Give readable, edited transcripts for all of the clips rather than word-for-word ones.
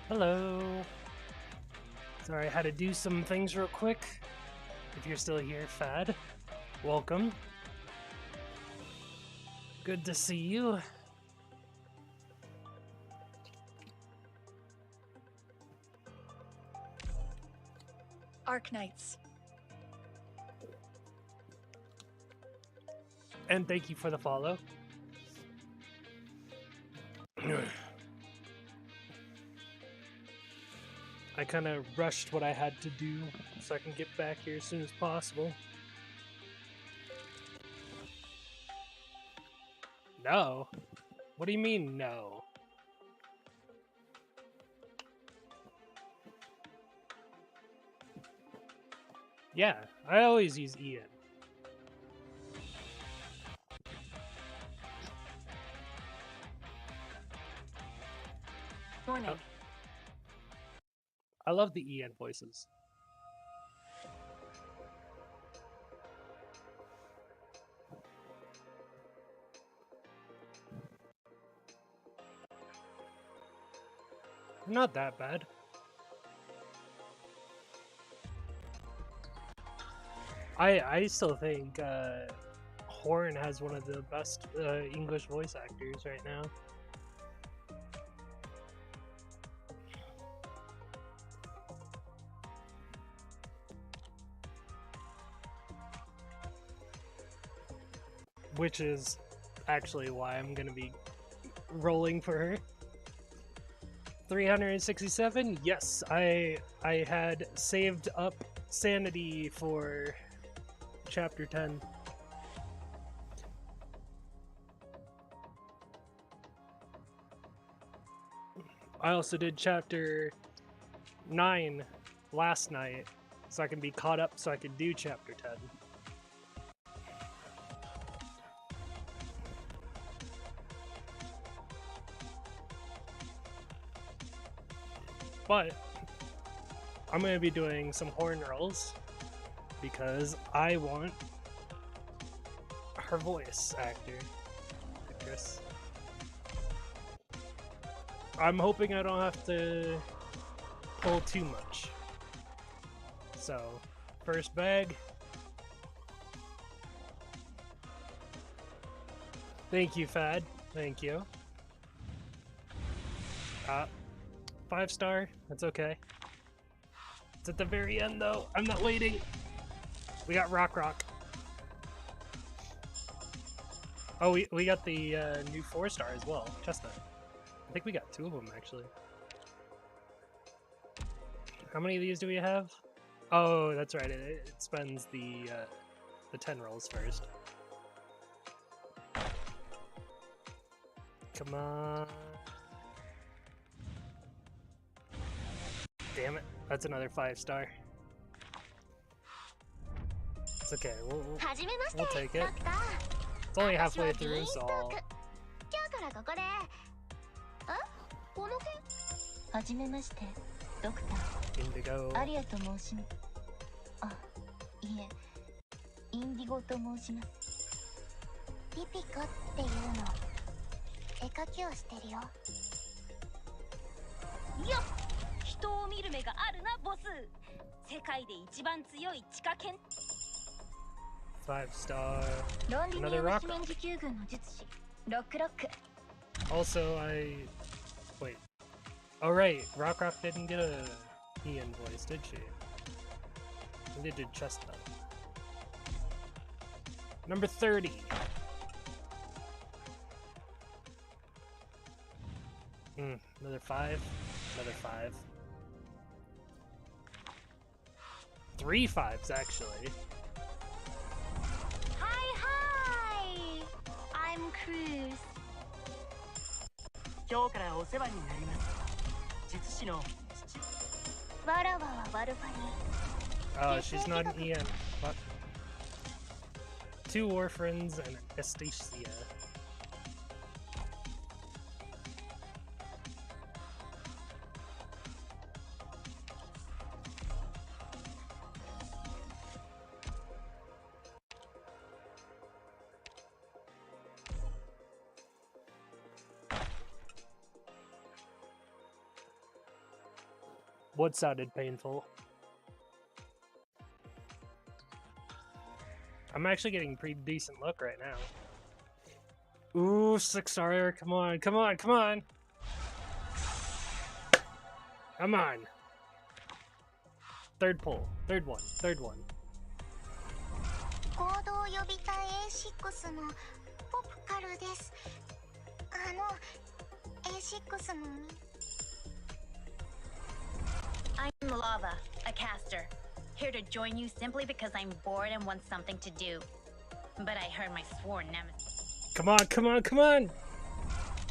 Hello. Sorry, I had to do some things real quick. If you're still here, Fad, welcome. Good to see you. Arknights. And thank you for the follow. I kind of rushed what I had to do so I can get back here as soon as possible. No? What do you mean, no? Yeah, I always use Ian. Morning. Oh. I love the Ian voices. They're not that bad. I still think Horn has one of the best English voice actors right now. Which is actually why I'm gonna be rolling for her. 367? Yes, I had saved up sanity for chapter 10. I also did chapter 9 last night, so I can be caught up so I can do chapter 10. But I'm going to be doing some horn rolls because I want her voice actress. I'm hoping I don't have to pull too much. So, first bag. Thank you, Fad. Thank you. 5-star. That's okay. It's at the very end, though. I'm not waiting. We got Rock. Oh, we got the new 4-star as well. Chestnut. I think we got 2 of them, actually. How many of these do we have? Oh, that's right. It spends the 10 rolls first. Come on. Damn it. That's another 5-star. It's okay. We'll take it. It's only halfway through, so I'll... Indigo. Five-star. Another rock. Also, wait. Oh right, Rock didn't get a Ian voice, did she? They did Chestnut. Number 30. Another 5. Another 5. 3 5s, actually. Hi! I'm Cruz. Oh, she's not an Ian. What? 2 orphans and Estacia. What sounded painful? I'm actually getting a pretty decent look right now. Ooh, 6-star, come on, come on, come on! Come on! Third pull, third one, third one. 合同予備隊 A6 のポプカルです。A6 のI'm Lava, a caster. Here to join you simply because I'm bored and want something to do. But I heard my sworn nemesis. Come on, come on, come on!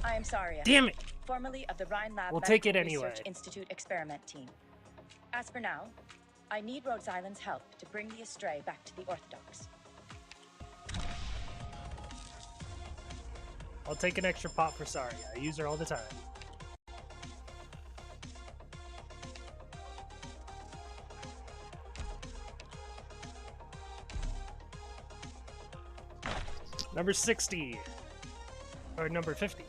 I am Saria. Damn it! Formerly of the Rhine Lab We'll take it Medical anyway. Research Institute experiment team. As for now, I need Rhodes Island's help to bring the Astray back to the Orthodox. I'll take an extra pot for Saria. I use her all the time. Number 60. Or number 50.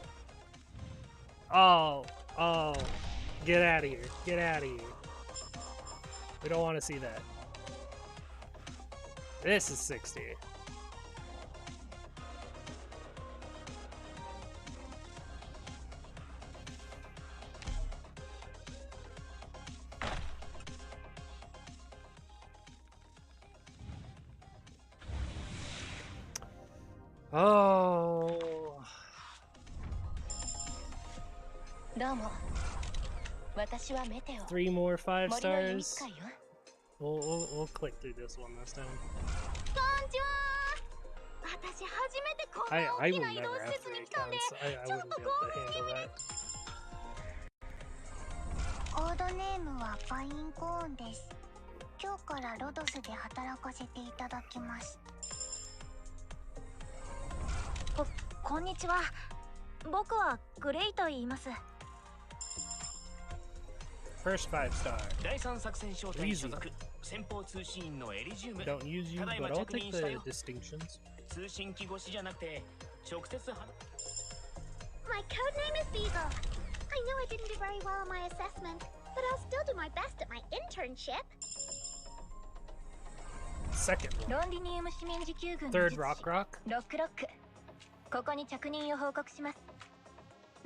Oh, oh. Get out of here. Get out of here. We don't want to see that. This is 60. Oh. どうも。私はメテオ。 3 more 5 森の弓 stars. 使いよ。We'll click through this one this time. こんにちは。私初めてこん I な I 大き will な移 never 動 have 施設 3 に来たんで、 accounts. I ちょっ wouldn't と be 興 able to 奮気 handle 味 that. コードネームはパインコーンです。今日からロドスで働かせていただきます。こんにちは。僕はグレイと言います。 First 5 star. 第三作戦小隊所属先方通信員のエリジウム Don't use you, but I'll take the distinctions. 通信機越しじゃなくて直接話 My code name is Beagle. I know I didn't do very well on my assessment, but I'll still do my best at my internship. Second one. ロンリニウム市民持久軍の Third 術師 rock rock. ロックロック。ここに着任を報告します。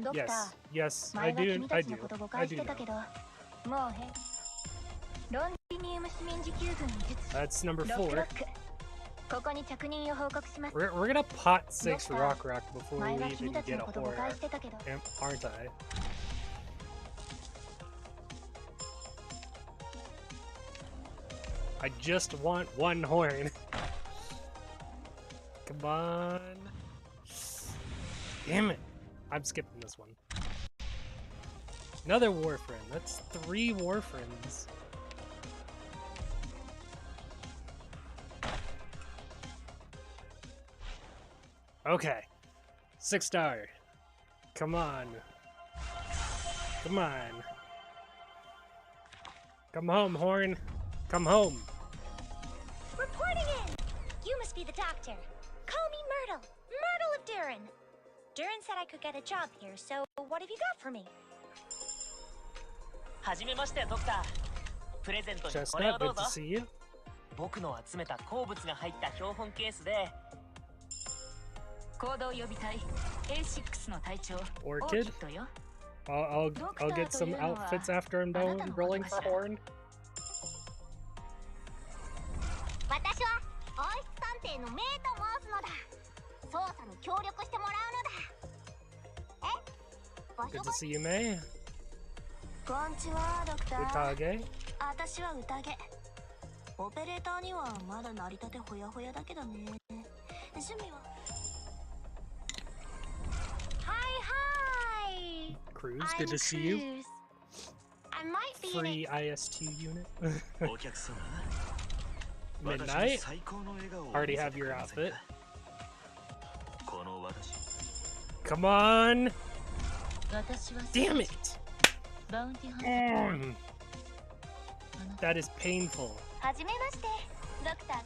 ドクタ Yes, ー、 yes, I 前は do, 君た I ちの do, こと誤 I 解し do てた know. けど、もうへん。ロンリニウム市民持久軍の術師 That's number ロックロ 4. ック。ここに着任を報告します。 We're gonna pot 6 Doctor, rock rock before 前 we は even 君たち get の a こと誤 horror, 解してたけど、 aren't I? I just want 1 horn. Come on. Damn it. I'm skipping this one. Another warfriend. That's 3 warfriends. Okay. 6 star. Come on. Come on. Come home, Horn. Come home. Reporting in! You must be the doctor. Call me Myrtle. Myrtle of Durin. Durin said I could get a job here, so what have you got for me? はじめましてドクタープレゼントにこれを Chestnut, どう good ぞ to see you. 僕の集めた鉱物が入った標本ケースで行動予備隊 A6 の隊長 Orchid? オーキッドよ。 I'll get some outfits after I'm done rolling for Horn. 私は王室探偵のメイと申すのだ。捜査に協力してもらうのだ。え？場所 Good が to see you, May. こんにちは、ドクター。 Utage. 私は宴。オペレーターにはまだ成り立てほやほやだけどね。趣味はHi. Cruz, I'm good to see you. Cruz. I might be Free IS2 unit. お客様 Midnight. 最高の笑顔を Already have your outfit. この私 Come on. 私は Damn it. バウンティハンター。 Mm. That is painful. はじめまして、ドクター。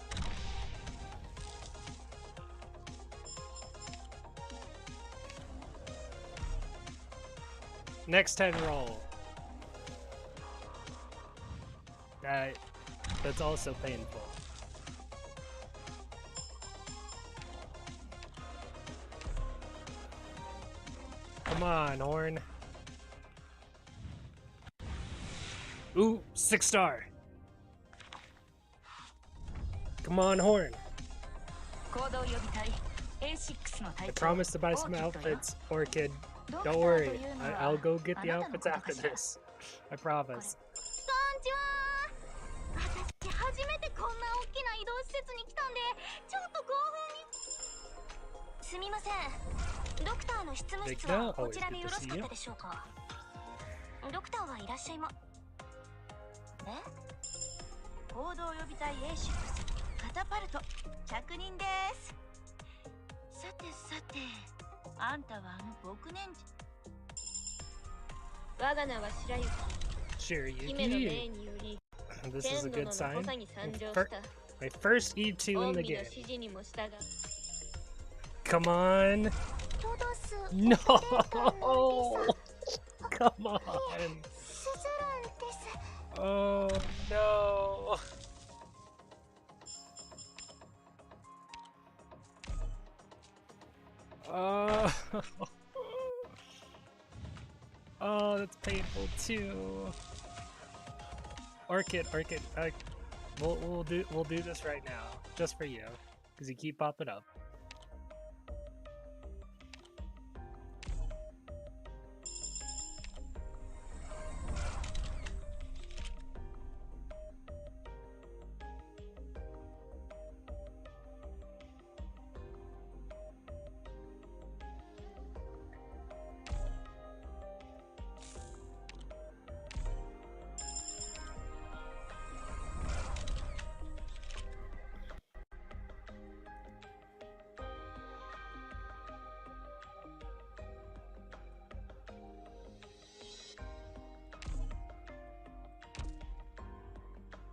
Next 10 roll. That's also painful. Come on, Horn. Ooh, 6-star. Come on, Horn. I promise to buy some outfits, Orchid. Don't worry, I'll go get the outfits after this. I promise. 私初めてこんな大きな移動施設に来たんでちょっと興奮にすみませんドクターの執務室はこちらでよろしかったでしょうかドクターはいらっしゃいま行動予備隊 A6 カタパルト着任ですさてさてあんたは牧年児我が名は白雪 Sure, 姫の命により This is a good sign. My first E2 in the game. Come on. No. Come on. Oh no. Oh, that's painful too. Orchid, we'll do this right now, just for you, because you keep popping up.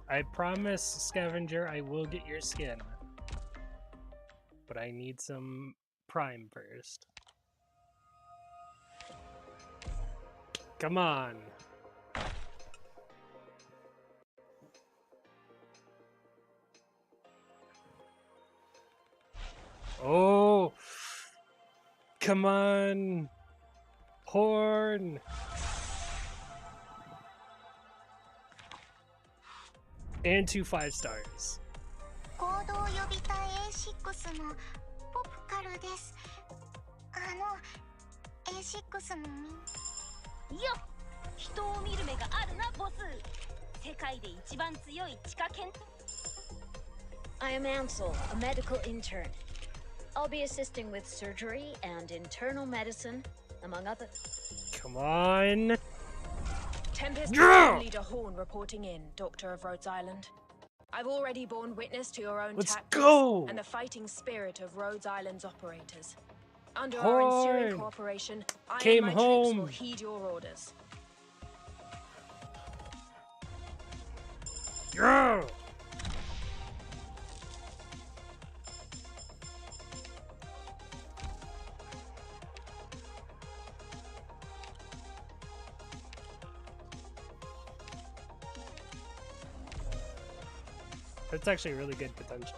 I promise, Scavenger, I will get your skin. But I need some Prime first. Come on. Oh! Come on! Horn! And 2 5-stars. 行動予備隊 A6 のポプカルです。A6 のみよっ人を見る目があるなボス世界で一番強い地下犬 I am Ansel, a medical intern. I'll be assisting with surgery and internal medicine, among other. Come on! Tempest Leader Horn reporting in, Doctor of Rhodes Island. I've already borne witness to your own tactics and the fighting spirit of Rhodes Island's operators. Under our ensuing cooperation, I and my troops will heed your orders. Yeah! That's actually really good potential.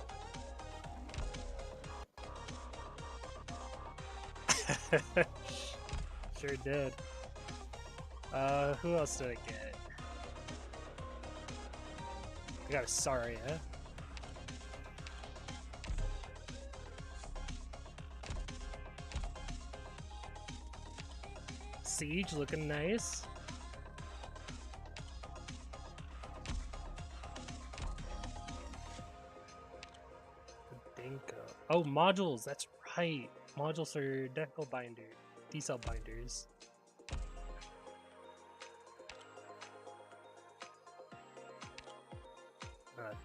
Sure did. Who else did I get? I got a Saria. Siege looking nice. Oh, modules, that's right. Modules are decal binder, D-cell binders.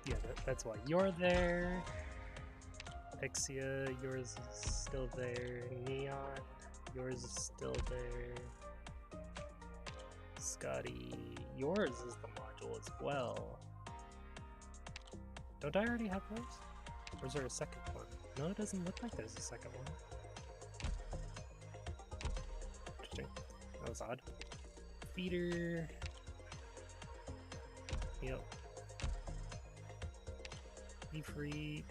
Yeah, that's why you're there. Exia, yours is still there. Neon, yours is still there. Scotty, yours is the module as well. Don't I already have those? Or is there a second one? No, it doesn't look like there's a second one. Interesting. That was odd. Feeder. Yep. Ifrit.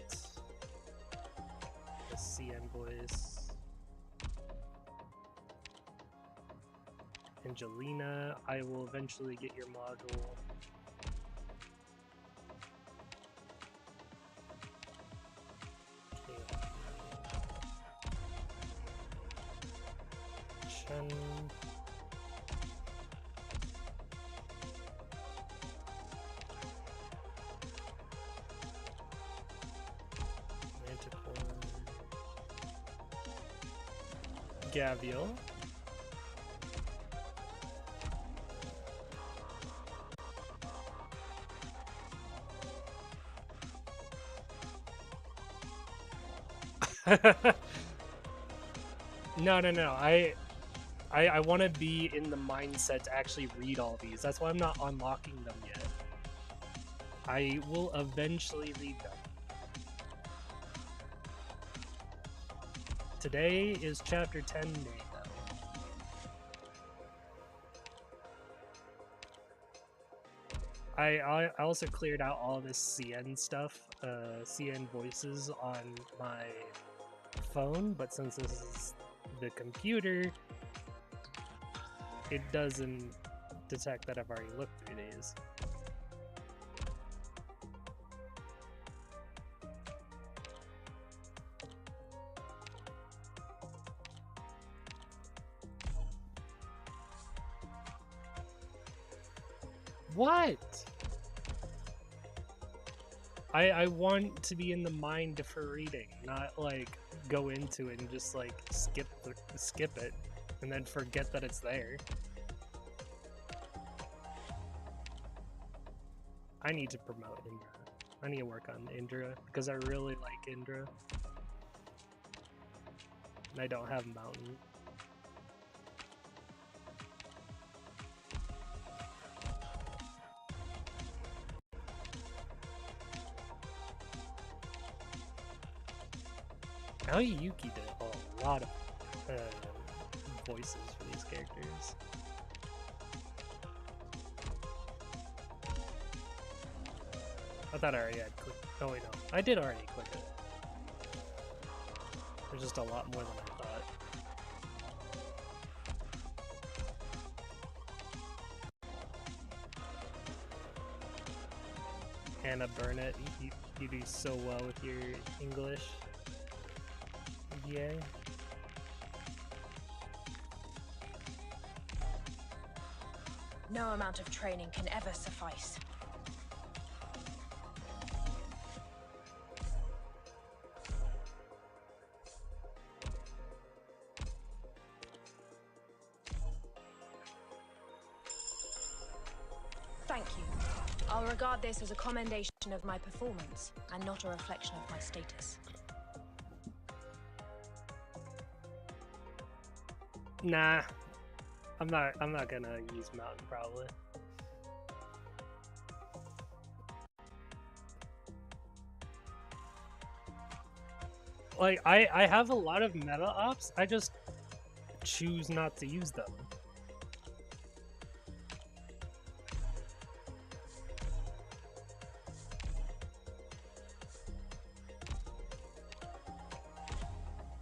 The CN voice. Angelina, I will eventually get your module. Chen. Manticore. Gavial. No. I want to be in the mindset to actually read all these. That's why I'm not unlocking them yet. I will eventually read them. Today is chapter 10 day, though. I also cleared out all this CN stuff, CN voices on my phone, but since this is the computer, it doesn't detect that I've already looked through these. What? I want to be in the mind for reading, not like go into it and just like skip it and then forget that it's there. I need to promote Indra. I need to work on Indra because I really like Indra. And I don't have Mountain. Yuki did a lot of voices for these characters. I thought I already had clicked. Oh wait, no. I did already click it. There's just a lot more than I thought. Hannah Burnett, you do so well with your English. Yay. No amount of training can ever suffice. Thank you. I'll regard this as a commendation of my performance and not a reflection of my status. Nah, I'm not gonna use Mountain probably. Like I have a lot of meta ops, I just choose not to use them.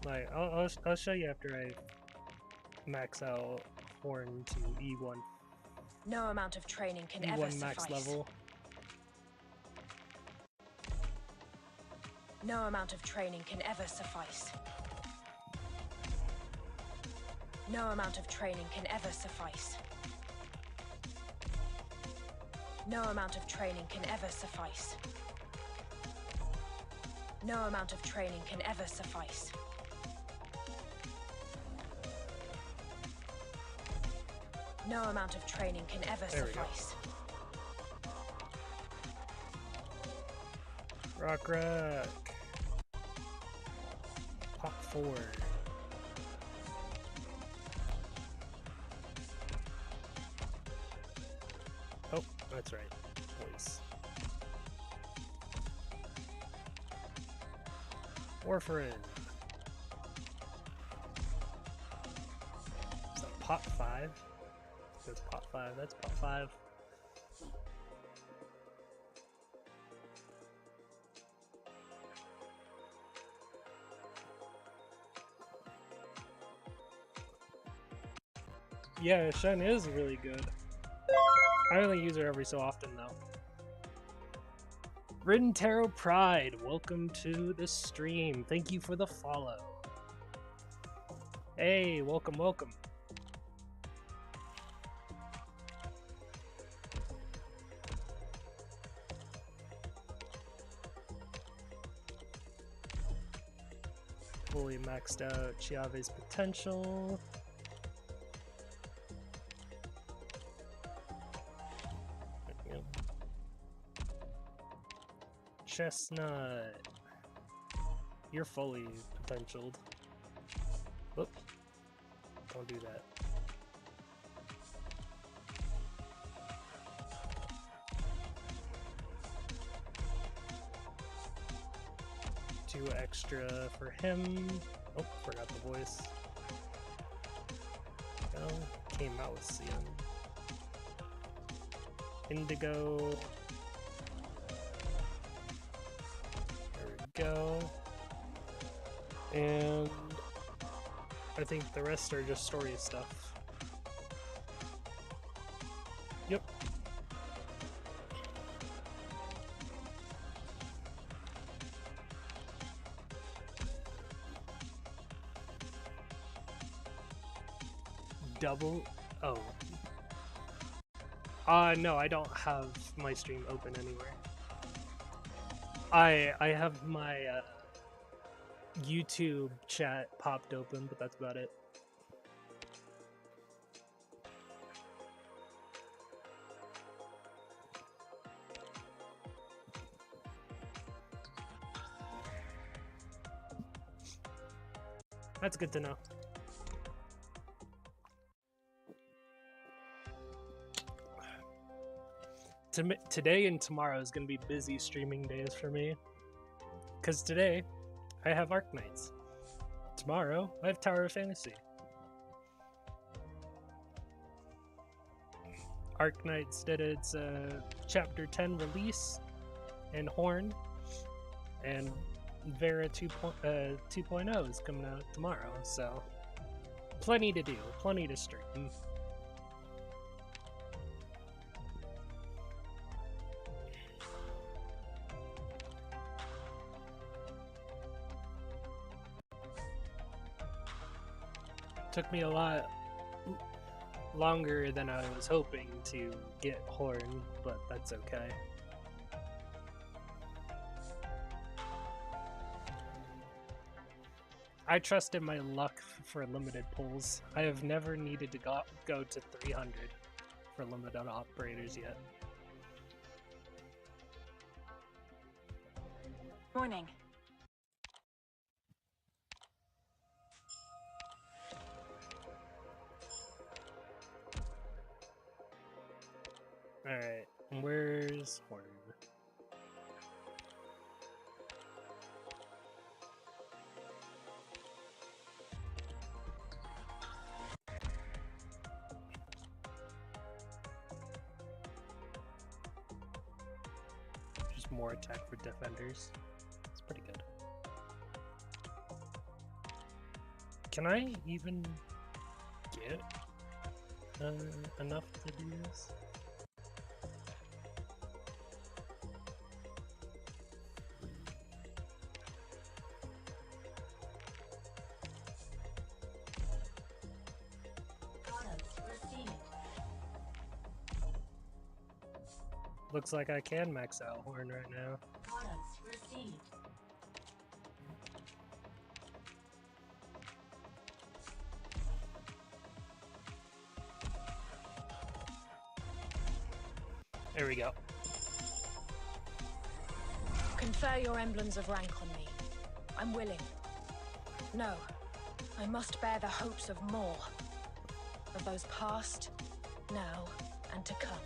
Like I'll show you after I max out Horn to E1. No amount of training can E1 ever max suffice. level. No amount of training can ever suffice. No amount of training can ever suffice. No amount of training can ever suffice. No amount of training can ever suffice. No amount of training can ever suffice. Rock. Pop 4. Oh, that's right. Voice. Warfarin. Is that Pop 5? That's Pop 5. That's Pop 5. Yeah, Shen is really good. I only use her every so often though. Rin Tarot Pride, welcome to the stream. Thank you for the follow. Hey, welcome, welcome. Fully maxed out Chiave's potential. Chestnut. You're fully potentialed. Whoop. Don't do that. Two extra for him. Oh, forgot the voice. Go. Came out with Cian. Indigo. Go, and I think the rest are just story stuff. Yep. Double? Oh. No, I don't have my stream open anywhere. I have my YouTube chat popped open, but that's about it. That's good to know. Today and tomorrow is going to be busy streaming days for me. Because today, I have Arknights. Tomorrow, I have Tower of Fantasy. Arknights did its Chapter 10 release, and Horn, and Vera 2.0 is coming out tomorrow, so plenty to do, plenty to stream. Took me a lot longer than I was hoping to get Horn, but that's okay. I trust in my luck for limited pulls. I have never needed to go to 300 for limited operators yet. Morning. Alright, where's Horn? Just more attack for defenders. It's pretty good. Can I even get enough to do this? Looks like I can max out Horn right now. There we go. Confer your emblems of rank on me. I'm willing. No, I must bear the hopes of more. Of those past, now, and to come.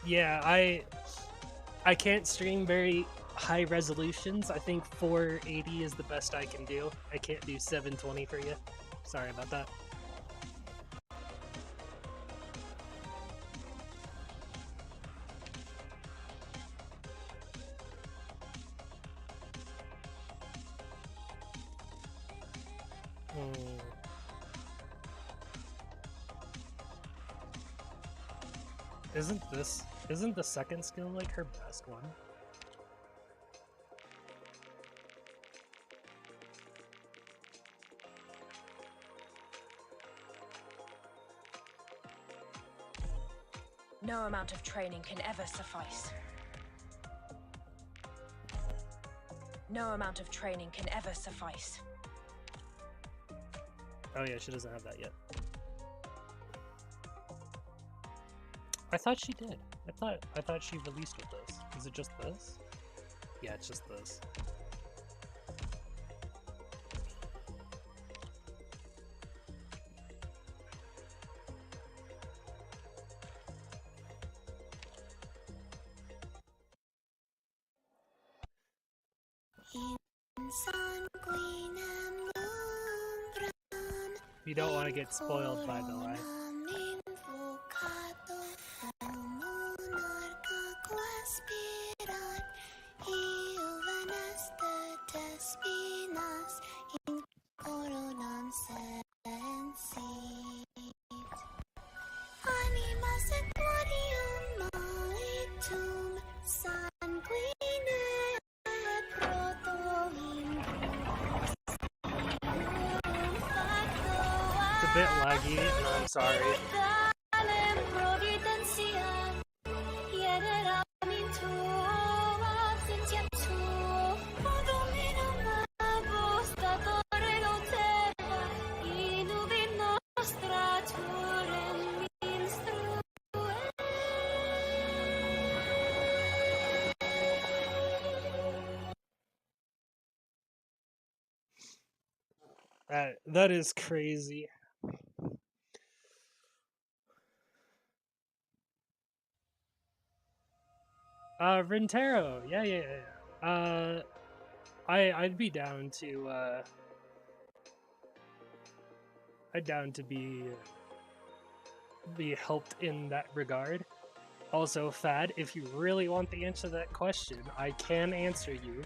Yeah, I can't stream very high resolutions. I think 480 is the best I can do. I can't do 720 for you. Sorry about that. Isn't the second skill like her best one? No amount of training can ever suffice. No amount of training can ever suffice. Oh yeah, she doesn't have that yet. I thought she did. I thought she released with this. Is it just this? Yeah, it's just this. You don't want to get spoiled, by the way. It's a bit laggy, and I'm sorry. That is crazy. Rentero, yeah. I'd be down to be helped in that regard. Also, Fad, if you really want the answer to that question, I can answer you.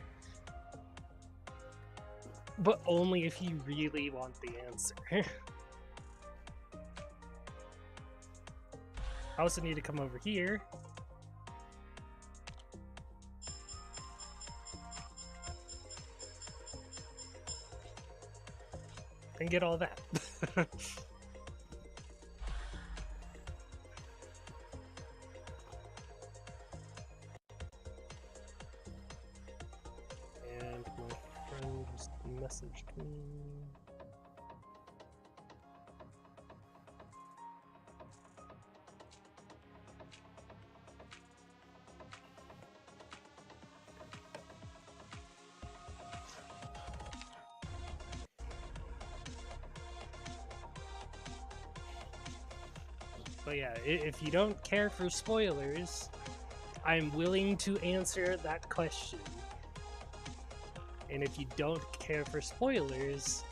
But only if you really want the answer. I also need to come over here. And get all that. And my friend just messaged me. But yeah, if you don't care for spoilers, I'm willing to answer that question. And if you don't care for spoilers,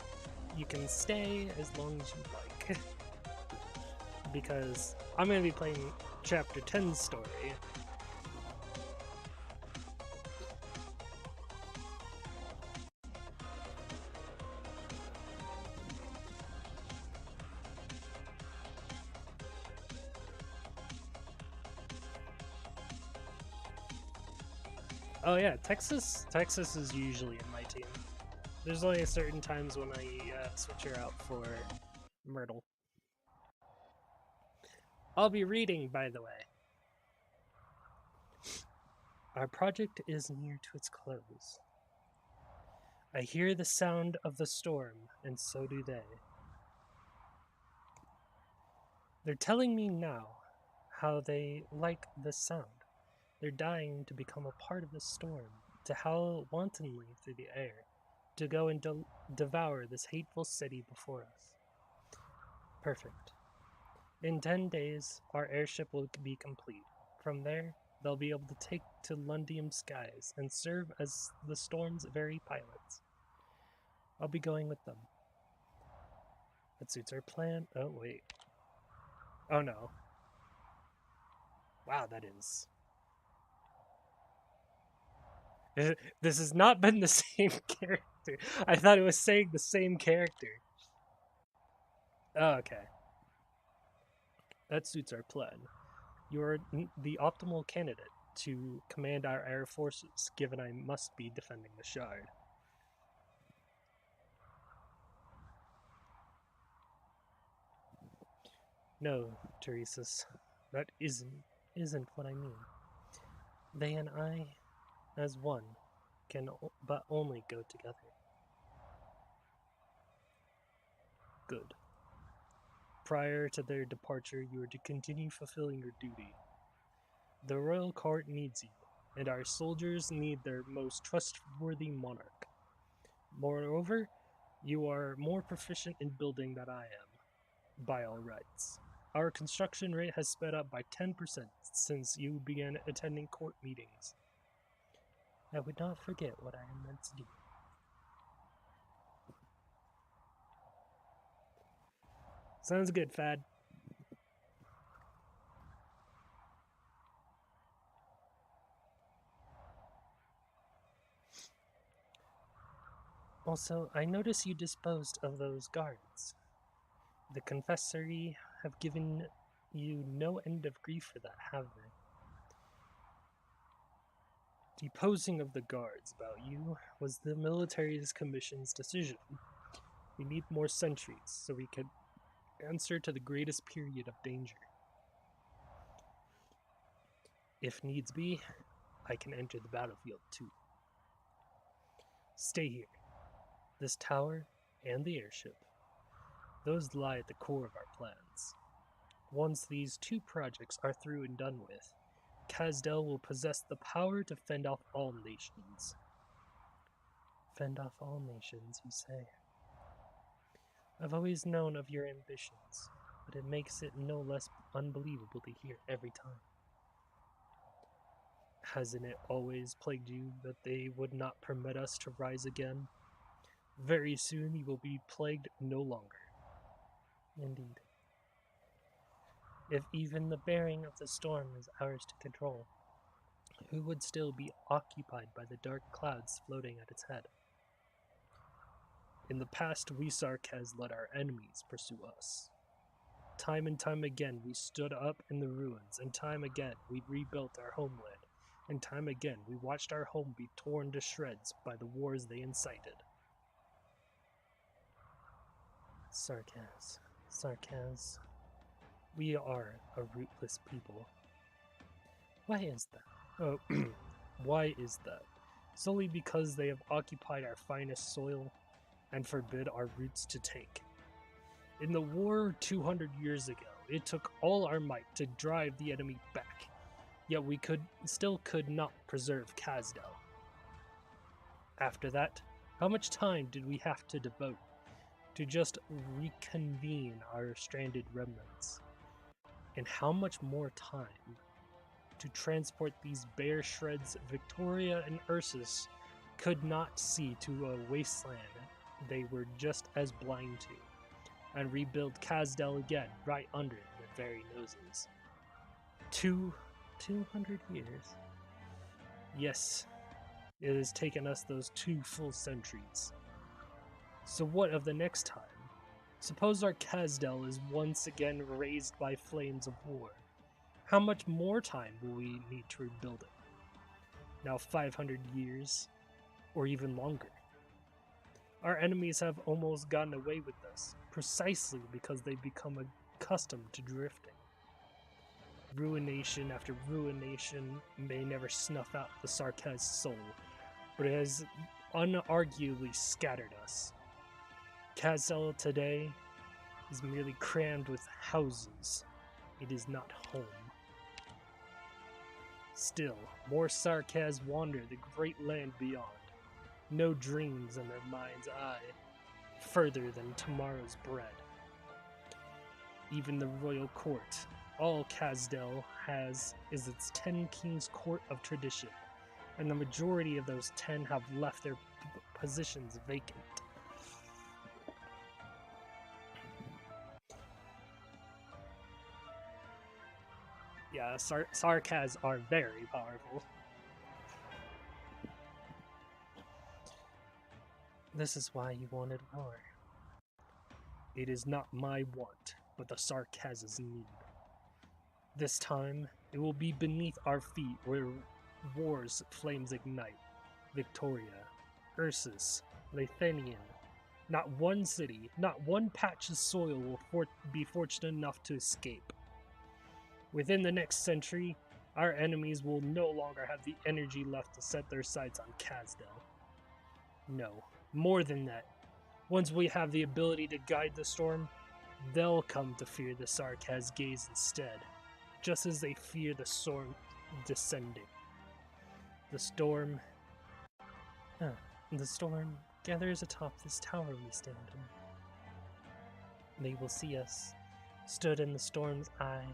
you can stay as long as you like. Because I'm going to be playing Chapter 10's story. Oh yeah, Texas is usually in my team. There's only certain times when I switch her out for Myrtle. I'll be reading, by the way. Our project is near to its close. I hear the sound of the storm, and so do they. They're telling me now how they like the sound. They're dying to become a part of the storm, to howl wantonly through the air, to go and devour this hateful city before us. Perfect. In 10 days, our airship will be complete. From there, they'll be able to take to Lundium skies and serve as the storm's very pilots. I'll be going with them. That suits our plan. Oh, wait. Oh, no. Wow, that is... This has not been the same character. I thought it was saying the same character. Oh, okay. That suits our plan. You are the optimal candidate to command our air forces, given I must be defending the Shard. No, Teresa's, that isn't what I mean. They and I, as one, can but only go together. Good. Prior to their departure, you are to continue fulfilling your duty. The royal court needs you, and our soldiers need their most trustworthy monarch. Moreover, you are more proficient in building than I am, by all rights. Our construction rate has sped up by 10% since you began attending court meetings. I would not forget what I am meant to do. Sounds good, Fad. Also, I notice you disposed of those guards. The confessory have given you no end of grief for that, have they? Deposing of the guards about you was the military's commission's decision. We need more sentries so we can answer to the greatest period of danger. If needs be, I can enter the battlefield too. Stay here. This tower and the airship, those lie at the core of our plans. Once these two projects are through and done with, Kazdel will possess the power to fend off all nations. Fend off all nations, you say? I've always known of your ambitions, but it makes it no less unbelievable to hear every time. Hasn't it always plagued you that they would not permit us to rise again? Very soon you will be plagued no longer. Indeed. If even the bearing of the storm is ours to control, who would still be occupied by the dark clouds floating at its head? In the past, we Sarkaz let our enemies pursue us. Time and time again, we stood up in the ruins, and time again, we rebuilt our homeland, and time again, we watched our home be torn to shreds by the wars they incited. Sarkaz, we are a rootless people. Why is that? Why is that? Solely because they have occupied our finest soil and forbid our roots to take. In the war 200 years ago, it took all our might to drive the enemy back, yet we still could not preserve Kazdel. After that, how much time did we have to devote to just reconvene our stranded remnants? And how much more time to transport these bare shreds Victoria and Ursus could not see to a wasteland they were just as blind to, and rebuild Kazdel again right under their very noses. 200 years? Yes, it has taken us those 2 full centuries. So what of the next time? Suppose our Kazdel is once again razed by flames of war. How much more time will we need to rebuild it? Now 500 years, or even longer. Our enemies have almost gotten away with us, precisely because they've become accustomed to drifting. Ruination after ruination may never snuff out the Sarkaz soul, but it has unarguably scattered us. Kazdel today is merely crammed with houses. It is not home. Still, more Sarkaz wander the great land beyond. No dreams in their mind's eye, further than tomorrow's bread. Even the royal court, all Kazdel has is its 10 kings' court of tradition, and the majority of those 10 have left their positions vacant. Yeah, Sarkaz are very powerful. This is why you wanted war. It is not my want, but the Sarkaz's need. This time, It will be beneath our feet where war's flames ignite. Victoria, Ursus, Lethanian. Not one city, not one patch of soil will be fortunate enough to escape. Within the next century, our enemies will no longer have the energy left to set their sights on Kazdel. No, more than that. Once we have the ability to guide the storm, they'll come to fear the Sarkaz gaze instead, just as they fear the storm descending. The storm gathers atop this tower we stand in. They will see us, stood in the storm's eye.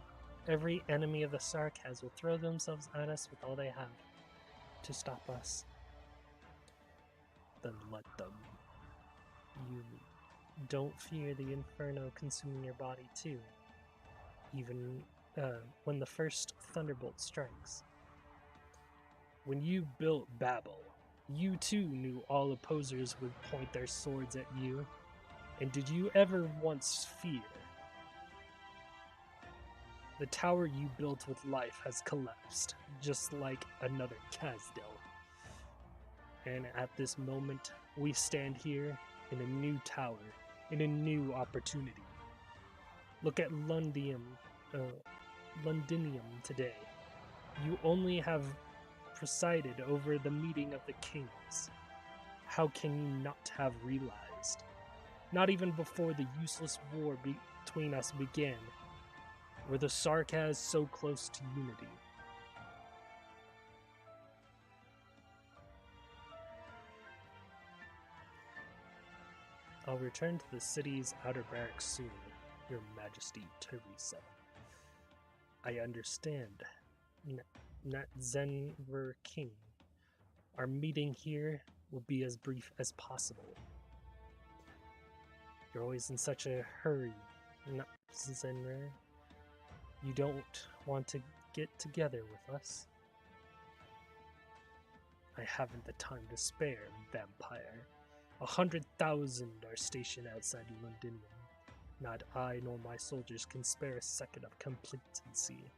Every enemy of the Sarkaz will throw themselves at us with all they have to stop us. Then let them. You don't fear the inferno consuming your body too, even when the first thunderbolt strikes. When you built Babel, you too knew all opposers would point their swords at you. And did you ever once fear? The tower you built with life has collapsed, just like another Kazdel. And at this moment, we stand here in a new tower, in a new opportunity. Look at Londinium today. You only have presided over the meeting of the kings. How can you not have realized? Not even before the useless war between us began, were the Sarkaz so close to unity. I'll return to the city's outer barracks soon, Your Majesty Teresa. I understand. Nat Zenver King. Our meeting here will be as brief as possible. You're always in such a hurry, Nat Zenver. You don't want to get together with us? I haven't the time to spare, vampire. 100,000 are stationed outside Londinium. Not I nor my soldiers can spare a second of complacency.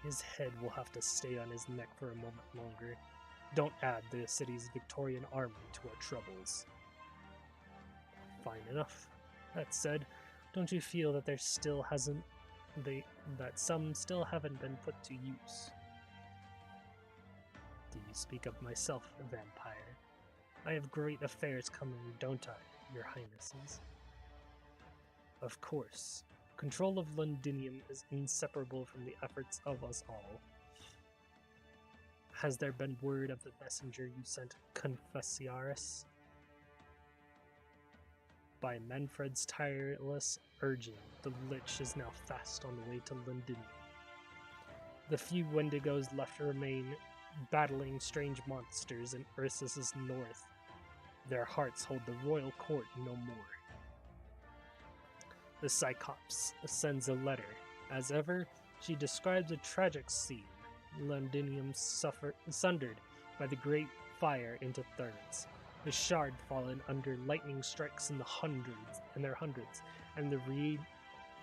His head will have to stay on his neck for a moment longer. Don't add the city's Victorian army to our troubles. Fine enough. That said, don't you feel that that some still haven't been put to use? Do you speak of myself, vampire? I have great affairs coming, don't I, your highnesses? Of course. Control of Londinium is inseparable from the efforts of us all. Has there been word of the messenger you sent, Confessiaris? By Manfred's tireless urging, the Lich is now fast on the way to Londinium. The few Wendigos left remain battling strange monsters in Ursus's north. Their hearts hold the royal court no more. The Cyclops sends a letter. As ever, she describes a tragic scene. Londinium sundered by the great fire into thirds. The shard fallen under lightning strikes in their hundreds, and the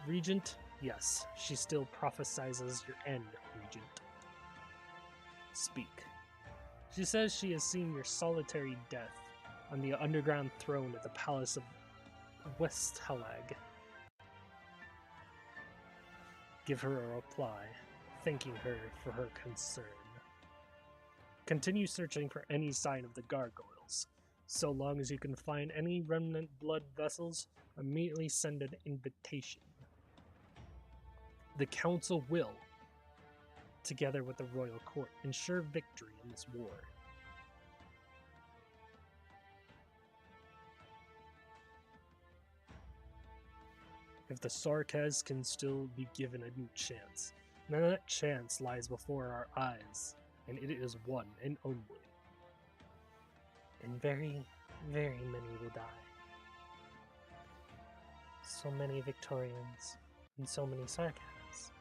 regent, yes, she still prophesies your end, regent. Speak. She says she has seen your solitary death on the underground throne at the palace of Westhalag. Give her a reply, thanking her for her concern. Continue searching for any sign of the gargoyles. So long as you can find any remnant blood vessels, immediately send an invitation. The council will, together with the royal court, ensure victory in this war. If the Sarkaz can still be given a new chance, then that chance lies before our eyes, and it is one and only. And very, very many will die. So many Victorians, and so many Sarkaz.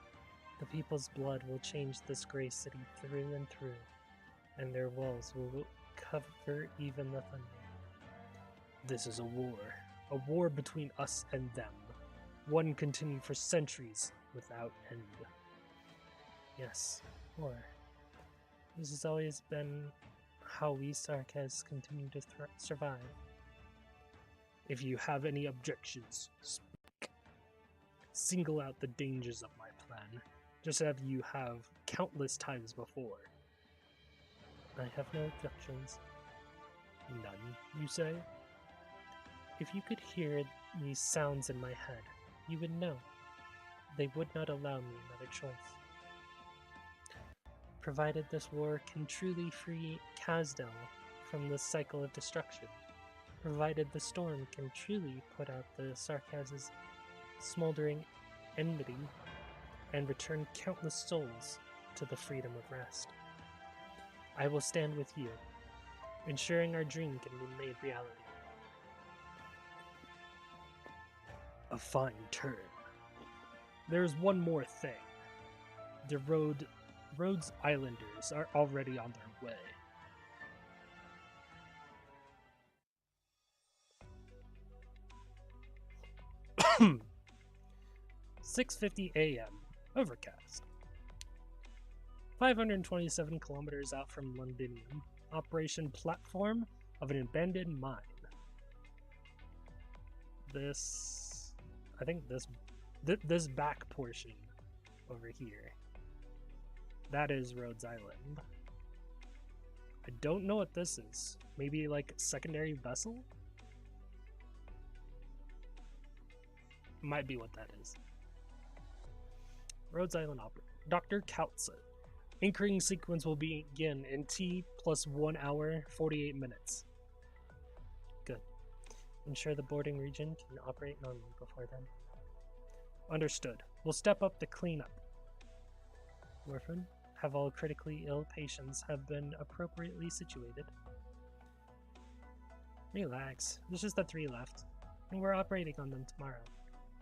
The people's blood will change this grey city through and through, and their walls will cover even the thunder. This is a war between us and them. One continued for centuries, without end. Yes, war. This has always been how we Sarkas continue to survive. If you have any objections, speak. Single out the dangers of my plan, just as you have countless times before. I have no objections. None, you say? If you could hear these sounds in my head, you would know. They would not allow me another choice. Provided this war can truly free Kazdel from the cycle of destruction, provided the storm can truly put out the Sarkaz's smoldering enmity and return countless souls to the freedom of rest. I will stand with you, ensuring our dream can be made reality. A fine turn. There's one more thing. The Rhodes Islanders are already on their way. 6:50 a.m. Overcast. 527 kilometers out from Londinium. Operation platform of an abandoned mine. I think this back portion over here. That is Rhodes Island. I don't know what this is. Maybe like a secondary vessel? Might be what that is. Rhodes Island operator. Dr. Kautza. Anchoring sequence will begin in T plus 1 hour, 48 minutes. Good. Ensure the boarding region can operate normally before then. Understood. We'll step up the cleanup. Warfin, have all critically ill patients have been appropriately situated? Relax. There's just the 3 left, and we're operating on them tomorrow.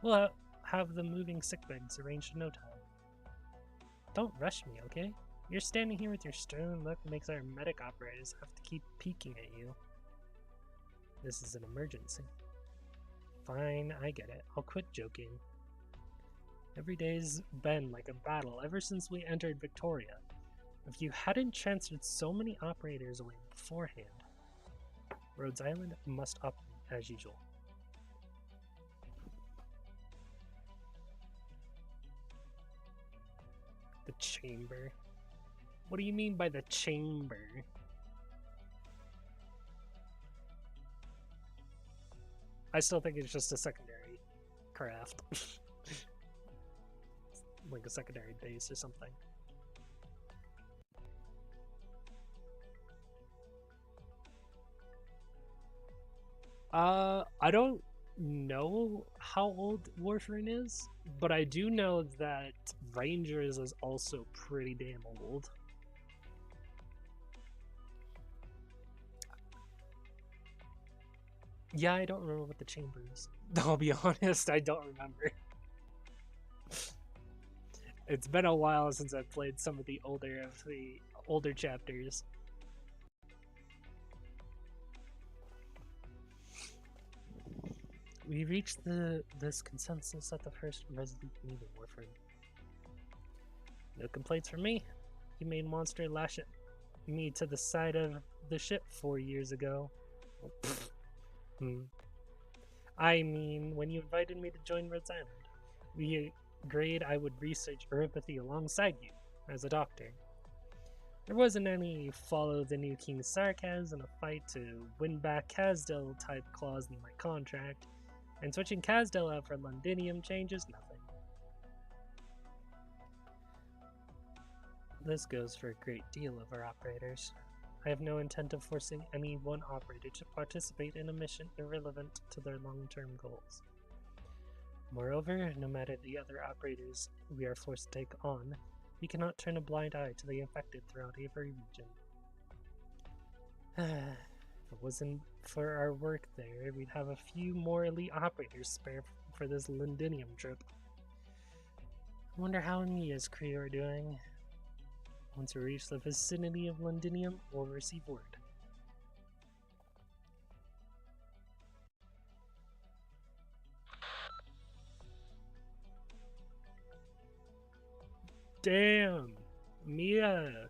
We'll have the moving sickbeds arranged in no time. Don't rush me, okay? You're standing here with your stern look makes our medic operators have to keep peeking at you. This is an emergency. Fine, I get it. I'll quit joking. Every day's been like a battle ever since we entered Victoria. If you hadn't transferred so many operators away beforehand, Rhodes Island must operate as usual. The chamber. What do you mean by the chamber? I still think it's just a secondary craft. Like a secondary base or something. I don't know how old Warframe is, but I do know that Rangers is also pretty damn old. Yeah, I don't remember what the chamber is. I'll be honest, I don't remember. It's been a while since I've played some of the older chapters. We reached this consensus at the first Resolute meeting, Warframe. No complaints from me. You made monster lash at me to the side of the ship 4 years ago. I mean, when you invited me to join Rhodes Island, we agreed I would research Earthapathy alongside you, as a doctor. There wasn't any follow the new King Sarkaz in a fight to win back Kazdel type clause in my contract, and switching Kazdel out for Londinium changes nothing. This goes for a great deal of our operators. I have no intent of forcing any one operator to participate in a mission irrelevant to their long-term goals. Moreover, no matter the other operators we are forced to take on, we cannot turn a blind eye to the infected throughout every region. If it wasn't for our work there, we'd have a few more elite operators spare for this Londinium trip. I wonder how Mia's crew are doing. Once we reach the vicinity of Londinium, we'll receive word. Damn, Mia,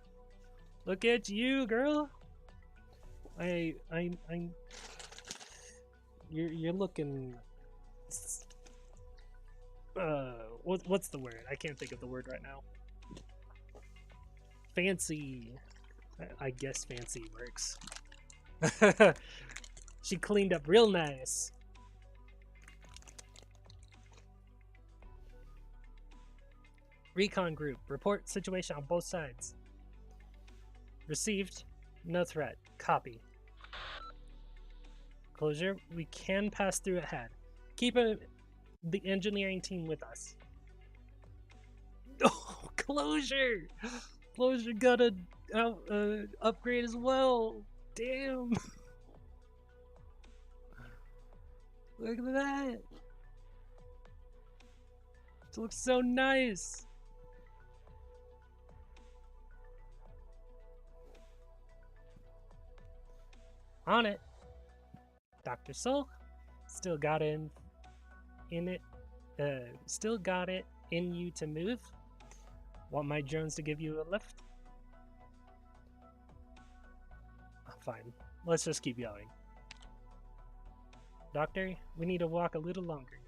look at you, girl. You're looking. What's the word? I can't think of the word right now. Fancy. I guess fancy works. She cleaned up real nice. Recon group, report situation on both sides. Received, no threat. Copy. Closure, we can pass through ahead. Keep the engineering team with us. Oh, Closure! Closure got a upgrade as well. Damn. Look at that. It looks so nice. On it. Dr. Soul still got in it. Still got it in you to move. Want my drones to give you a lift? Oh, fine. Let's just keep going. Doctor, we need to walk a little longer.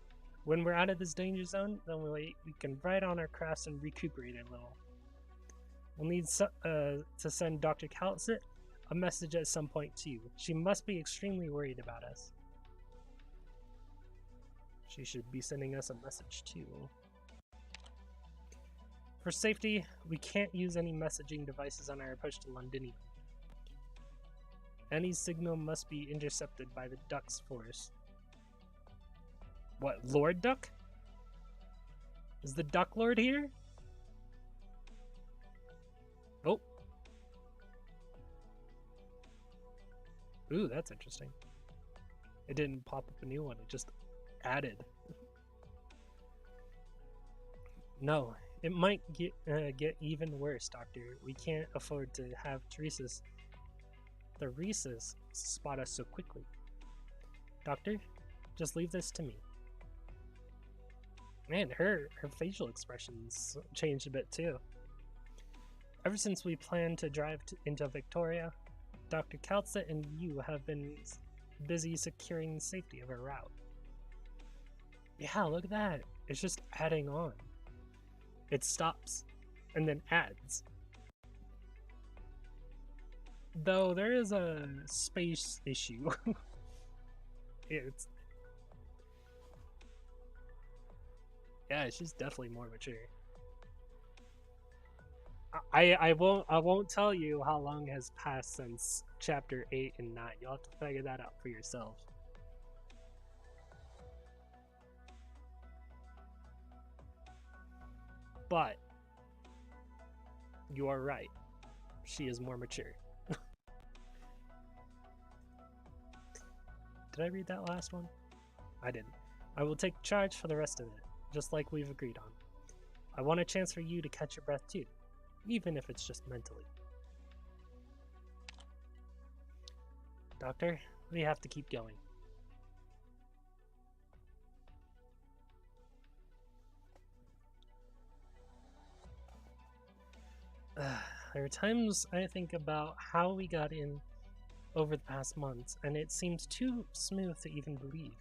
When we're out of this danger zone, then we can ride on our crafts and recuperate a little. We'll need to send Dr. Calcit a message at some point too. She must be extremely worried about us. She should be sending us a message too. For safety, we can't use any messaging devices on our approach to Londinium. Any signal must be intercepted by the Duck's force. What, Lord Duck? Is the Duck Lord here? Oh. Ooh, that's interesting. It didn't pop up a new one, it just added. No, it might get even worse, Doctor. We can't afford to have the Rhesus spot us so quickly. Doctor, just leave this to me. Man, her facial expressions changed a bit too. Ever since we planned to drive into Victoria, Dr. Calcit and you have been busy securing the safety of our route. Yeah, look at that. It's just adding on. It stops and then adds. Though there is a space issue. Yeah, she's definitely more mature. I won't tell you how long has passed since chapter 8 and 9. You'll have to figure that out for yourself. But you are right. She is more mature. Did I read that last one? I didn't. I will take charge for the rest of it, just like we've agreed on. I want a chance for you to catch your breath too, even if it's just mentally. Doctor, we have to keep going. There are times I think about how we got in over the past months, and it seems too smooth to even believe.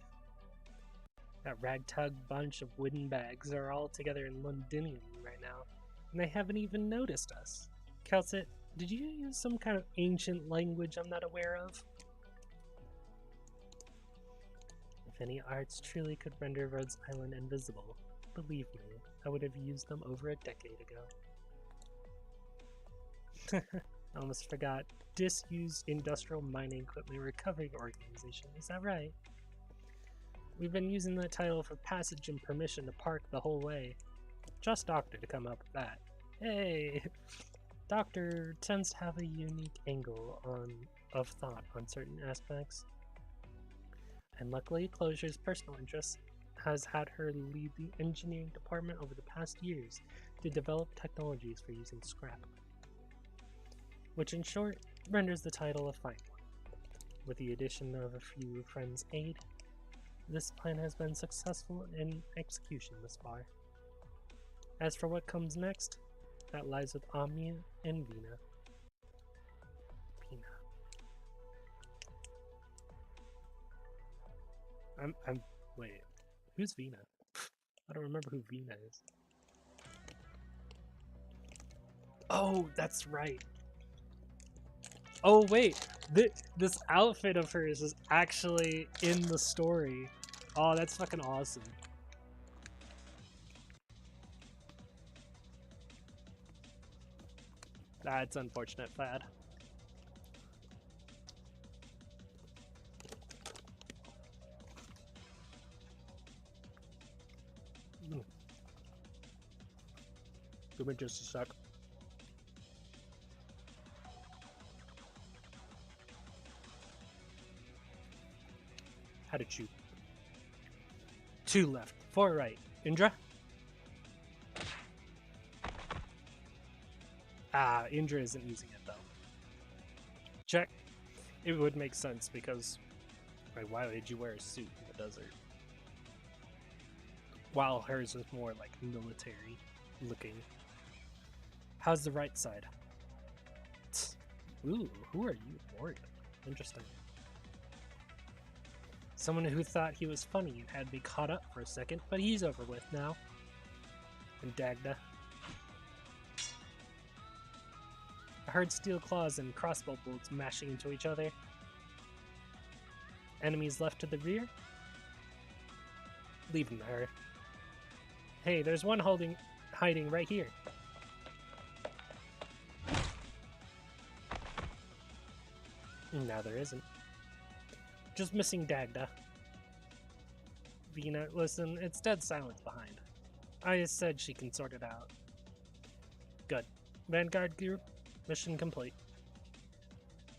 That ragtag bunch of wooden bags are all together in Londinium right now, and they haven't even noticed us. Calcit, did you use some kind of ancient language I'm not aware of? If any arts truly could render Rhodes Island invisible, believe me, I would have used them over a decade ago. I almost forgot. Disused Industrial Mining Equipment Recovery Organization, is that right? We've been using that title for passage and permission to park the whole way. Trust Doctor to come up with that. Hey! Doctor tends to have a unique angle of thought on certain aspects. And luckily, Closure's personal interest has had her lead the engineering department over the past years to develop technologies for using scrap. Which in short, renders the title a fine one. With the addition of a few friends' aid, this plan has been successful in execution thus far. As for what comes next, that lies with Omnia and Vina. Wait, who's Vina? I don't remember who Vina is. Oh, that's right. Oh wait, this outfit of hers is actually in the story. Oh, that's fucking awesome. That's unfortunate, Fad. Give me just a sec. How did you? 2 left, 4 right. Indra? Ah, Indra isn't using it though. Check. It would make sense because, like, why would you wear a suit in the desert? While hers is more like military looking. How's the right side? Ooh, who are you, Morgan? Interesting. Someone who thought he was funny and had me caught up for a second, but he's over with now. And Dagda. I heard steel claws and crossbow bolts mashing into each other. Enemies left to the rear? Leave them to her. Hey, there's one hiding right here. Now there isn't. Just missing Dagda. Vina, listen, it's dead silence behind. I just said she can sort it out. Good. Vanguard group, mission complete.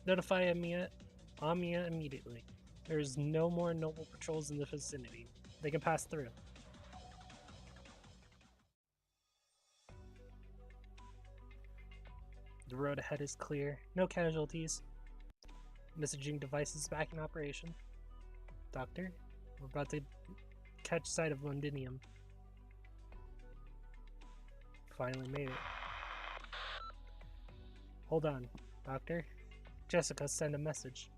Notify Amia immediately. There's no more noble patrols in the vicinity. They can pass through. The road ahead is clear. No casualties. Messaging devices back in operation. Doctor, we're about to catch sight of Londinium. Finally made it. Hold on, Doctor. Jessica sent a message.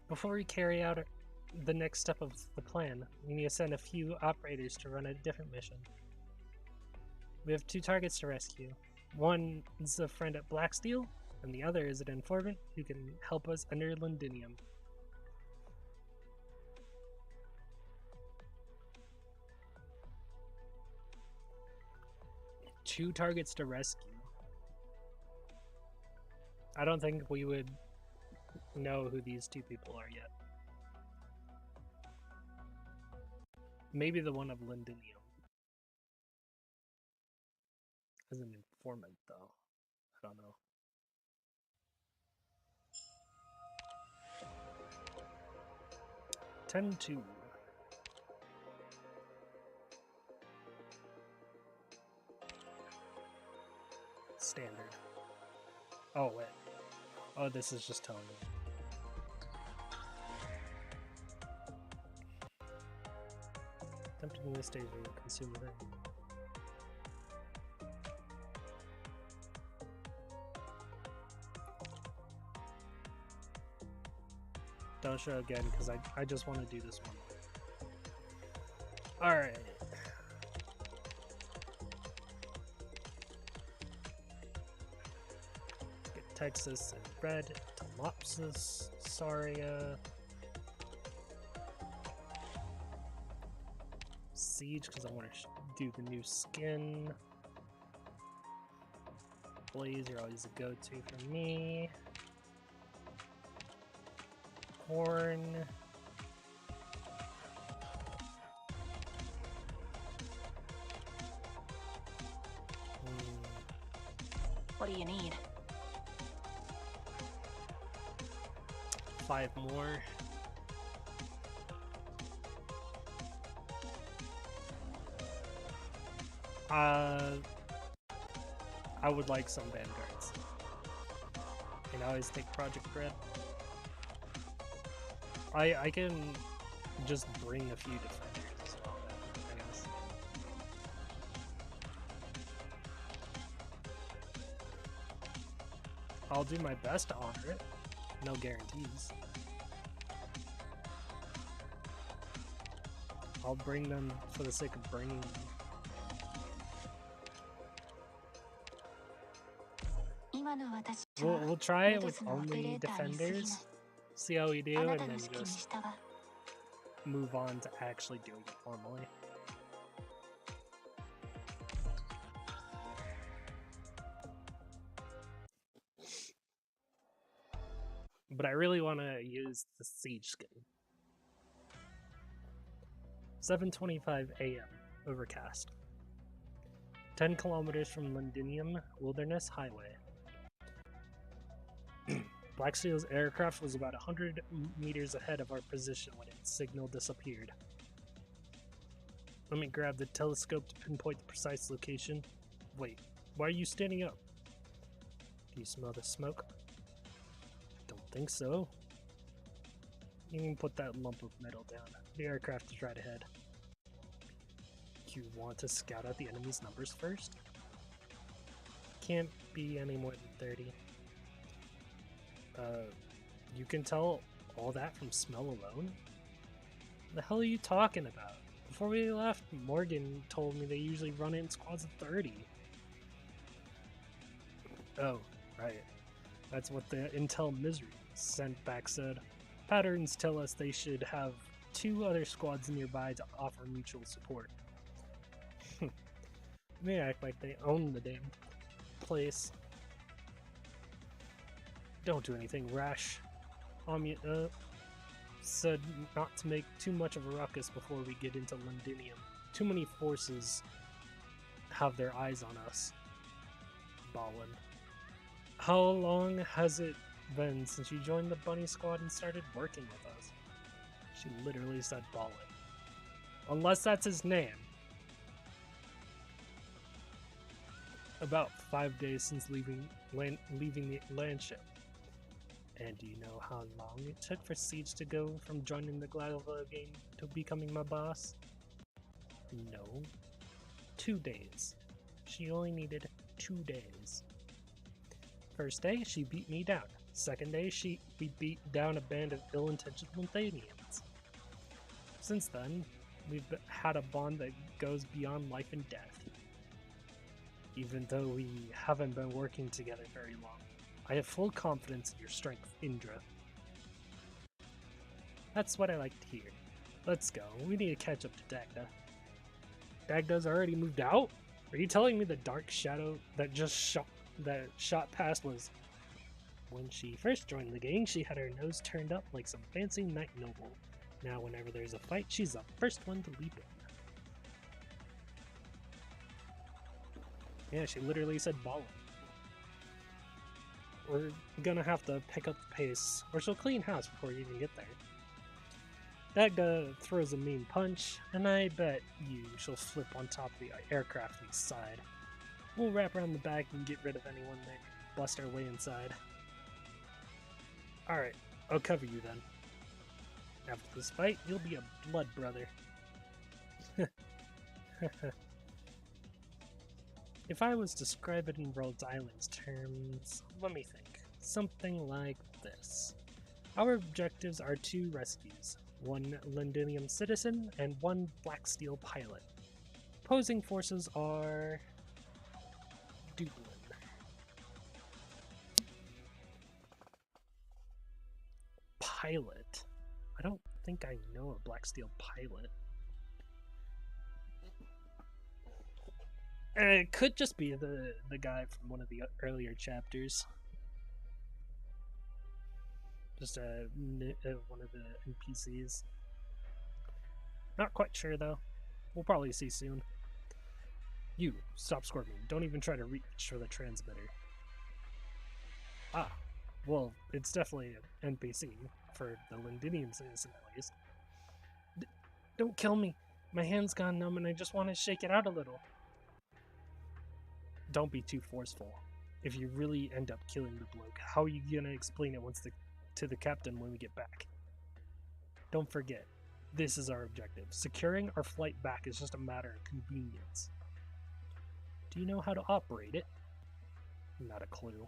Before we carry out the next step of the plan, we need to send a few operators to run a different mission. We have 2 targets to rescue. One is a friend at Blacksteel, and the other is an informant who can help us enter Londinium. Two targets to rescue. I don't think we would know who these 2 people are yet. Maybe the one of Londinium. As an informant, though. I don't know. (10-2). Standard. Oh, wait. Oh, this is just telling me. Attempting this stage will consume the ring. Don't show again, because I just want to do this one. Alright. Get Texas and Red, Telopsis, Saria. Siege, because I want to do the new skin. Blaze, you're always a go-to for me. Horn. What do you need? 5 more. I would like some Vanguards. And I always take Project Red. I can just bring a few defenders as well, I guess. I'll do my best to honor it. No guarantees. I'll bring them for the sake of bringing them. We'll try it with only defenders, see how we do, and then just move on to actually doing it formally. But I really want to use the siege skin. 7:25 a.m. Overcast. 10 kilometers from Londinium Wilderness Highway. Blacksteel's aircraft was about 100 meters ahead of our position when its signal disappeared. Let me grab the telescope to pinpoint the precise location. Wait, why are you standing up? Do you smell the smoke? Don't think so. You can put that lump of metal down. The aircraft is right ahead. You want to scout out the enemy's numbers first? Can't be any more than 30. You can tell all that from smell alone? The hell are you talking about? Before we left, Morgan told me they usually run in squads of 30. Oh, right. That's what the Intel Misery sent back said. Patterns tell us they should have 2 other squads nearby to offer mutual support. They act like they own the damn place. Don't do anything rash. Said not to make too much of a ruckus before we get into Londinium. Too many forces have their eyes on us. Ballin'. How long has it been since you joined the Bunny Squad and started working with us? She literally said Ballin'. Unless that's his name. About 5 days since leaving the landship. And do you know how long it took for Siege to go from joining the Gladiolva game to becoming my boss? No. 2 days. She only needed 2 days. First day, she beat me down. Second day, we beat down a band of ill-intentioned Monthanians. Since then, we've had a bond that goes beyond life and death. Even though we haven't been working together very long, I have full confidence in your strength, Indra. That's what I like to hear. Let's go. We need to catch up to Dagda. Dagda's already moved out? Are you telling me the dark shadow that shot past was... When she first joined the gang, she had her nose turned up like some fancy knight noble. Now whenever there's a fight, she's the first one to leap in. Yeah, she literally said ballin'. We're gonna have to pick up the pace, or she'll clean house before you even get there. Dagda throws a mean punch, and I bet you she'll flip on top of the aircraft east side. We'll wrap around the back and get rid of anyone that bust our way inside. Alright, I'll cover you then. After this fight, you'll be a blood brother. If I was to describe it in Rhodes Island's terms, let me think. Something like this. Our objectives are 2 rescues, 1 Londinium citizen and 1 Blacksteel pilot. Opposing forces are... Dublin. Pilot? I don't think I know a Blacksteel pilot. It could just be the guy from one of the earlier chapters. Just one of the NPCs. Not quite sure though. We'll probably see soon. You, stop Scorpion. Don't even try to reach for the transmitter. Ah, well, it's definitely an NPC, for the Londinium citizen at least. Don't kill me. My hand's gone numb and I just want to shake it out a little. Don't be too forceful. If you really end up killing the bloke, how are you gonna explain it to the captain when we get back? Don't forget, this is our objective. Securing our flight back is just a matter of convenience. Do you know how to operate it? Not a clue.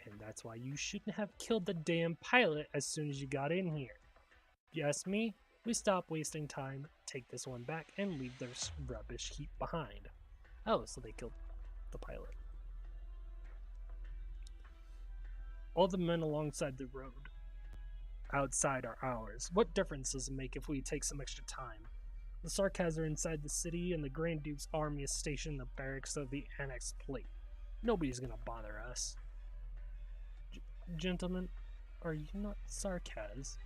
And that's why you shouldn't have killed the damn pilot as soon as you got in here. If you ask me, we stop wasting time, take this one back, and leave this rubbish heap behind. Oh, so they killed the pilot. All the men alongside the road outside are ours. What difference does it make if we take some extra time? The Sarkaz are inside the city, and the Grand Duke's army is stationed in the barracks of the Annexed Plate. Nobody's gonna bother us. Gentlemen, are you not Sarkaz?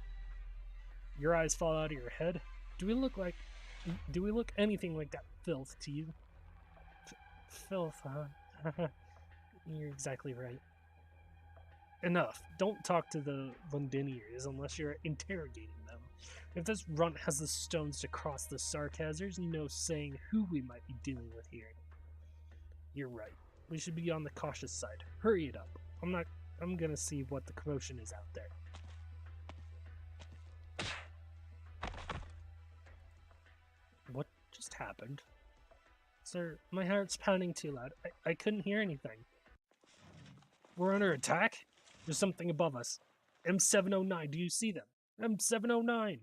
Your eyes fall out of your head? Do we look anything like that filth to you? Filth, huh? You're exactly right. Enough. Don't talk to the Londiniers unless you're interrogating them. If this runt has the stones to cross the Sarkaz, there's no saying who we might be dealing with here. You're right. We should be on the cautious side. Hurry it up. I'm gonna see what the commotion is out there. What just happened? Sir, my heart's pounding too loud. I couldn't hear anything. We're under attack? There's something above us. M709, do you see them? M709!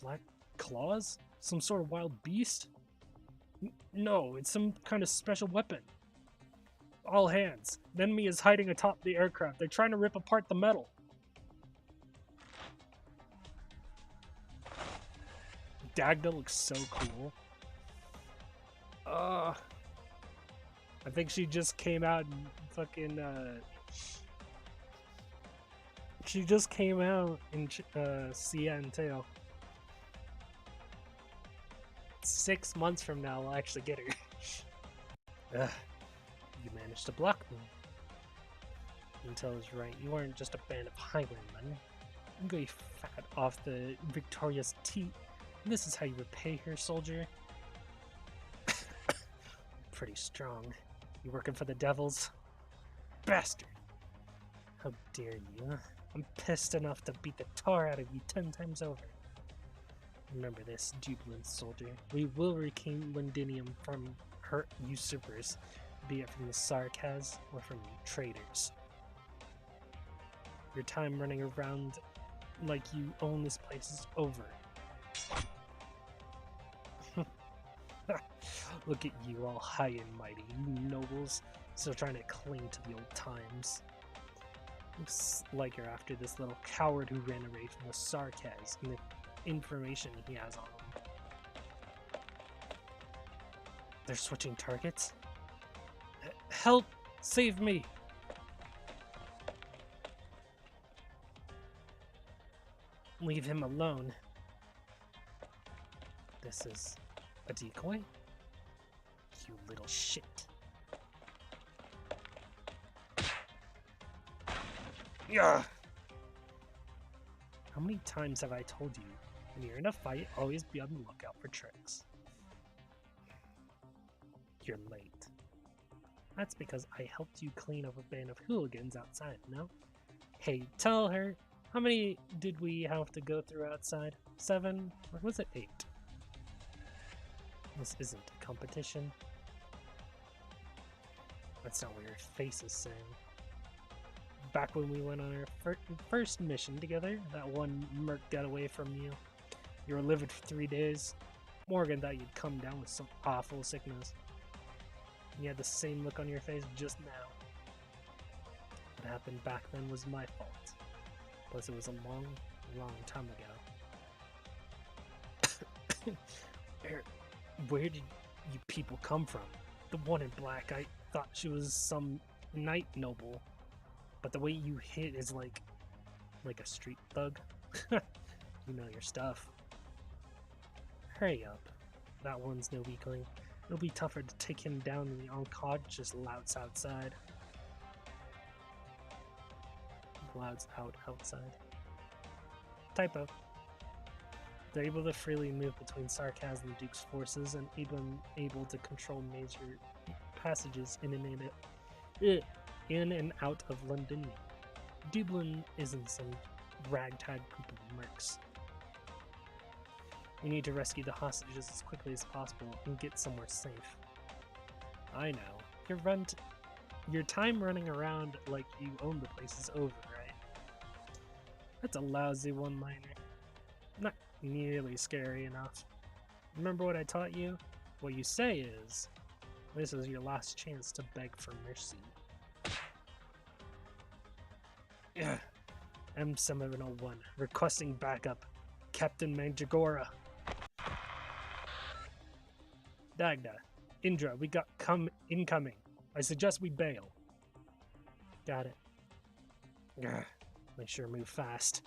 Black claws? Some sort of wild beast? No, it's some kind of special weapon. All hands. The enemy is hiding atop the aircraft. They're trying to rip apart the metal. Dagda looks so cool. I think she just came out and fucking, she just came out in Sia and Teo. 6 months from now, we'll actually get her. You managed to block me. Intel is right. You aren't just a band of highwaymen. You got fat off the Victoria's teat. This is how you repay her, soldier. Pretty strong. You working for the devils? Bastard! How dare you? I'm pissed enough to beat the tar out of you 10 times over. Remember this, jubilant soldier. We will reclaim Londinium from her usurpers, be it from the Sarkaz or from traitors. Your time running around like you own this place is over. Look at you, all high and mighty, you nobles, still trying to cling to the old times. Looks like you're after this little coward who ran away from the Sarkaz and the information he has on him. They're switching targets? Help! Save me! Leave him alone. This is a decoy? You little shit. Yeah. How many times have I told you, when you're in a fight, always be on the lookout for tricks? You're late. That's because I helped you clean up a band of hooligans outside, no? Hey, tell her, how many did we have to go through outside? 7? Or was it 8? This isn't a competition. That's not what your face is saying. Back when we went on our first mission together, that one merc got away from you. You were livid for 3 days. Morgan thought you'd come down with some awful sickness. You had the same look on your face just now. What happened back then was my fault. Plus it was a long, long time ago. Where did you people come from? The one in black, I thought she was some knight noble. But the way you hit is like a street thug. You know your stuff. Hurry up. That one's no weakling. It'll be tougher to take him down than the unconscious louts outside. Louts outside. Typo. They're able to freely move between Sarkaz and the Duke's forces and able to control major passages in and out of London. Dublin isn't some ragtag group of mercs. We need to rescue the hostages as quickly as possible and get somewhere safe. I know. your time running around like you own the place is over, right? That's a lousy one-liner. Not nearly scary enough. Remember what I taught you? What you say is, this is your last chance to beg for mercy. Yeah. M701, requesting backup. Captain Mandragora. Dagda. Indra, we got incoming. I suggest we bail. Got it. Ugh. Make sure to move fast.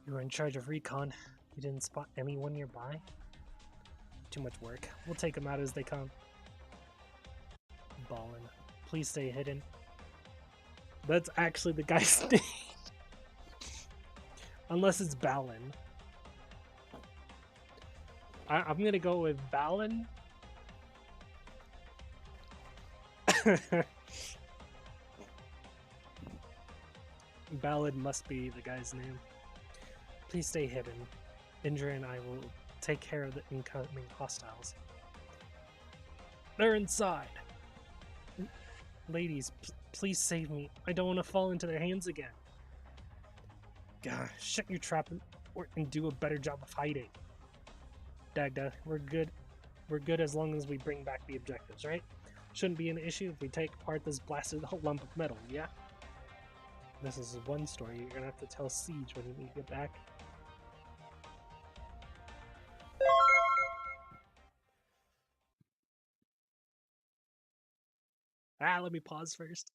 You were in charge of recon. You didn't spot anyone nearby? Too much work. We'll take them out as they come. Ballin. Please stay hidden. That's actually the guy's name. Unless it's Balin. I'm gonna go with Balin. Balin must be the guy's name. Please stay hidden. Indra and I will take care of the incoming hostiles. They're inside. Ladies, please save me. I don't want to fall into their hands again. God, shut your trap and do a better job of hiding. Dagda, we're good. We're good as long as we bring back the objectives, right? Shouldn't be an issue if we take apart this blasted lump of metal, yeah? This is one story you're gonna have to tell Siege when you get back. Let me pause first.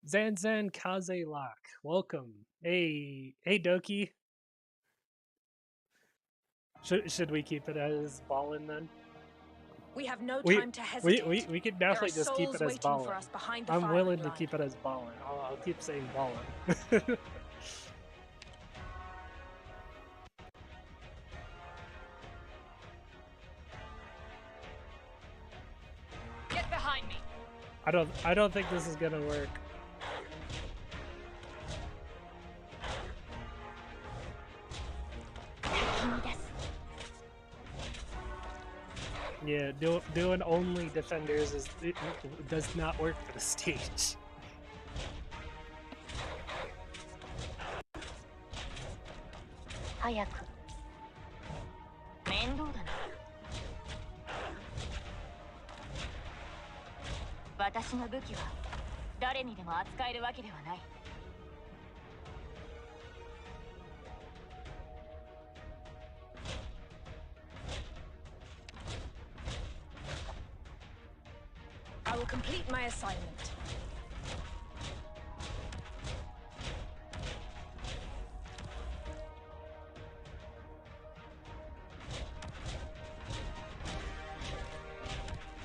Zanzan Kaze Lock, welcome. Hey Doki. Should we keep it as Ballin then? We have no time to hesitate. We could definitely just keep it as Ballin. I'm willing to keep it as Ballin. I'll keep saying Ballin. Get behind me. I don't think this is gonna work. Yeah, doing only defenders it does not work for the stage. I will complete my assignment.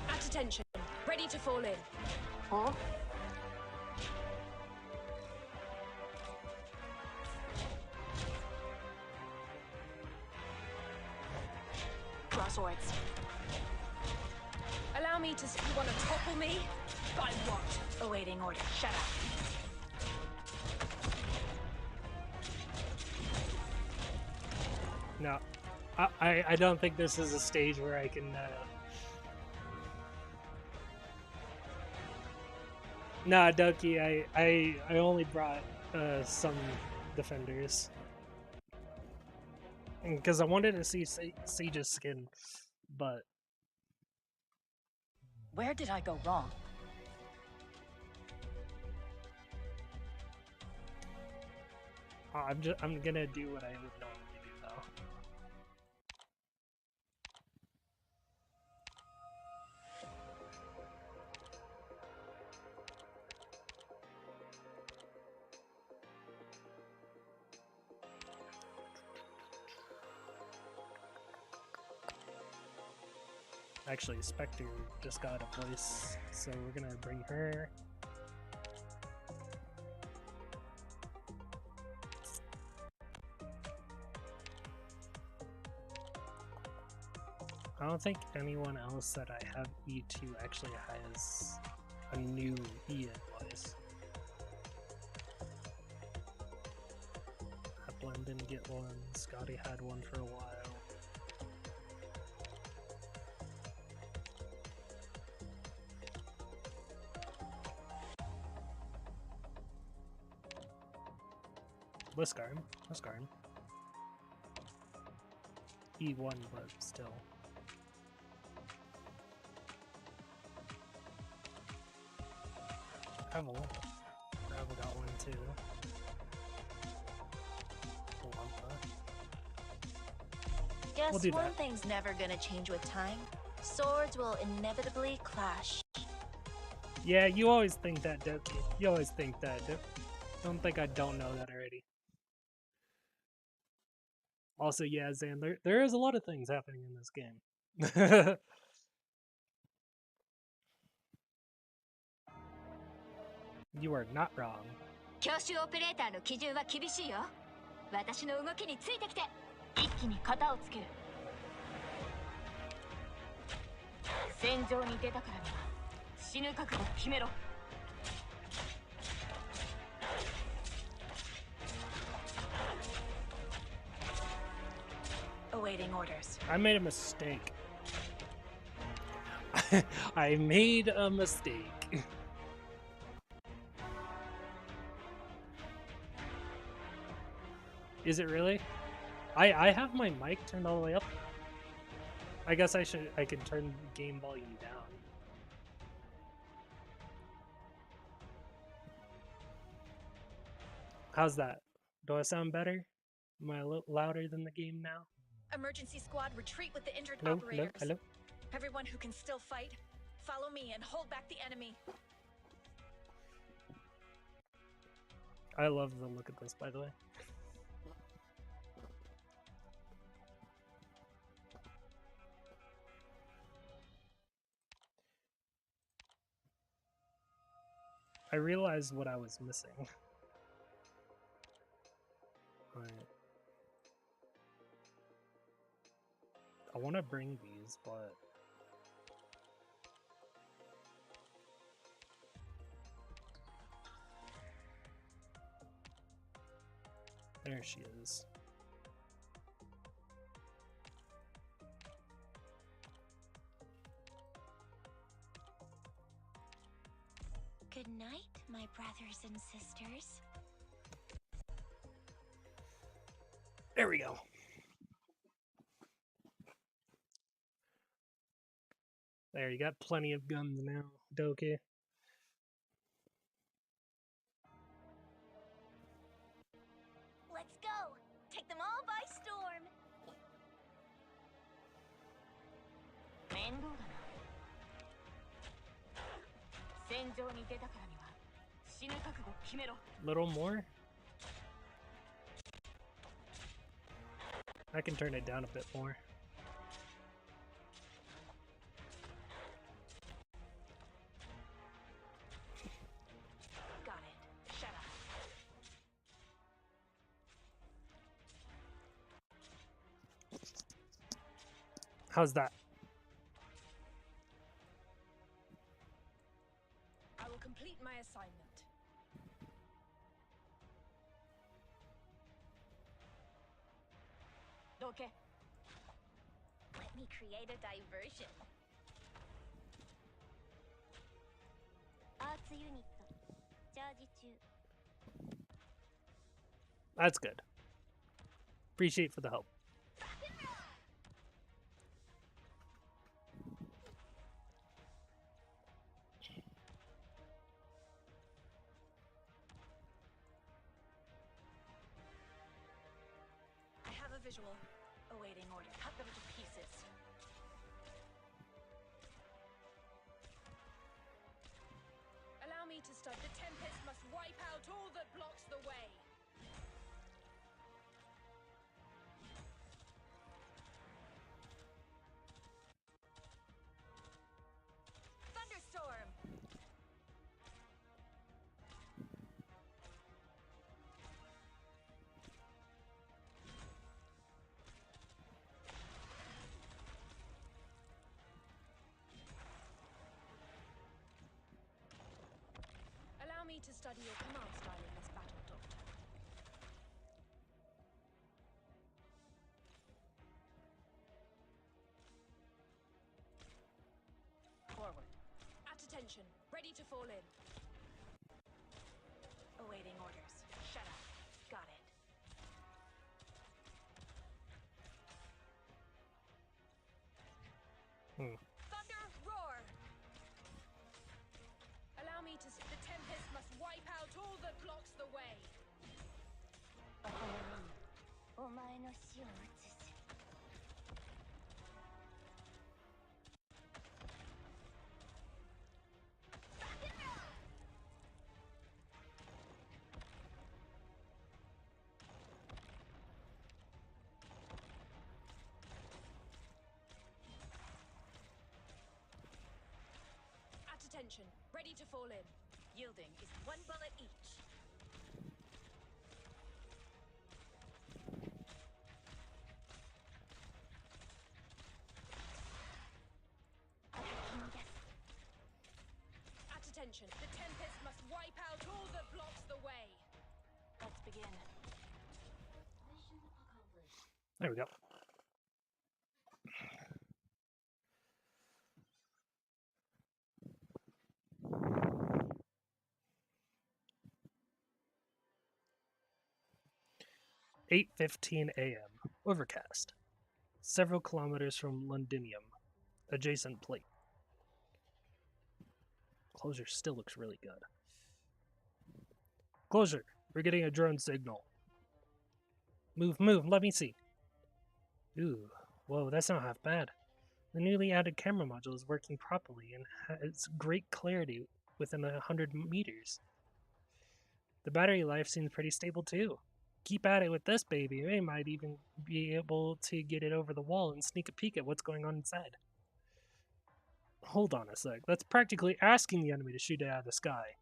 At attention, ready to fall in. Huh? Crosswords. Allow me to... You want to topple me? By what? Awaiting order. Shut up. No, I don't think this is a stage where I can. Nah, Doki, I only brought some defenders because I wanted to see Siege's skin, but where did I go wrong? I'm gonna do what I would normally do though. Actually, Spectre just got a voice, so we're gonna bring her. I don't think anyone else that I have E2 actually has a new Ian voice. Applin didn't get one, Scotty had one for a while. Liscar him. Liscar him. He won, but still. Gravel. Gravel got one too. Guess we'll do one that. thing's never gonna change with time. Swords will inevitably clash. Yeah, you always think that, Doki. You always think that. Don't think I don't know that already. Also, yeah, Zan, there is a lot of things happening in this game. You are not wrong. 教習オペレーターの基準は厳しいよ。私の動きについてきて。一気に型をつける。戦場に出たからには死ぬ覚悟を決めろ。Awaiting orders. I made a mistake. I made a mistake. Is it really? I have my mic turned all the way up. I guess I can turn game volume down. How's that? Do I sound better? Am I a little louder than the game now? Emergency squad, retreat with the injured Hello? operators. Hello? Everyone who can still fight, follow me and hold back the enemy. I love the look at this, by the way. I realized what I was missing. Alright. I want to bring these, but... There she is. Good night, my brothers and sisters. There we go. There, you got plenty of guns now, Doki. Let's go! Take them all by storm! 面倒だな。戦場に出たからには死ぬ覚悟を決めろ。 Little more? I can turn it down a bit more. Got it. Shut up. How's that? I will complete my assignment. Okay. Let me create a diversion. Arts unit. Charge 中. That's good. Appreciate for the help. I have a visual. Awaiting order. Cut them to pieces. Allow me to start. The Tempest must wipe out all that blocks the way. Thunderstorm. Allow me to study your command style in this battle, Doctor. Forward. At attention. Ready to fall in. Awaiting orders. Shut up. Got it. Thunder roar. Allow me to. The tempest must wipe out all that blocks the way. Attention, ready to fall in. Yielding is 1 bullet each. At attention, the tempest must wipe out all that blocks the way. Let's begin. Mission accomplished. There we go. "8:15 a.m. Overcast. Several kilometers from Londinium. Adjacent plate." Closure still looks really good. "Closure, we're getting a drone signal." Move, let me see." Ooh, whoa, that's not half bad. The newly added camera module is working properly and has great clarity within 100 meters. The battery life seems pretty stable too. Keep at it with this baby. We might even be able to get it over the wall and sneak a peek at what's going on inside. Hold on a sec. That's practically asking the enemy to shoot it out of the sky.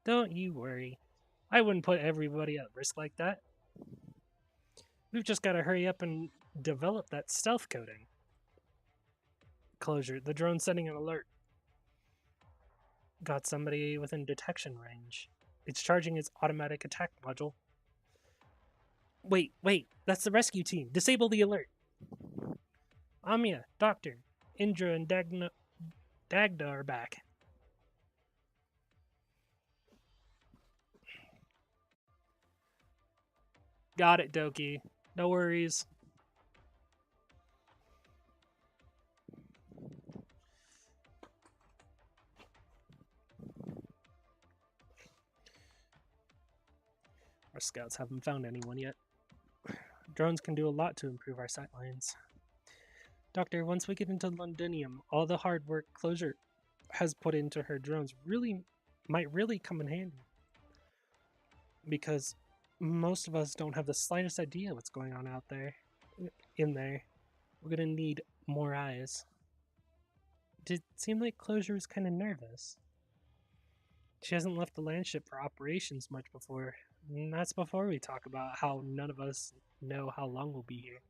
Don't you worry. I wouldn't put everybody at risk like that. We've just got to hurry up and develop that stealth coding. Closure. The drone's sending an alert. Got somebody within detection range. It's charging its automatic attack module. Wait, that's the rescue team. Disable the alert. Amia, Doctor, Indra, and Dagda are back. Got it, Doki. No worries. Our scouts haven't found anyone yet. Drones can do a lot to improve our sightlines. Doctor, once we get into Londinium, all the hard work Closure has put into her drones might really come in handy. Because most of us don't have the slightest idea what's going on out there. In there. We're gonna need more eyes. Did it seem like Closure was kind of nervous? She hasn't left the landship for operations much before. And that's before we talk about how none of us know how long we'll be here.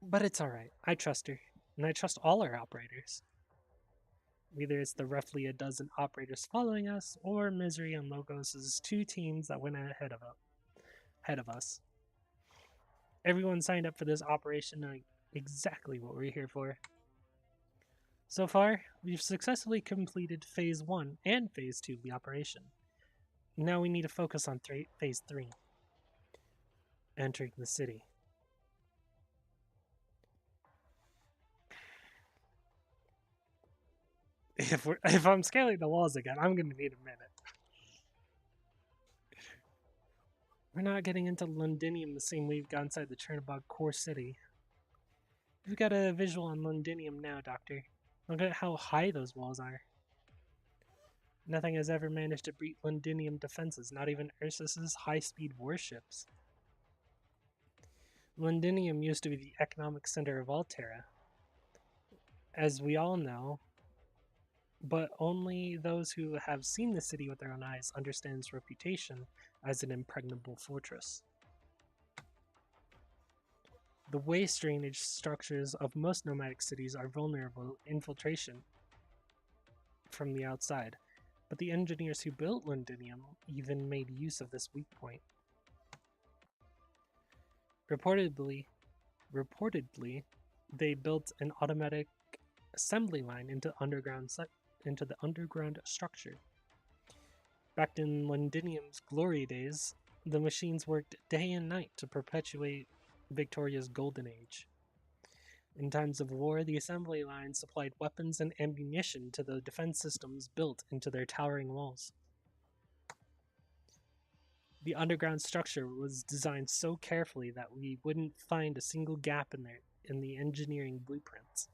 But it's alright. I trust her. And I trust all our operators. Either it's the roughly a dozen operators following us, or Misery and Logos' 2 teams that went ahead of us. Everyone signed up for this operation knowing exactly what we're here for. So far, we've successfully completed Phase 1 and Phase 2 of the operation. Now we need to focus on Phase 3. Entering the city. If I'm scaling the walls again, I'm gonna need a minute. We're not getting into Londinium the same way we've got inside the Chernobog core city. We've got a visual on Londinium now, Doctor. Look at how high those walls are. Nothing has ever managed to beat Londinium defenses, not even Ursus's high-speed warships. Londinium used to be the economic center of Alterra, as we all know, but only those who have seen the city with their own eyes understand its reputation as an impregnable fortress. The waste drainage structures of most nomadic cities are vulnerable to infiltration from the outside, but the engineers who built Londinium even made use of this weak point. Reportedly, they built an automatic assembly line into the underground structure. Back in Londinium's glory days, the machines worked day and night to perpetuate Victoria's golden age. In times of war, the assembly lines supplied weapons and ammunition to the defense systems built into their towering walls. The underground structure was designed so carefully that we wouldn't find a single gap in the engineering blueprints.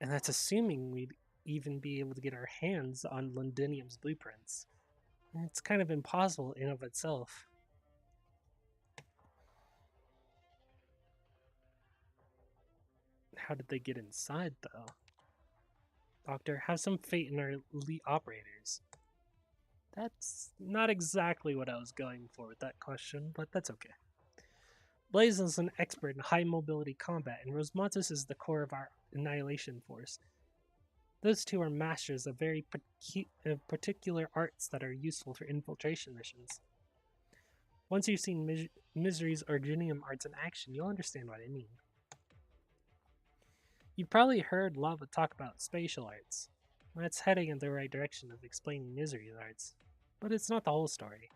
And that's assuming we'd even be able to get our hands on Londinium's blueprints. And it's kind of impossible in of itself. How did they get inside, though? Doctor, have some faith in our elite operators. That's not exactly what I was going for with that question, but that's okay. Blaze is an expert in high mobility combat, and Rosmatos is the core of our annihilation force. Those two are masters of very particular arts that are useful for infiltration missions. Once you've seen Misery's Arginium arts in action, you'll understand what I mean. You've probably heard Lava talk about spatial arts. That's heading in the right direction of explaining Misery's arts, but it's not the whole story.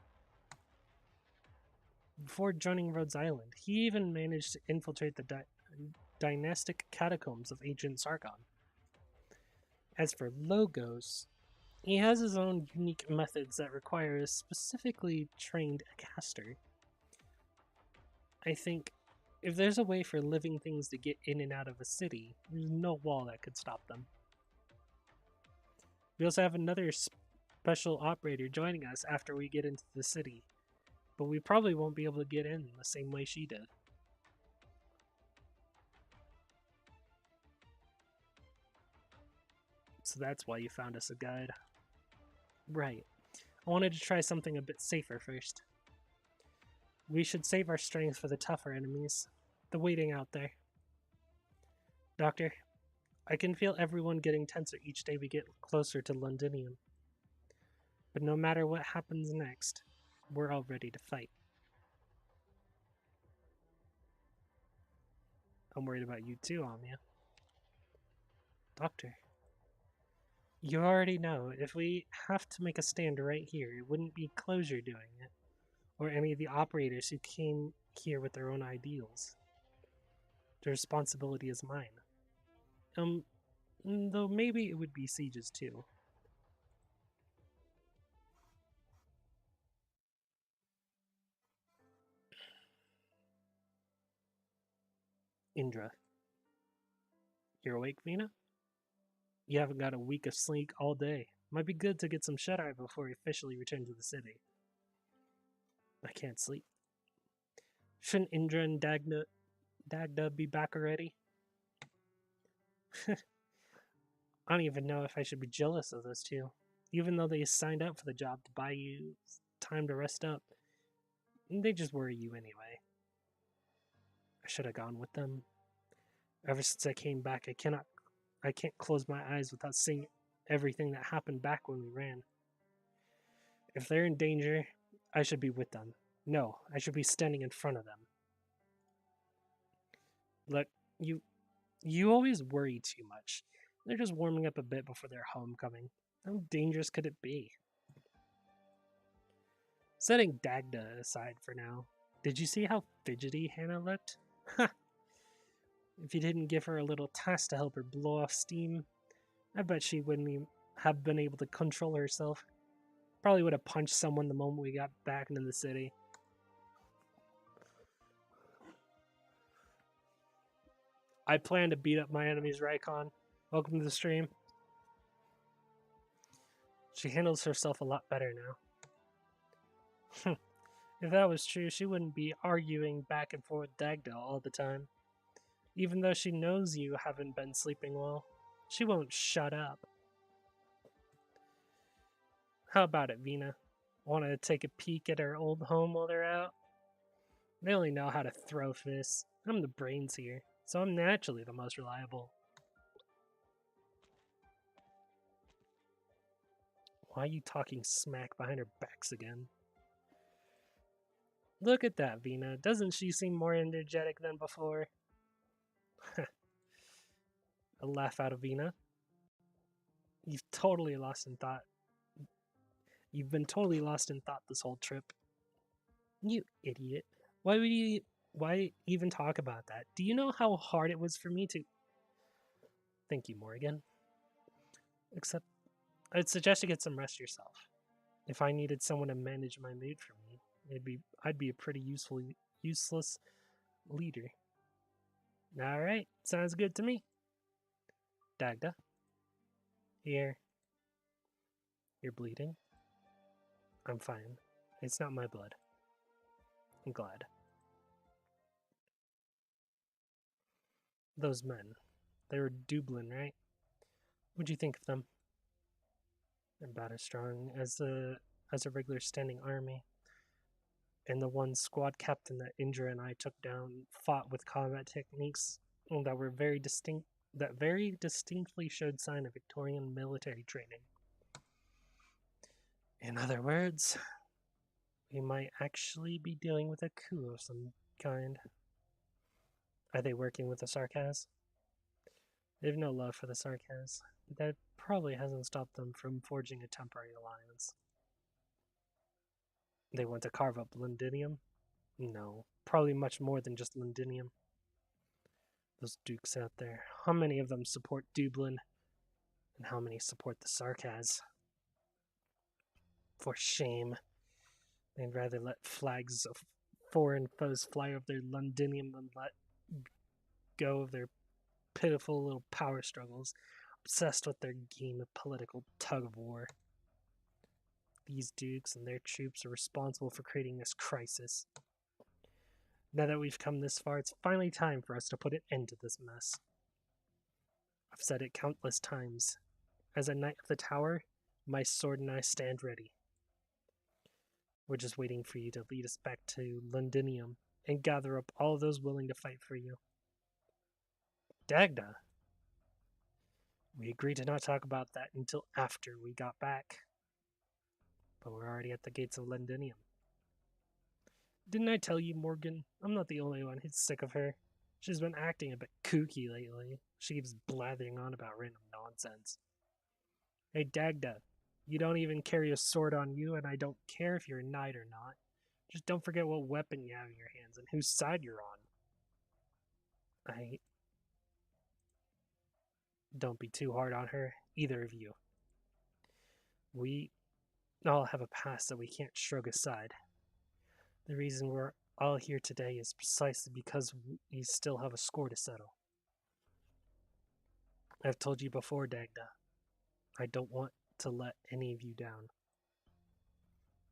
Before joining Rhodes Island, he even managed to infiltrate the dynastic catacombs of ancient Sargon. As for Logos, he has his own unique methods that require a specifically trained caster. I think if there's a way for living things to get in and out of a city, there's no wall that could stop them. We also have another special operator joining us after we get into the city, but we probably won't be able to get in the same way she did. So that's why you found us a guide. Right. I wanted to try something a bit safer first. We should save our strength for the tougher enemies, the waiting out there. Doctor, I can feel everyone getting tenser each day we get closer to Londinium. But no matter what happens next, we're all ready to fight. I'm worried about you too, Anya. Doctor, you already know, if we have to make a stand right here, it wouldn't be Closure doing it, or any of the operators who came here with their own ideals. The responsibility is mine. Though maybe it would be Siege's too. Indra. You're awake, Vina? You haven't got a week of sleep all day. Might be good to get some shut-eye before we officially return to the city. I can't sleep. Shouldn't Indra and Dagda be back already? I don't even know if I should be jealous of those two. Even though they signed up for the job to buy you time to rest up, they just worry you anyway. I should have gone with them. Ever since I came back, I can't close my eyes without seeing everything that happened back when we ran. If they're in danger, I should be with them. No, I should be standing in front of them. Look, you always worry too much. They're just warming up a bit before their homecoming. How dangerous could it be? Setting Dagda aside for now, did you see how fidgety Hannah looked? Ha! If you didn't give her a little task to help her blow off steam, I bet she wouldn't even have been able to control herself. Probably would have punched someone the moment we got back into the city. I plan to beat up my enemies, Raikon. Welcome to the stream. She handles herself a lot better now. If that was true, she wouldn't be arguing back and forth with Dagda all the time. Even though she knows you haven't been sleeping well, she won't shut up. How about it, Vina? Want to take a peek at our old home while they're out? They only know how to throw fists. I'm the brains here, so I'm naturally the most reliable. Why are you talking smack behind her backs again? Look at that, Vina. Doesn't she seem more energetic than before? A laugh out of Vina. You've been totally lost in thought this whole trip. You idiot. Why even talk about that? Do you know how hard it was for me to... Thank you, Morgan. Except, I'd suggest you get some rest yourself. If I needed someone to manage my mood for me, I'd be a pretty useless leader. Alright, sounds good to me. Dagda. Here. You're bleeding? I'm fine. It's not my blood. I'm glad. Those men. They were Dublin, right? What'd you think of them? They're about as strong as a regular standing army. And the one squad captain that Indra and I took down fought with combat techniques that were very distinctly showed sign of Victorian military training. In other words, we might actually be dealing with a coup of some kind. Are they working with the Sarkaz? They have no love for the Sarkaz, but that probably hasn't stopped them from forging a temporary alliance. They want to carve up Londinium? No, probably much more than just Londinium. Those dukes out there, how many of them support Dublin? And how many support the Sarkaz? For shame. They'd rather let flags of foreign foes fly over their Londinium than let go of their pitiful little power struggles, obsessed with their game of political tug-of-war. These dukes and their troops are responsible for creating this crisis. Now that we've come this far, it's finally time for us to put an end to this mess. I've said it countless times. As a knight of the tower, my sword and I stand ready. We're just waiting for you to lead us back to Londinium and gather up all those willing to fight for you. Dagda. We agreed to not talk about that until after we got back. But we're already at the gates of Londinium. Didn't I tell you, Morgan? I'm not the only one who's sick of her. She's been acting a bit kooky lately. She keeps blathering on about random nonsense. Hey, Dagda, you don't even carry a sword on you, and I don't care if you're a knight or not. Just don't forget what weapon you have in your hands and whose side you're on. Don't be too hard on her, either of you. We all have a past that we can't shrug aside. The reason we're all here today is precisely because we still have a score to settle. I've told you before, Dagda. I don't want to let any of you down.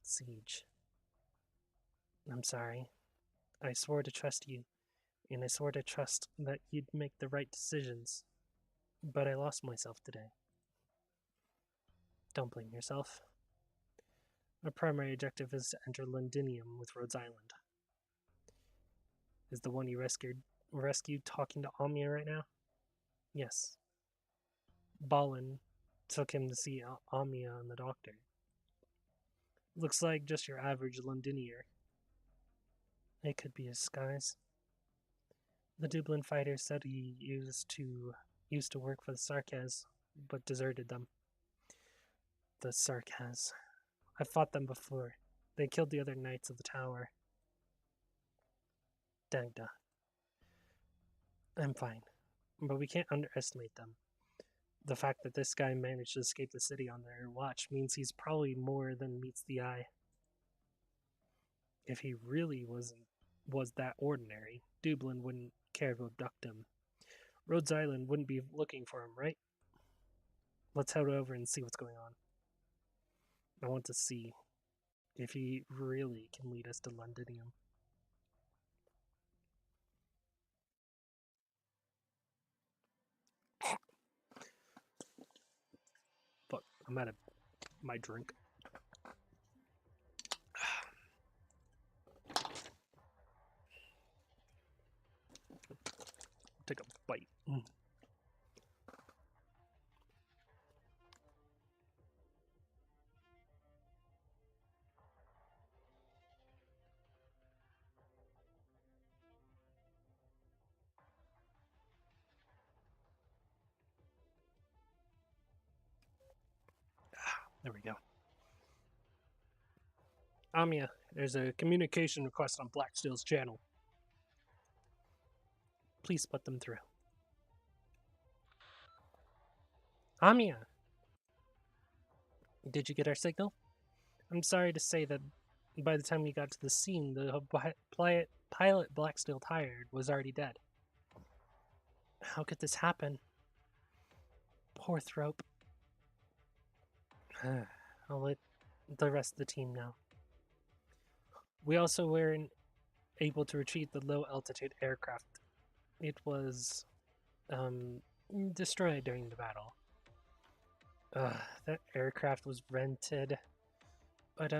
Siege. I'm sorry. I swore to trust you, and I swore to trust that you'd make the right decisions. But I lost myself today. Don't blame yourself. Our primary objective is to enter Londinium with Rhodes Island. Is the one you rescued talking to Amia right now? Yes. Balin took him to see Amia and the doctor. Looks like just your average Londinier. It could be a disguise. The Dublin fighter said he used to work for the Sarkaz, but deserted them. The Sarkaz. I've fought them before. They killed the other knights of the tower. Dagda. I'm fine, but we can't underestimate them. The fact that this guy managed to escape the city on their watch means he's probably more than meets the eye. If he really was that ordinary, Dublin wouldn't care to abduct him. Rhodes Island wouldn't be looking for him, right? Let's head over and see what's going on. I want to see if he really can lead us to Londinium. Fuck, I'm out of my drink. Take a bite. There we go. Amia, There's a communication request on Blacksteel's channel. Please put them through. Amiya! Did you get our signal? I'm sorry to say that by the time we got to the scene, the pilot Blacksteel Tired was already dead. How could this happen? Poor Thrope. I'll let the rest of the team know. We also weren't able to retrieve the low-altitude aircraft. It was destroyed during the battle. That aircraft was rented, but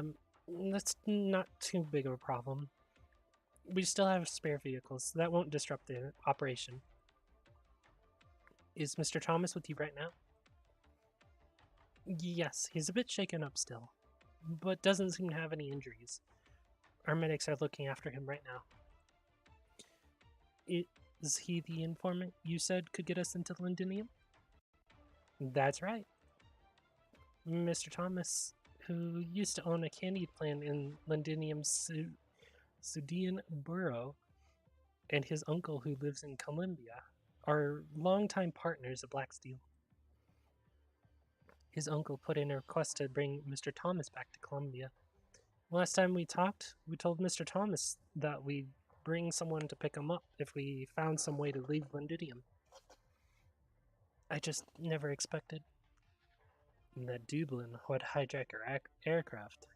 that's not too big of a problem. We still have spare vehicles, so that won't disrupt the operation. Is Mr. Thomas with you right now? Yes, he's a bit shaken up still, but doesn't seem to have any injuries. Our medics are looking after him right now. Is he the informant you said could get us into Londinium? That's right. Mr. Thomas, who used to own a candy plant in Londinium's Sudean borough, and his uncle who lives in Columbia, are longtime partners of Blacksteel. His uncle put in a request to bring Mr. Thomas back to Columbia. Last time we talked, we told Mr. Thomas that we'd bring someone to pick him up if we found some way to leave Londinium. I just never expected that Dublin would hijack our aircraft.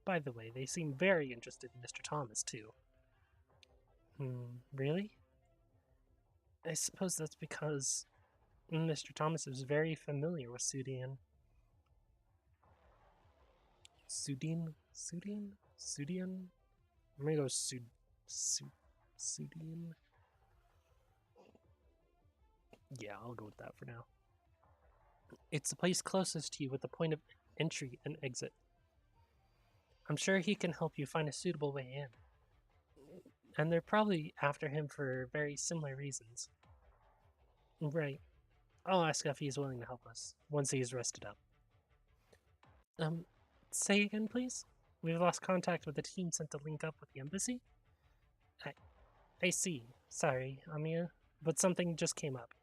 By the way, they seem very interested in Mr. Thomas, too. Really? I suppose that's because Mr. Thomas is very familiar with Sudean. Sudean? I'm gonna go Sudean. Yeah, I'll go with that for now. It's the place closest to you with the point of entry and exit. I'm sure he can help you find a suitable way in. And they're probably after him for very similar reasons. Right. I'll ask if he's willing to help us once he's rested up. Say again, please? We've lost contact with the team sent to link up with the embassy? I see. Sorry, Amiya, but something just came up.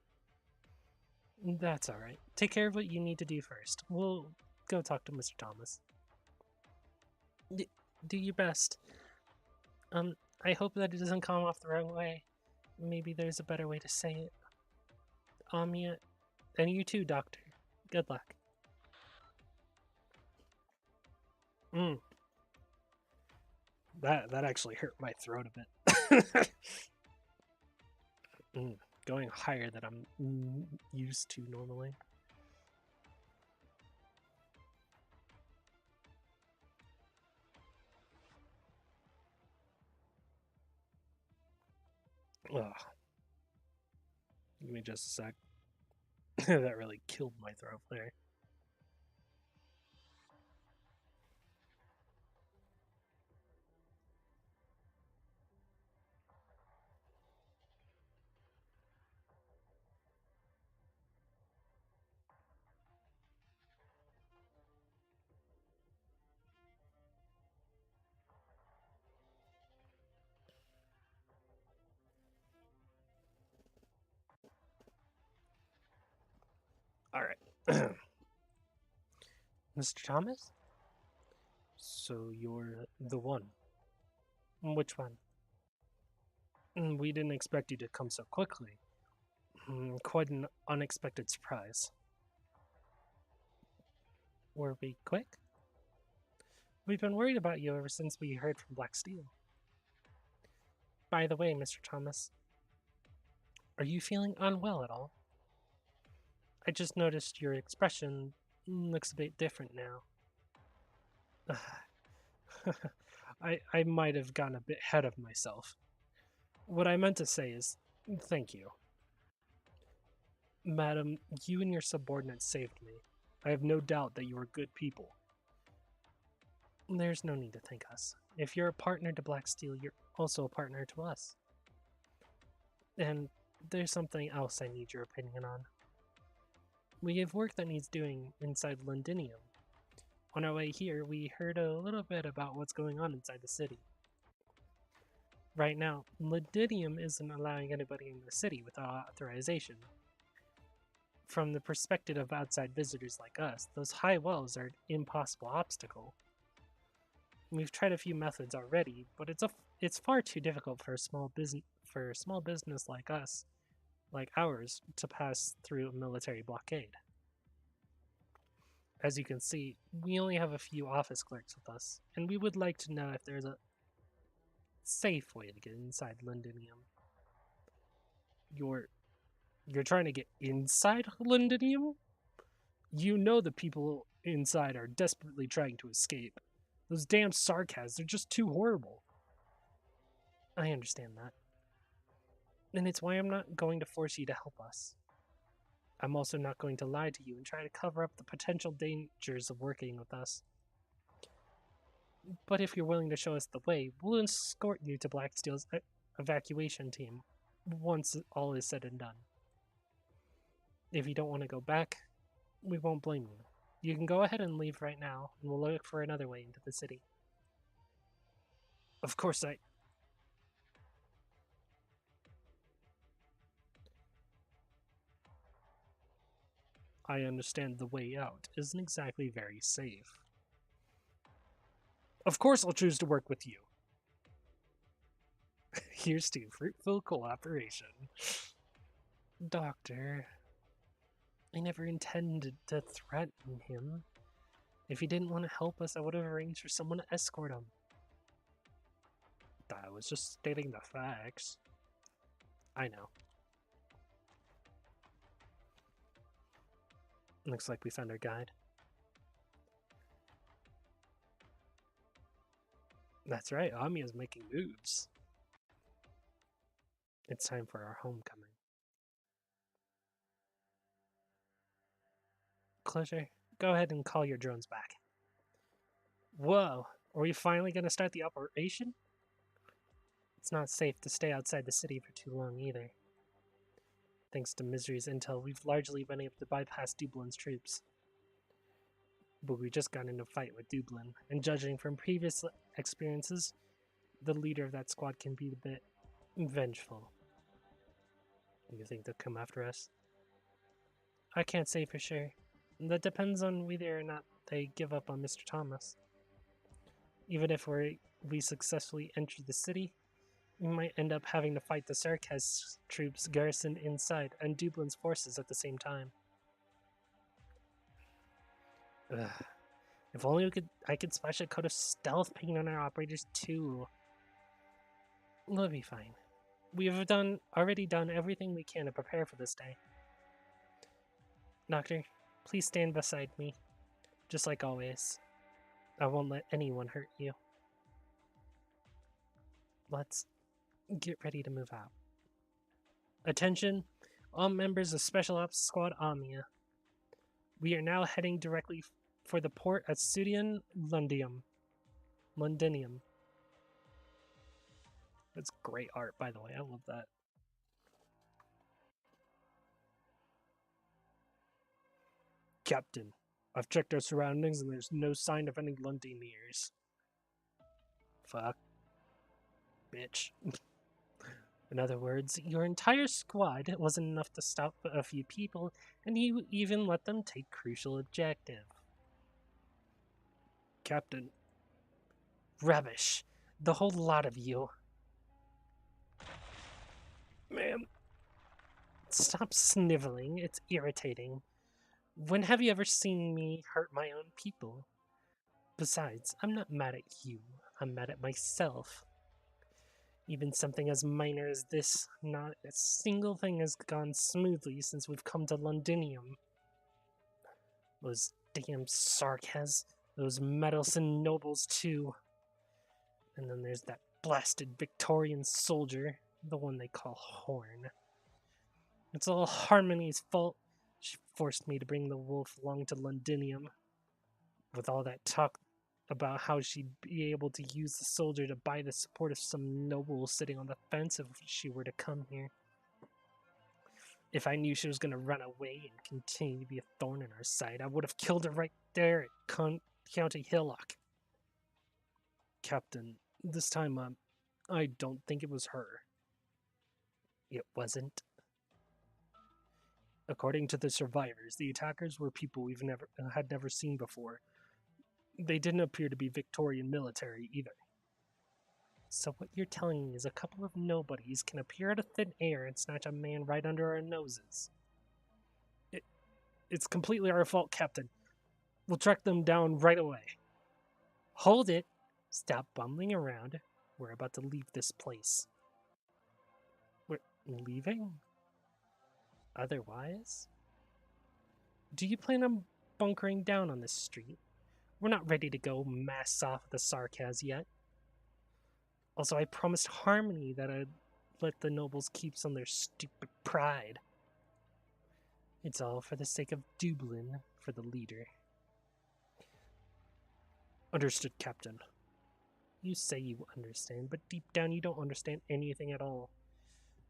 That's alright. Take care of what you need to do first. We'll go talk to Mr. Thomas. Do your best. I hope that it doesn't come off the wrong way. Maybe there's a better way to say it. Amiya, and you too, Doctor. Good luck. That actually hurt my throat a bit. Going higher than I'm used to normally. Ugh. Give me just a sec. That really killed my throat there. Alright. Mr. Thomas? So you're the one. Which one? We didn't expect you to come so quickly. Quite an unexpected surprise. Were we quick? We've been worried about you ever since we heard from Blacksteel. By the way, Mr. Thomas, are you feeling unwell at all? I just noticed your expression looks a bit different now. I might have gotten a bit ahead of myself. What I meant to say is, thank you. Madam, you and your subordinates saved me. I have no doubt that you are good people. There's no need to thank us. If you're a partner to Blacksteel, you're also a partner to us. And there's something else I need your opinion on. We have work that needs doing inside Londinium. On our way here, we heard a little bit about what's going on inside the city. Right now, Londinium isn't allowing anybody in the city without authorization. From the perspective of outside visitors like us, those high walls are an impossible obstacle. We've tried a few methods already, but it's far too difficult for a small business like us, like ours, to pass through a military blockade. As you can see, we only have a few office clerks with us, and we would like to know if there's a safe way to get inside Londinium. You're trying to get inside Londinium? You know the people inside are desperately trying to escape. Those damn sarcasms are just too horrible. I understand that. And it's why I'm not going to force you to help us. I'm also not going to lie to you and try to cover up the potential dangers of working with us. But if you're willing to show us the way, we'll escort you to Blacksteel's evacuation team once all is said and done. If you don't want to go back, we won't blame you. You can go ahead and leave right now, and we'll look for another way into the city. Of course I understand the way out isn't exactly very safe. Of course I'll choose to work with you. Here's to fruitful cooperation. Doctor, I never intended to threaten him. If he didn't want to help us, I would have arranged for someone to escort him. I was just stating the facts. I know. Looks like we found our guide. That's right, Amiya's making moves. It's time for our homecoming. Closure, go ahead and call your drones back. Whoa, are we finally going to start the operation? It's not safe to stay outside the city for too long either. Thanks to Misery's intel, we've largely been able to bypass Dublin's troops. But we just got into a fight with Dublin, and judging from previous experiences, the leader of that squad can be a bit vengeful. You think they'll come after us? I can't say for sure. That depends on whether or not they give up on Mr. Thomas. Even if we successfully enter the city, we might end up having to fight the Sarkaz troops garrisoned inside and Dublin's forces at the same time. Ugh. If only I could splash a coat of stealth paint on our operators too. We'll be fine. We have already done everything we can to prepare for this day. Doctor, please stand beside me, just like always. I won't let anyone hurt you. Let's get ready to move out. Attention, all members of Special Ops Squad Amiya. We are now heading directly for the port at Sudian Londinium. That's great art, by the way. I love that. Captain, I've checked our surroundings and there's no sign of any Londiniers. Fuck. Bitch. In other words, your entire squad wasn't enough to stop a few people, and you even let them take crucial objective. Captain. Rubbish. The whole lot of you. Ma'am. Stop sniveling. It's irritating. When have you ever seen me hurt my own people? Besides, I'm not mad at you. I'm mad at myself. Even something as minor as this, not a single thing has gone smoothly since we've come to Londinium. Those damn Sarkaz, those meddlesome nobles too. And then there's that blasted Victorian soldier, the one they call Horn. It's all Harmony's fault. She forced me to bring the wolf along to Londinium. With all that talk about how she'd be able to use the soldier to buy the support of some noble sitting on the fence if she were to come here. If I knew she was going to run away and continue to be a thorn in our side, I would have killed her right there at County Hillock. Captain, this time, I don't think it was her. It wasn't. According to the survivors, the attackers were people we've had never seen before. They didn't appear to be Victorian military either. So what you're telling me is a couple of nobodies can appear out of thin air and snatch a man right under our noses. It's completely our fault, Captain. We'll track them down right away. Hold it. Stop bumbling around. We're about to leave this place. We're leaving? Otherwise? Do you plan on bunkering down on this street? We're not ready to go mass off the Sarkaz yet. Also, I promised Harmony that I'd let the nobles keep some of their stupid pride. It's all for the sake of Dublin for the leader. Understood, Captain. You say you understand, but deep down you don't understand anything at all.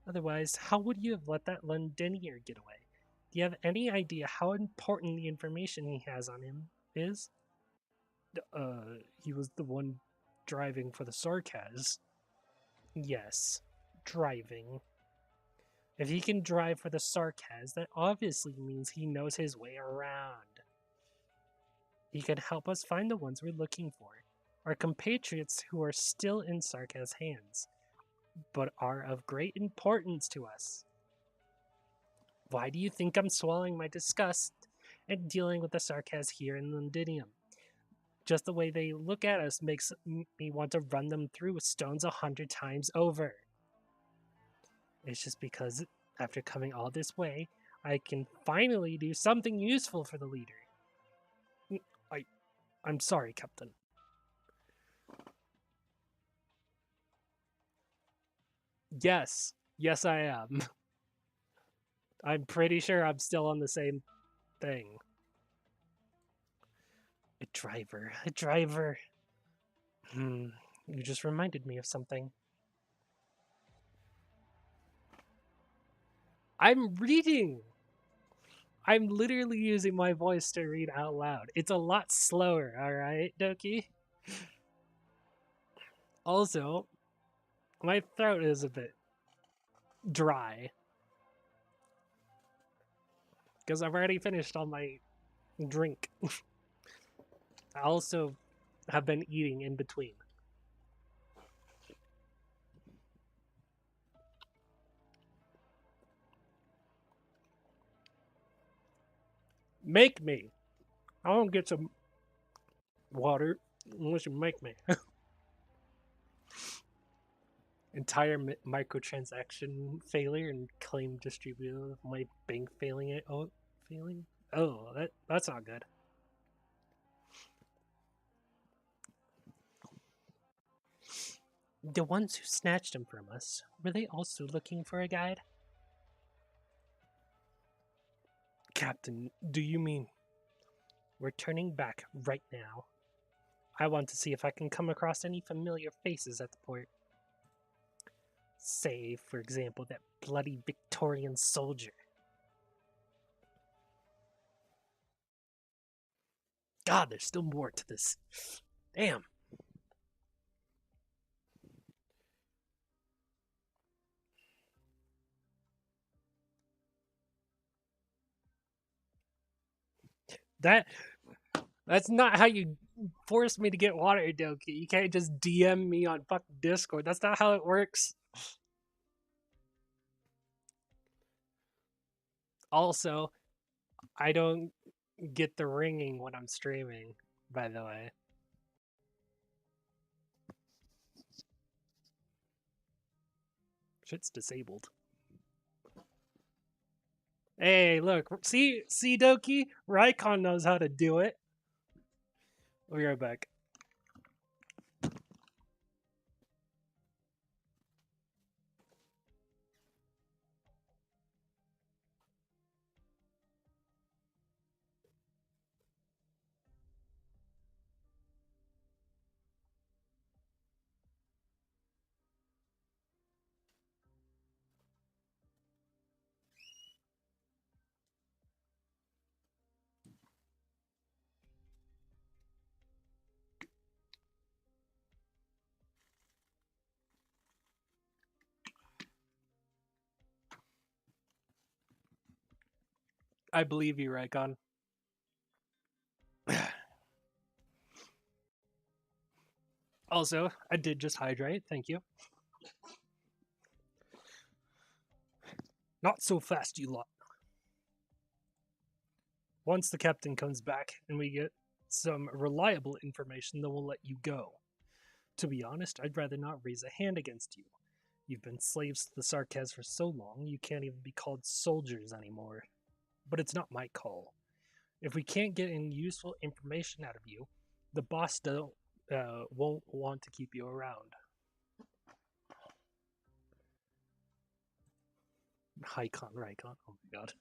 Otherwise, how would you have let that Londonier get away? Do you have any idea how important the information he has on him is? He was the one driving for the Sarkaz. Yes, driving. If he can drive for the Sarkaz, that obviously means he knows his way around. He can help us find the ones we're looking for. Our compatriots who are still in Sarkaz's hands, but are of great importance to us. Why do you think I'm swallowing my disgust and dealing with the Sarkaz here in Londinium? Just the way they look at us makes me want to run them through with stones 100 times over. It's just because after coming all this way, I can finally do something useful for the leader. I'm sorry, Captain. Yes, I am. I'm pretty sure I'm still on the same thing. A driver. You just reminded me of something. I'm reading! I'm literally using my voice to read out loud. It's a lot slower, alright, Doki? Also, my throat is a bit dry. Because I've already finished all my drink. I also have been eating in between. Make me. I won't get some water unless you make me. Entire microtransaction failure and claim distributed. My bank failing it. Oh, failing? Oh, that's not good. The ones who snatched him from us, were they also looking for a guide? Captain, do you mean? We're turning back right now. I want to see if I can come across any familiar faces at the port. Say, for example, that bloody Victorian soldier. God, there's still more to this. Damn. That's not how you force me to get water, Doki. You can't just DM me on fucking Discord. That's not how it works. Also, I don't get the ringing when I'm streaming, by the way. Shit's disabled. Hey, look. See, Doki? Raikon knows how to do it. We'll be right back. I believe you, Raikon. Also, I did just hydrate, thank you. Not so fast, you lot. Once the captain comes back and we get some reliable information, then we'll let you go. To be honest, I'd rather not raise a hand against you. You've been slaves to the Sarkaz for so long, you can't even be called soldiers anymore. But it's not my call. If we can't get any useful information out of you, the boss won't want to keep you around. Raikon, oh my god.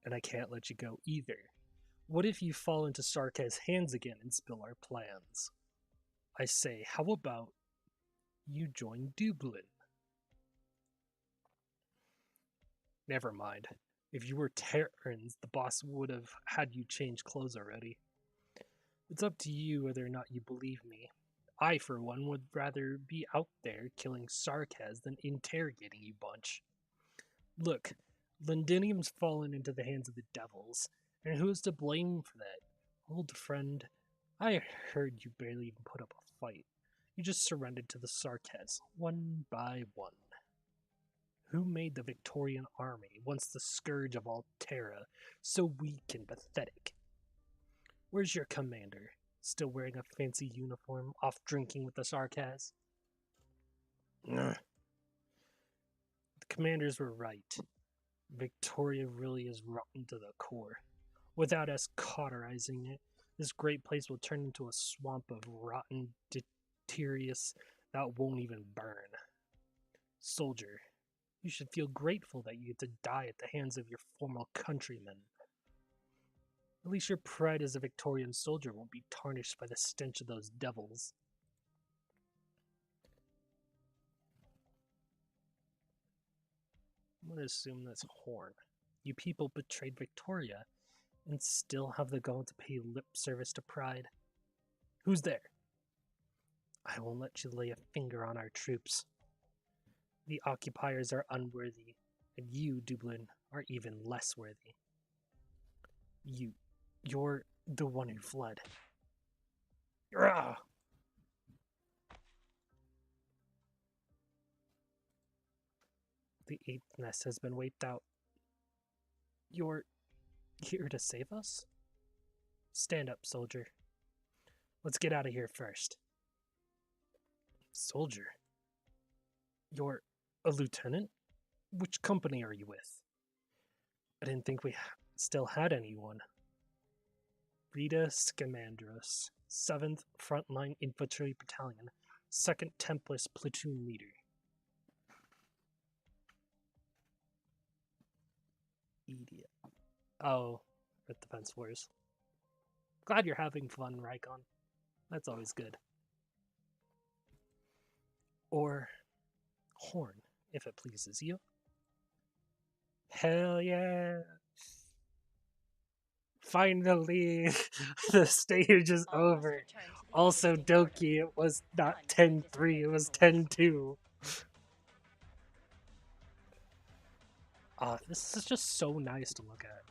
And I can't let you go either. What if you fall into Sarkaz's hands again and spill our plans? I say, how about you join Dublin? Never mind. If you were Terrans, the boss would have had you change clothes already. It's up to you whether or not you believe me. I, for one, would rather be out there killing Sarkaz than interrogating you bunch. Look, Londinium's fallen into the hands of the devils, and who's to blame for that? Old friend, I heard you barely even put up a fight. You just surrendered to the Sarkaz, one by one. Who made the Victorian army, once the scourge of Alterra, so weak and pathetic? Where's your commander? Still wearing a fancy uniform, off drinking with the Sarkaz? The commanders were right. Victoria really is rotten to the core. Without us cauterizing it, this great place will turn into a swamp of rotten detritus that won't even burn. Soldier, you should feel grateful that you get to die at the hands of your former countrymen. At least your pride as a Victorian soldier won't be tarnished by the stench of those devils. I'm going to assume that's Horn. You people betrayed Victoria and still have the gall to pay lip service to pride. Who's there? I won't let you lay a finger on our troops. The occupiers are unworthy, and you, Dublin, are even less worthy. You're the one who fled. Rah! The 8th nest has been wiped out. You're here to save us? Stand up, soldier. Let's get out of here first. Soldier? You're a lieutenant? Which company are you with? I didn't think we still had anyone. Rita Scamandros, 7th Frontline Infantry Battalion, 2nd Templars Platoon Leader. Idiot. Oh, at Defense Force. Glad you're having fun, Raikon. That's always good. Or Horn, if it pleases you. Hell yeah! Finally, the stage is over. Also, Doki, it was not 10-3, it was 10-2. This is just so nice to look at.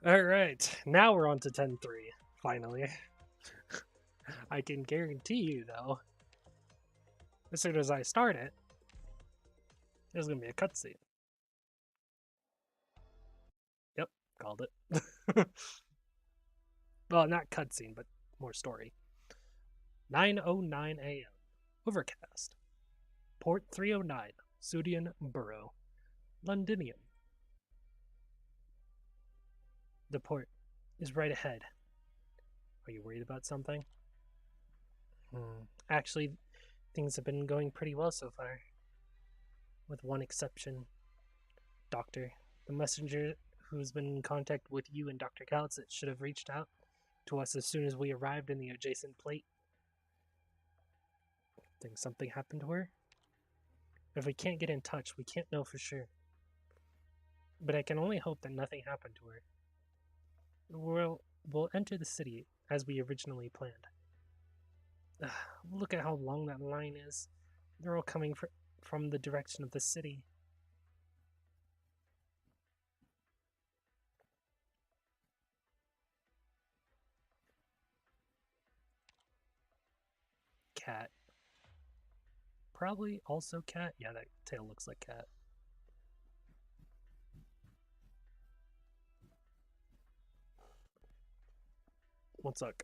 Alright, now we're on to 10-3, finally. I can guarantee you, though, as soon as I start it, there's gonna be a cutscene. Yep, called it. Well, not cutscene, but more story. 9:09 a.m. Overcast. Port 309, Sudian Borough, Londinium. The port is right ahead. Are you worried about something? Actually, things have been going pretty well so far. With one exception. Doctor, the messenger who's been in contact with you and Dr. Kalitz should have reached out to us as soon as we arrived in the adjacent plate. Think something happened to her? If we can't get in touch, we can't know for sure. But I can only hope that nothing happened to her. We'll enter the city as we originally planned. Look at how long that line is. They're all coming from the direction of the city. Cat. Probably also cat. Yeah, that tail looks like cat. What's up?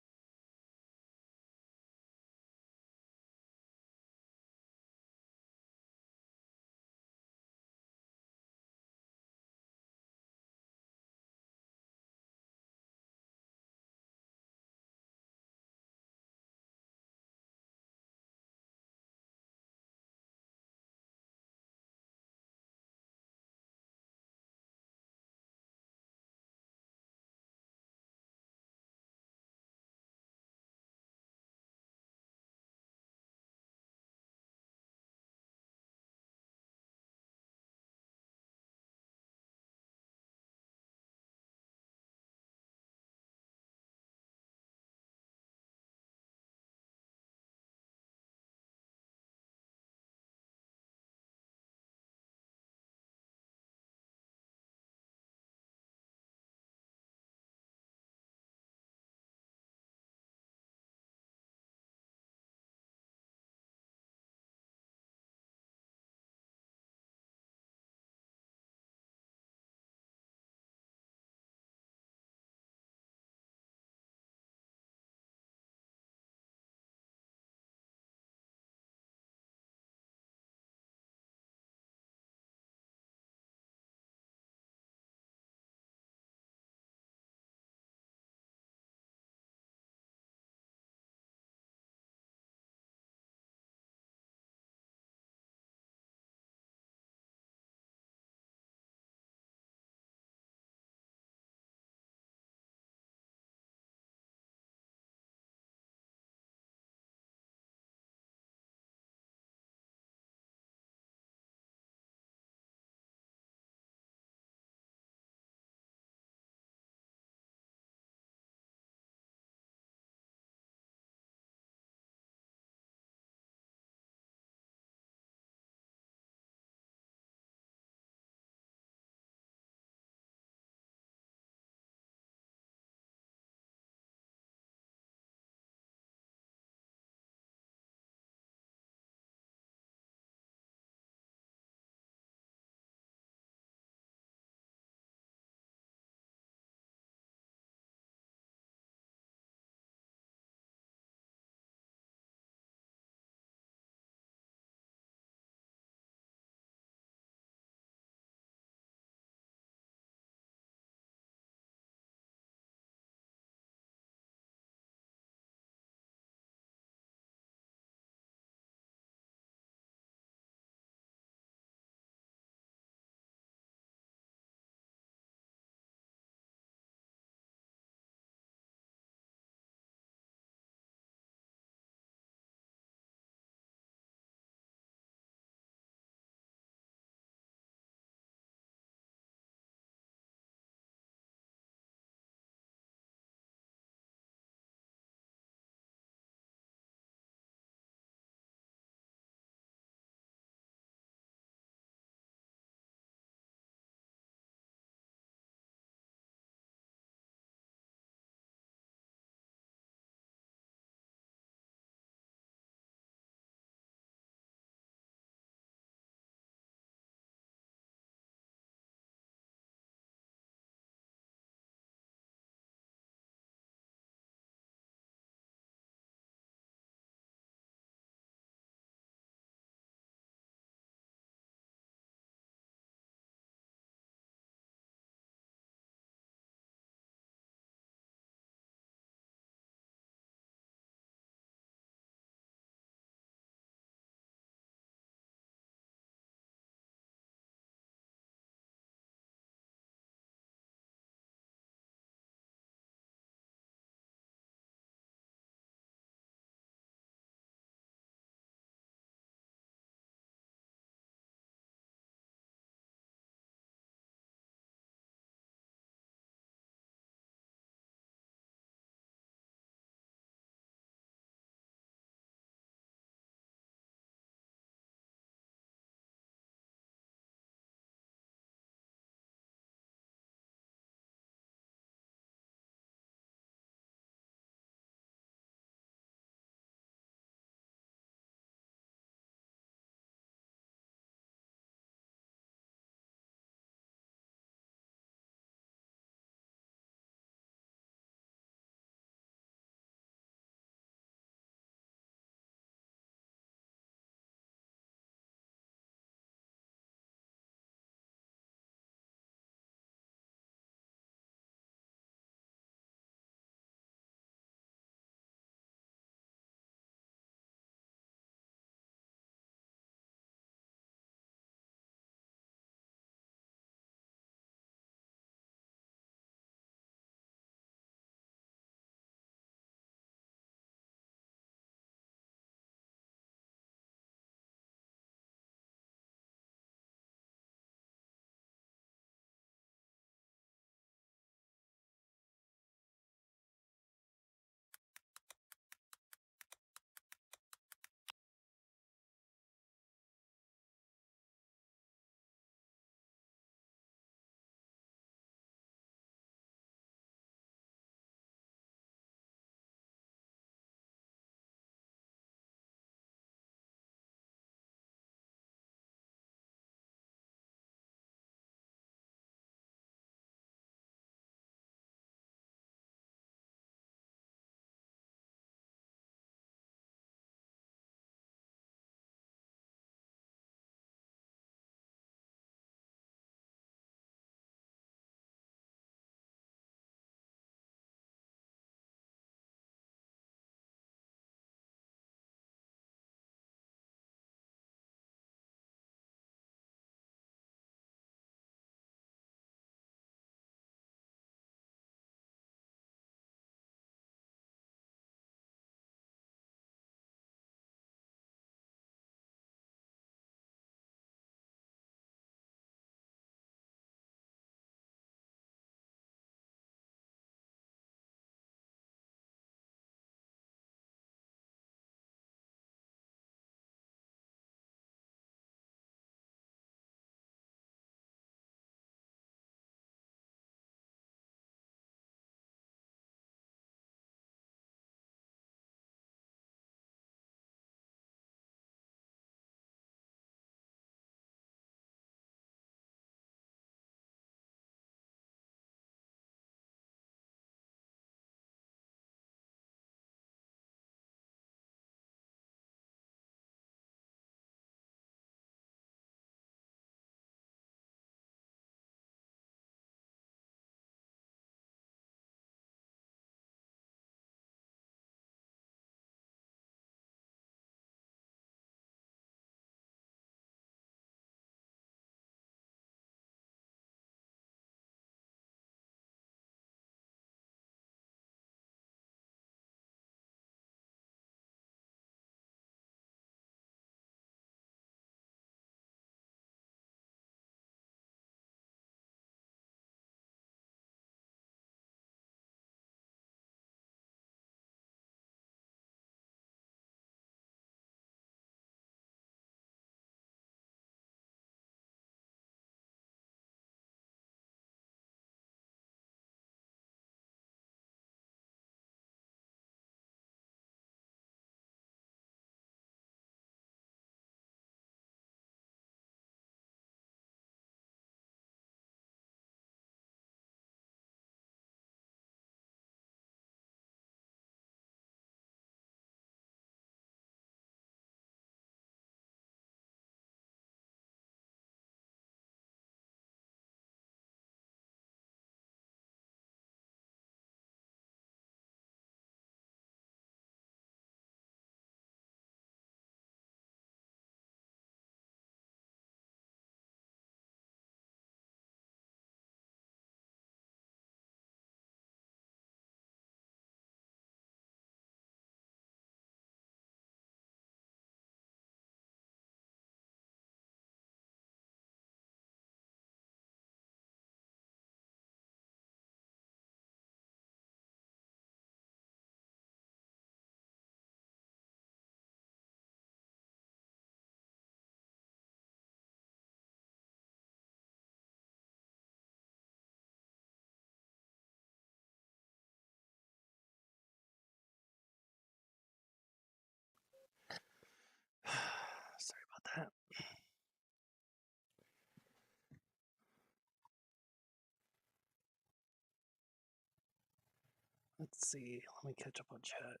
Let's see. Let me catch up on chat.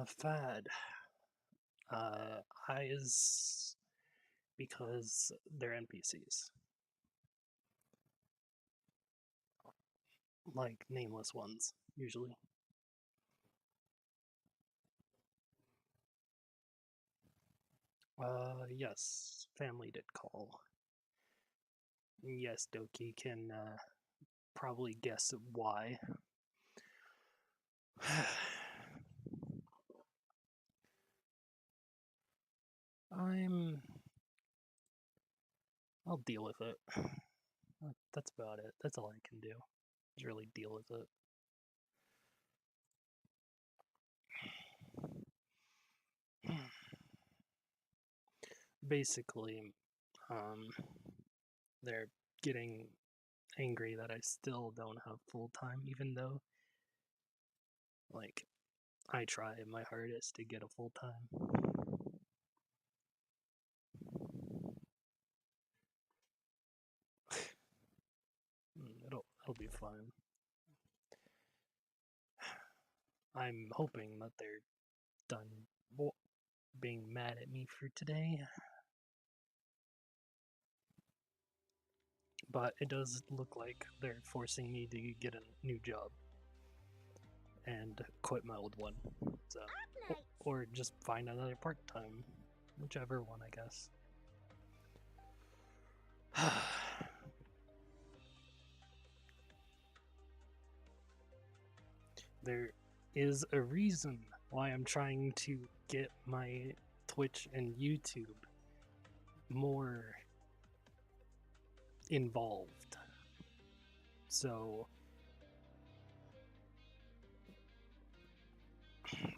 Fad. Eyes because they're NPCs. Like nameless ones, usually. Yes, family did call. Yes, Doki can probably guess why. I'll deal with it. That's about it. That's all I can do. Is really deal with it. Basically, they're getting angry that I still don't have full time, even though, like, I try my hardest to get a full time. It'll be fine. I'm hoping that they're done being mad at me for today. But it does look like they're forcing me to get a new job and quit my old one. So, or just find another part-time, whichever one, I guess. There is a reason why I'm trying to get my Twitch and YouTube more involved. So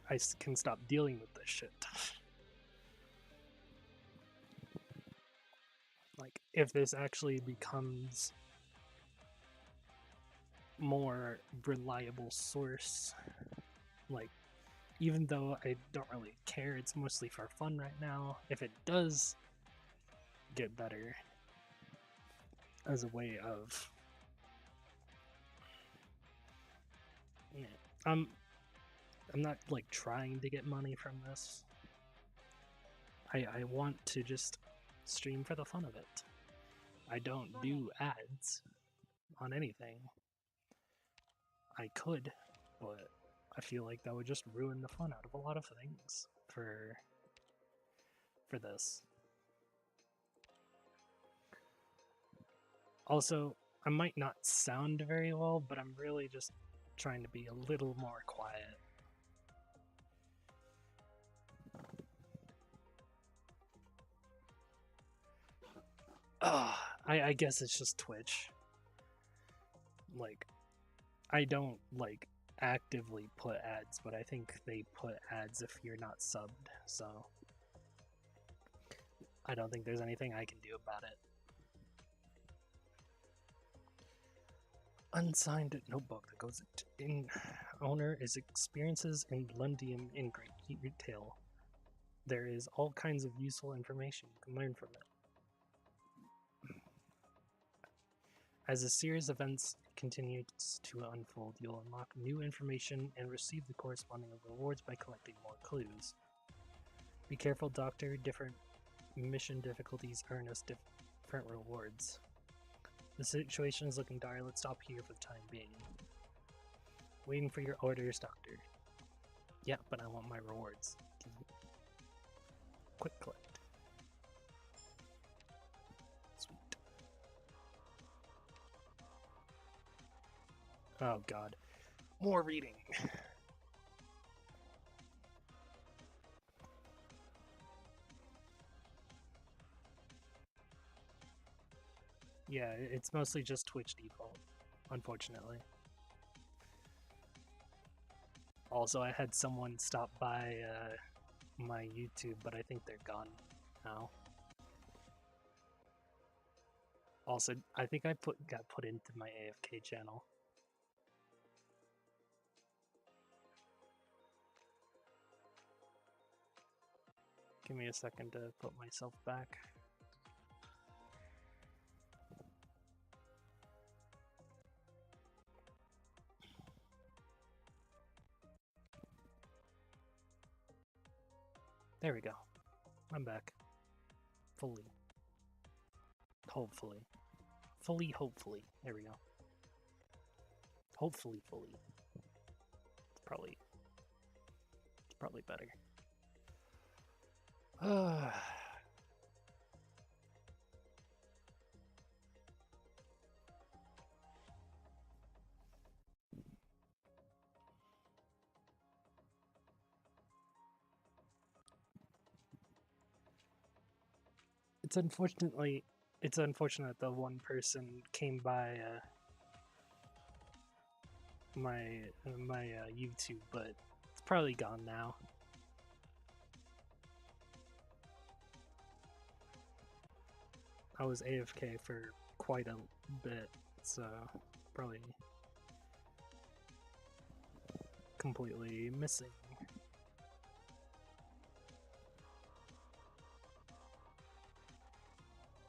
I can stop dealing with this shit. Like, if this actually becomes more reliable source, like, even though I don't really care, it's mostly for fun right now, if it does get better as a way of, yeah, I'm not like trying to get money from this. I want to just stream for the fun of it. I don't do ads on anything. I could, but I feel like that would just ruin the fun out of a lot of things for this. Also, I might not sound very well, but I'm really just trying to be a little more quiet. I guess it's just Twitch. Like, I don't, like, actively put ads, but I think they put ads if you're not subbed, so I don't think there's anything I can do about it. Unsigned notebook that goes in. Owner is experiences in Lundium in great retail. There is all kinds of useful information you can learn from it. As a series of events continues to unfold, you'll unlock new information and receive the corresponding rewards by collecting more clues. Be careful, Doctor. Different mission difficulties earn us different rewards. The situation is looking dire. Let's stop here for the time being. Waiting for your orders, Doctor. Yeah, but I want my rewards. Quick collect. Sweet. Oh god. More reading. Yeah, it's mostly just Twitch default, unfortunately. Also, I had someone stop by my YouTube, but I think they're gone now. Also, I think I got put into my AFK channel. Give me a second to put myself back. There we go. I'm back. Fully. Hopefully. Hopefully. There we go. Hopefully fully. It's probably better. It's unfortunate that one person came by my YouTube, but it's probably gone now. I was AFK for quite a bit, so probably completely missing.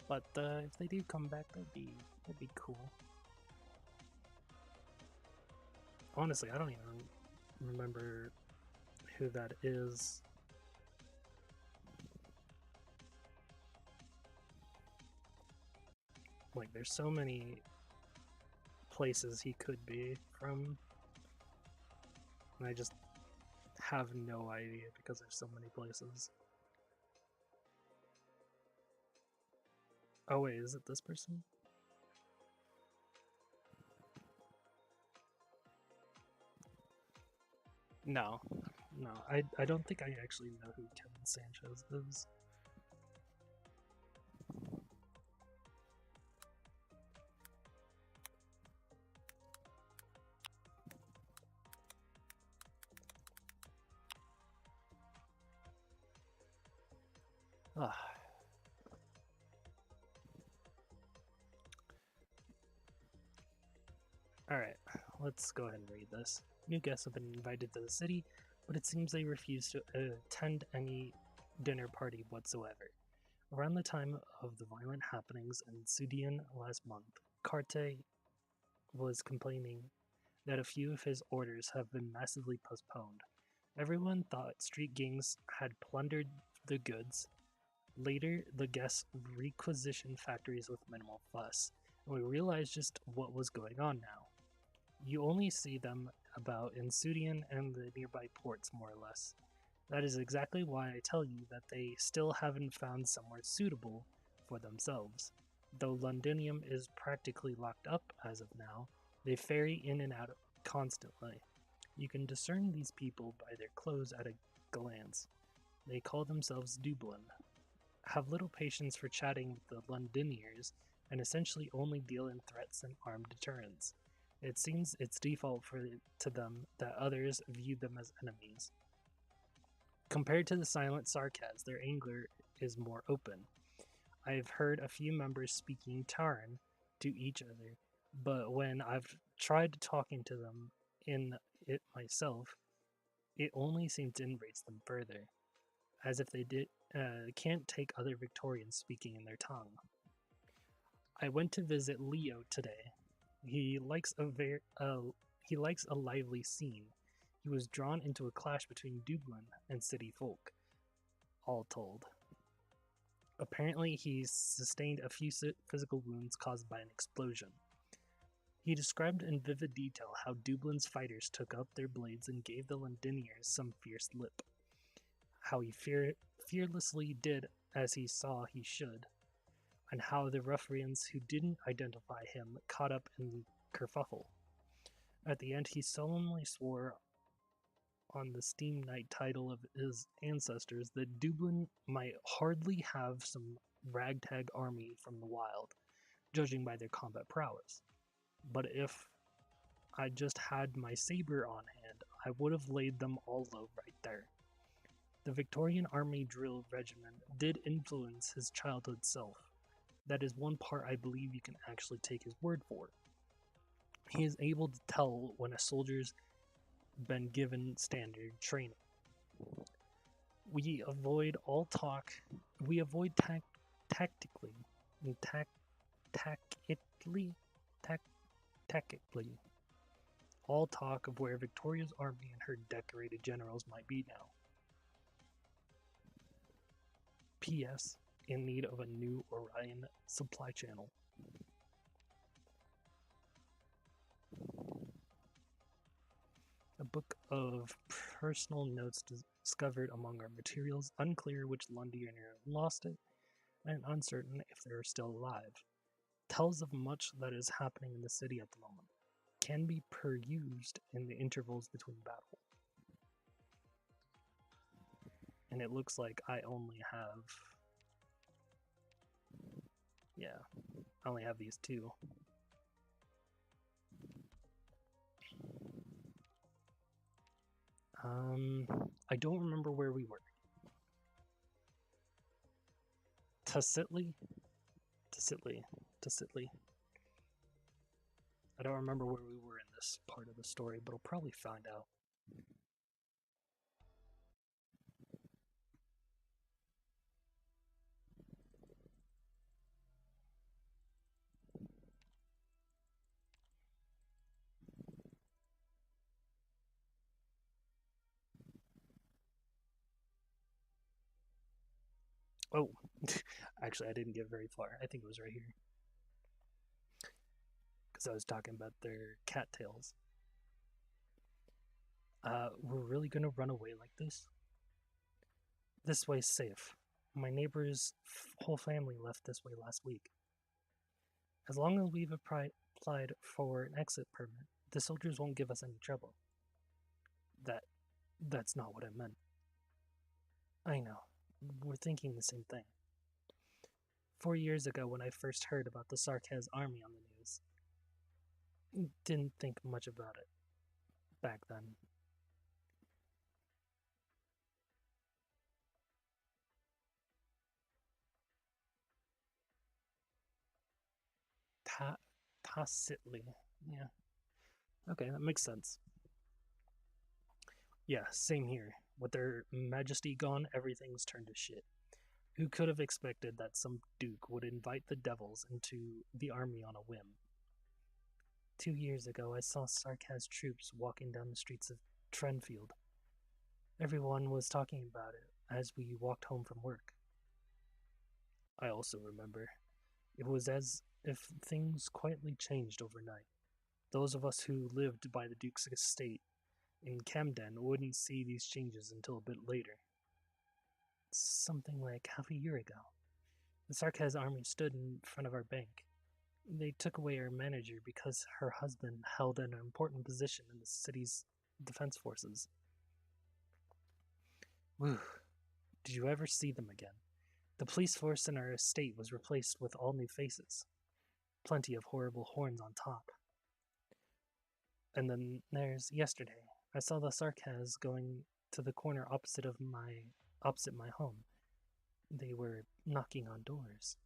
But if they do come back, that'd be cool. Honestly, I don't even remember who that is. Like, there's so many places he could be from, and I just have no idea because there's so many places. Oh wait, is it this person? No, I don't think I actually know who Kevin Sanchez is. Alright, let's go ahead and read this. New guests have been invited to the city, but it seems they refuse to attend any dinner party whatsoever. Around the time of the violent happenings in Sudian last month, Carte was complaining that a few of his orders have been massively postponed. Everyone thought street gangs had plundered the goods. Later, the guests requisitioned factories with minimal fuss, and we realized just what was going on now. You only see them about in Sudian and the nearby ports, more or less. That is exactly why I tell you that they still haven't found somewhere suitable for themselves. Though Londinium is practically locked up as of now, they ferry in and out constantly. You can discern these people by their clothes at a glance. They call themselves Dublin, have little patience for chatting with the Londiniers, and essentially only deal in threats and armed deterrence. It seems it's default to them that others view them as enemies. Compared to the silent Sarkaz, their anger is more open. I have heard a few members speaking Taran to each other, but when I've tried talking to them in it myself, it only seems to enrage them further, as if they can't take other Victorians speaking in their tongue. I went to visit Leo today. He likes a lively scene. He was drawn into a clash between Dublin and city folk, all told. Apparently, he sustained a few physical wounds caused by an explosion. He described in vivid detail how Dublin's fighters took up their blades and gave the Londiniers some fierce lip. How he fearlessly did as he saw he should, and how the ruffians who didn't identify him caught up in the kerfuffle. At the end, he solemnly swore on the Steam Knight title of his ancestors that Dublin might hardly have some ragtag army from the wild, judging by their combat prowess. But if I just had my saber on hand, I would have laid them all low right there. The Victorian Army Drill Regiment did influence his childhood self. That is one part I believe you can actually take his word for. He is able to tell when a soldier's been given standard training. We avoid all talk. We avoid tactically all talk of where Victoria's army and her decorated generals might be now. P.S. In need of a new Orion supply channel. A book of personal notes discovered among our materials, unclear which Londonier lost it, and uncertain if they are still alive. Tells of much that is happening in the city at the moment. Can be perused in the intervals between battle. And it looks like I only have... yeah, I only have these two. I don't remember where we were. Tassitli? I don't remember where we were in this part of the story, but I'll probably find out. Oh, actually I didn't get very far. I think it was right here. Because I was talking about their cattails. We're really gonna run away like this? This way's safe. My neighbor's whole family left this way last week. As long as we've applied for an exit permit, the soldiers won't give us any trouble. That's not what I meant. I know. We're thinking the same thing. 4 years ago when I first heard about the Sarkaz army on the news, didn't think much about it back then. Tacitly. Yeah. Okay, that makes sense. Yeah, same here. With their majesty gone, everything's turned to shit. Who could have expected that some duke would invite the devils into the army on a whim? 2 years ago, I saw Sarkaz troops walking down the streets of Trenfield. Everyone was talking about it as we walked home from work. I also remember. It was as if things quietly changed overnight. Those of us who lived by the Duke's estate in Camden wouldn't see these changes until a bit later. Something like half a year ago. The Sarkaz army stood in front of our bank. They took away our manager because her husband held an important position in the city's defense forces. Whew. Did you ever see them again? The police force in our estate was replaced with all new faces. Plenty of horrible horns on top. And then there's yesterday. I saw the Sarkaz going to the corner opposite my home. They were knocking on doors.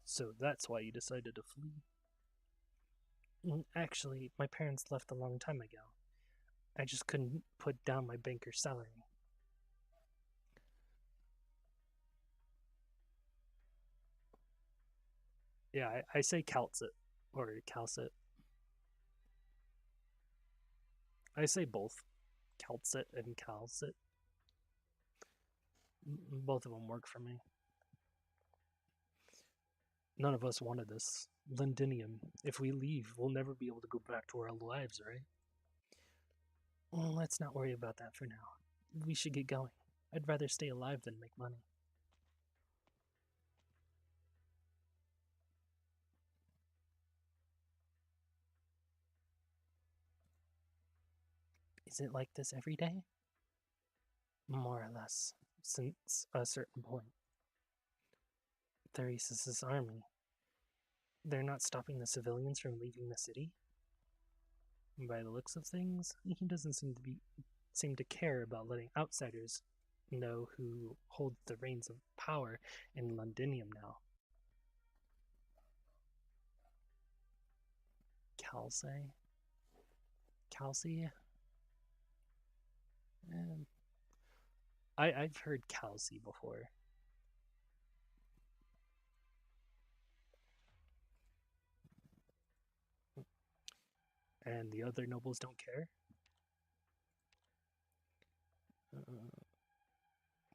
So that's why you decided to flee? Actually, my parents left a long time ago. I just couldn't put down my banker's salary. Yeah, I say Calcit, or Calcit. I say both. Calcit and Calcit. Both of them work for me. None of us wanted this. Londinium. If we leave, we'll never be able to go back to our lives, right? Well, let's not worry about that for now. We should get going. I'd rather stay alive than make money. Is it like this every day? More or less, since a certain point. Theresis' army. They're not stopping the civilians from leaving the city? By the looks of things, he doesn't seem to care about letting outsiders know who holds the reins of power in Londinium now. Calci? I've heard Calci before. And the other nobles don't care?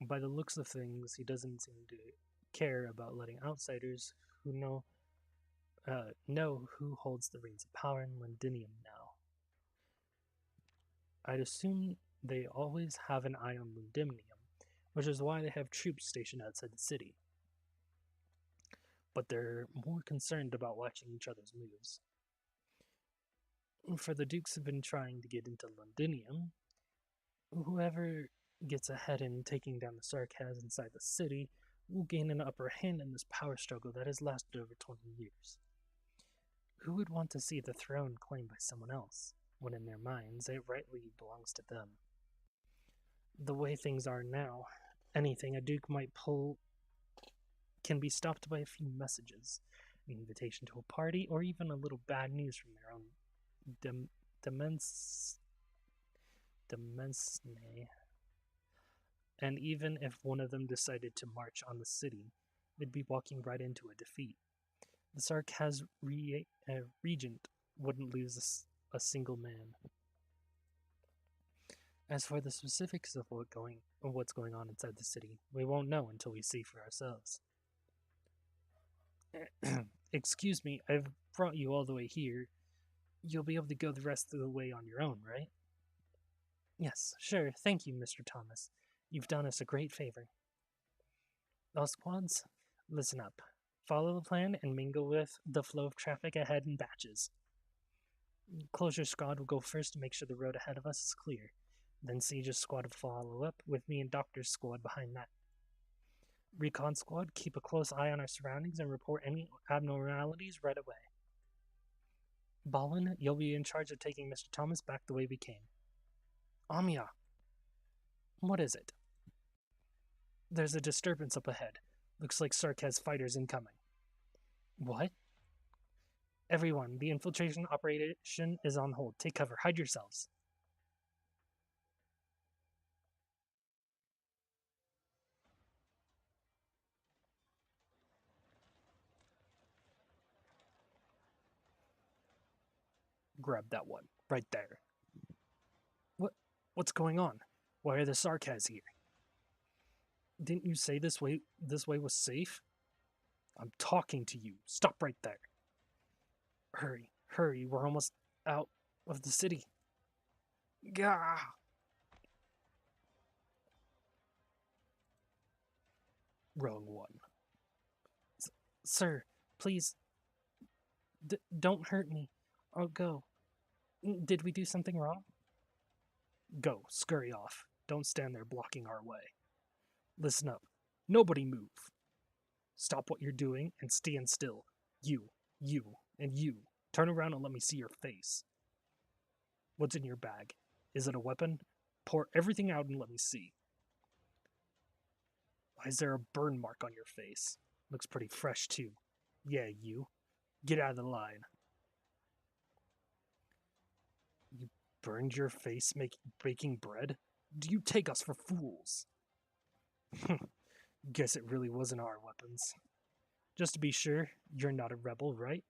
By the looks of things, he doesn't seem to care about letting outsiders who know who holds the reins of power in Londinium now. I'd assume they always have an eye on Londinium, which is why they have troops stationed outside the city. But they're more concerned about watching each other's moves. For the dukes have been trying to get into Londinium, whoever gets ahead in taking down the Sarkaz inside the city will gain an upper hand in this power struggle that has lasted over 20 years. Who would want to see the throne claimed by someone else, when in their minds it rightly belongs to them? The way things are now, anything a duke might pull can be stopped by a few messages, an invitation to a party, or even a little bad news from their own demesne. And even if one of them decided to march on the city, they'd be walking right into a defeat. The Sarkaz regent wouldn't lose a single man. As for the specifics of what's going on inside the city, we won't know until we see for ourselves. Excuse me, I've brought you all the way here. You'll be able to go the rest of the way on your own, right? Yes, sure. Thank you, Mr. Thomas. You've done us a great favor. All squads, listen up. Follow the plan and mingle with the flow of traffic ahead in batches. Closure squad will go first to make sure the road ahead of us is clear. Then Siege's squad will follow up, with me and Doctor's squad behind that. Recon squad, keep a close eye on our surroundings and report any abnormalities right away. Ballin, you'll be in charge of taking Mr. Thomas back the way we came. Amiya, what is it? There's a disturbance up ahead. Looks like Sarkaz fighters incoming. What? Everyone, the infiltration operation is on hold. Take cover. Hide yourselves. Grab that one. Right there. What's going on? Why are the Sarkaz here? Didn't you say this way was safe? I'm talking to you. Stop right there. Hurry, we're almost out of the city. Gah! Wrong one. Sir, please, don't hurt me. I'll go. Did we do something wrong? Go, scurry off. Don't stand there blocking our way. Listen up. Nobody move. Stop what you're doing and stand still. You, and you. Turn around and let me see your face. What's in your bag? Is it a weapon? Pour everything out and let me see. Why is there a burn mark on your face? Looks pretty fresh too. Yeah, you. Get out of the line. You burned your face baking bread? Do you take us for fools? Guess it really wasn't our weapons. Just to be sure, you're not a rebel, right?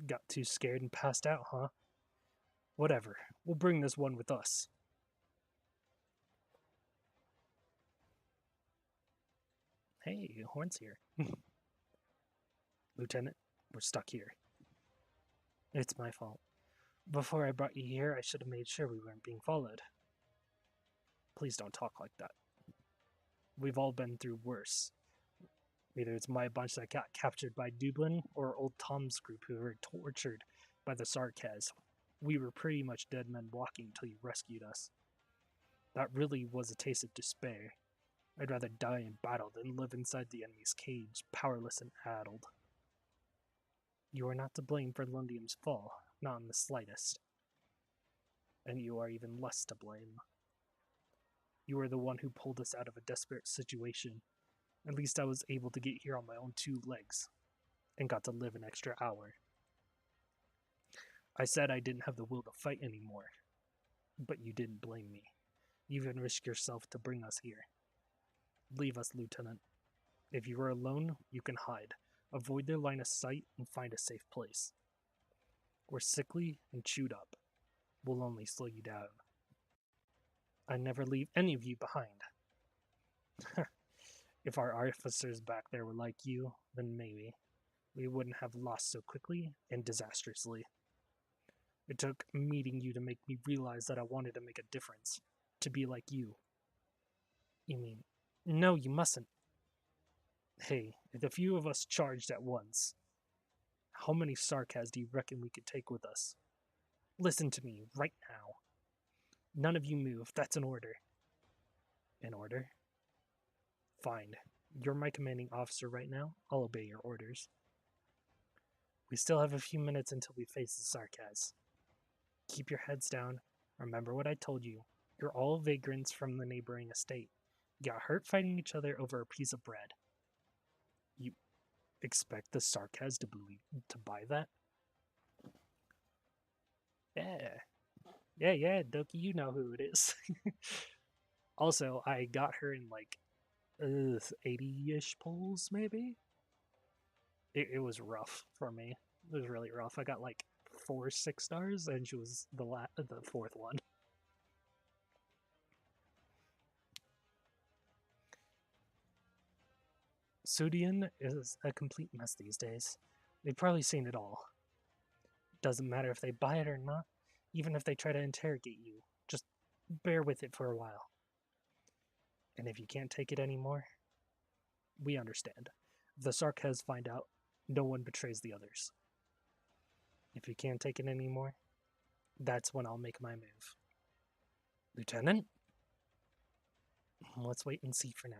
Got too scared and passed out, huh? Whatever, we'll bring this one with us. Hey, Horn's here. Lieutenant, we're stuck here. It's my fault. Before I brought you here, I should have made sure we weren't being followed. Please don't talk like that. We've all been through worse. Either it's my bunch that got captured by Dublin, or old Tom's group who were tortured by the Sarkaz. We were pretty much dead men walking until you rescued us. That really was a taste of despair. I'd rather die in battle than live inside the enemy's cage, powerless and addled. You are not to blame for Londinium's fall, not in the slightest. And you are even less to blame. You are the one who pulled us out of a desperate situation. At least I was able to get here on my own 2 legs, and got to live an extra hour. I said I didn't have the will to fight anymore, but you didn't blame me. You even risked yourself to bring us here. Leave us, Lieutenant. If you are alone, you can hide. Avoid their line of sight and find a safe place. We're sickly and chewed up. We'll only slow you down. I never leave any of you behind. If our officers back there were like you, then maybe. We wouldn't have lost so quickly and disastrously. It took meeting you to make me realize that I wanted to make a difference. To be like you. You mean, no, you mustn't. Hey, if the few of us charged at once, how many Sarkaz do you reckon we could take with us? Listen to me, right now. None of you move, that's an order. An order? Fine. You're my commanding officer right now, I'll obey your orders. We still have a few minutes until we face the Sarkaz. Keep your heads down, remember what I told you. You're all vagrants from the neighboring estate. You got hurt fighting each other over a piece of bread. You expect the Sarkaz to buy that? Yeah, Doki, you know who it is. Also, I got her in like 80-ish pulls, maybe? It was rough for me. It was really rough. I got like 4 6 stars, and she was the fourth one. Sudian is a complete mess these days. They've probably seen it all. Doesn't matter if they buy it or not, even if they try to interrogate you. Just bear with it for a while. And if you can't take it anymore, we understand. If the Sarkaz find out, no one betrays the others. If you can't take it anymore, that's when I'll make my move. Lieutenant? Let's wait and see for now.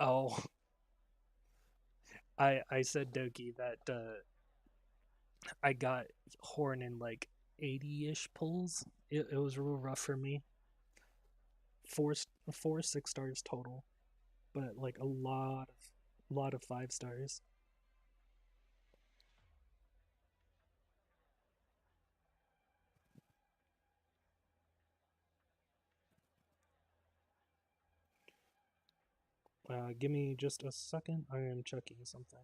Oh, I said Doki that I got Horn in like 80-ish pulls. It was real rough for me. 4 6 stars total, but like a lot of 5 stars. Give me just a second. I am checking something.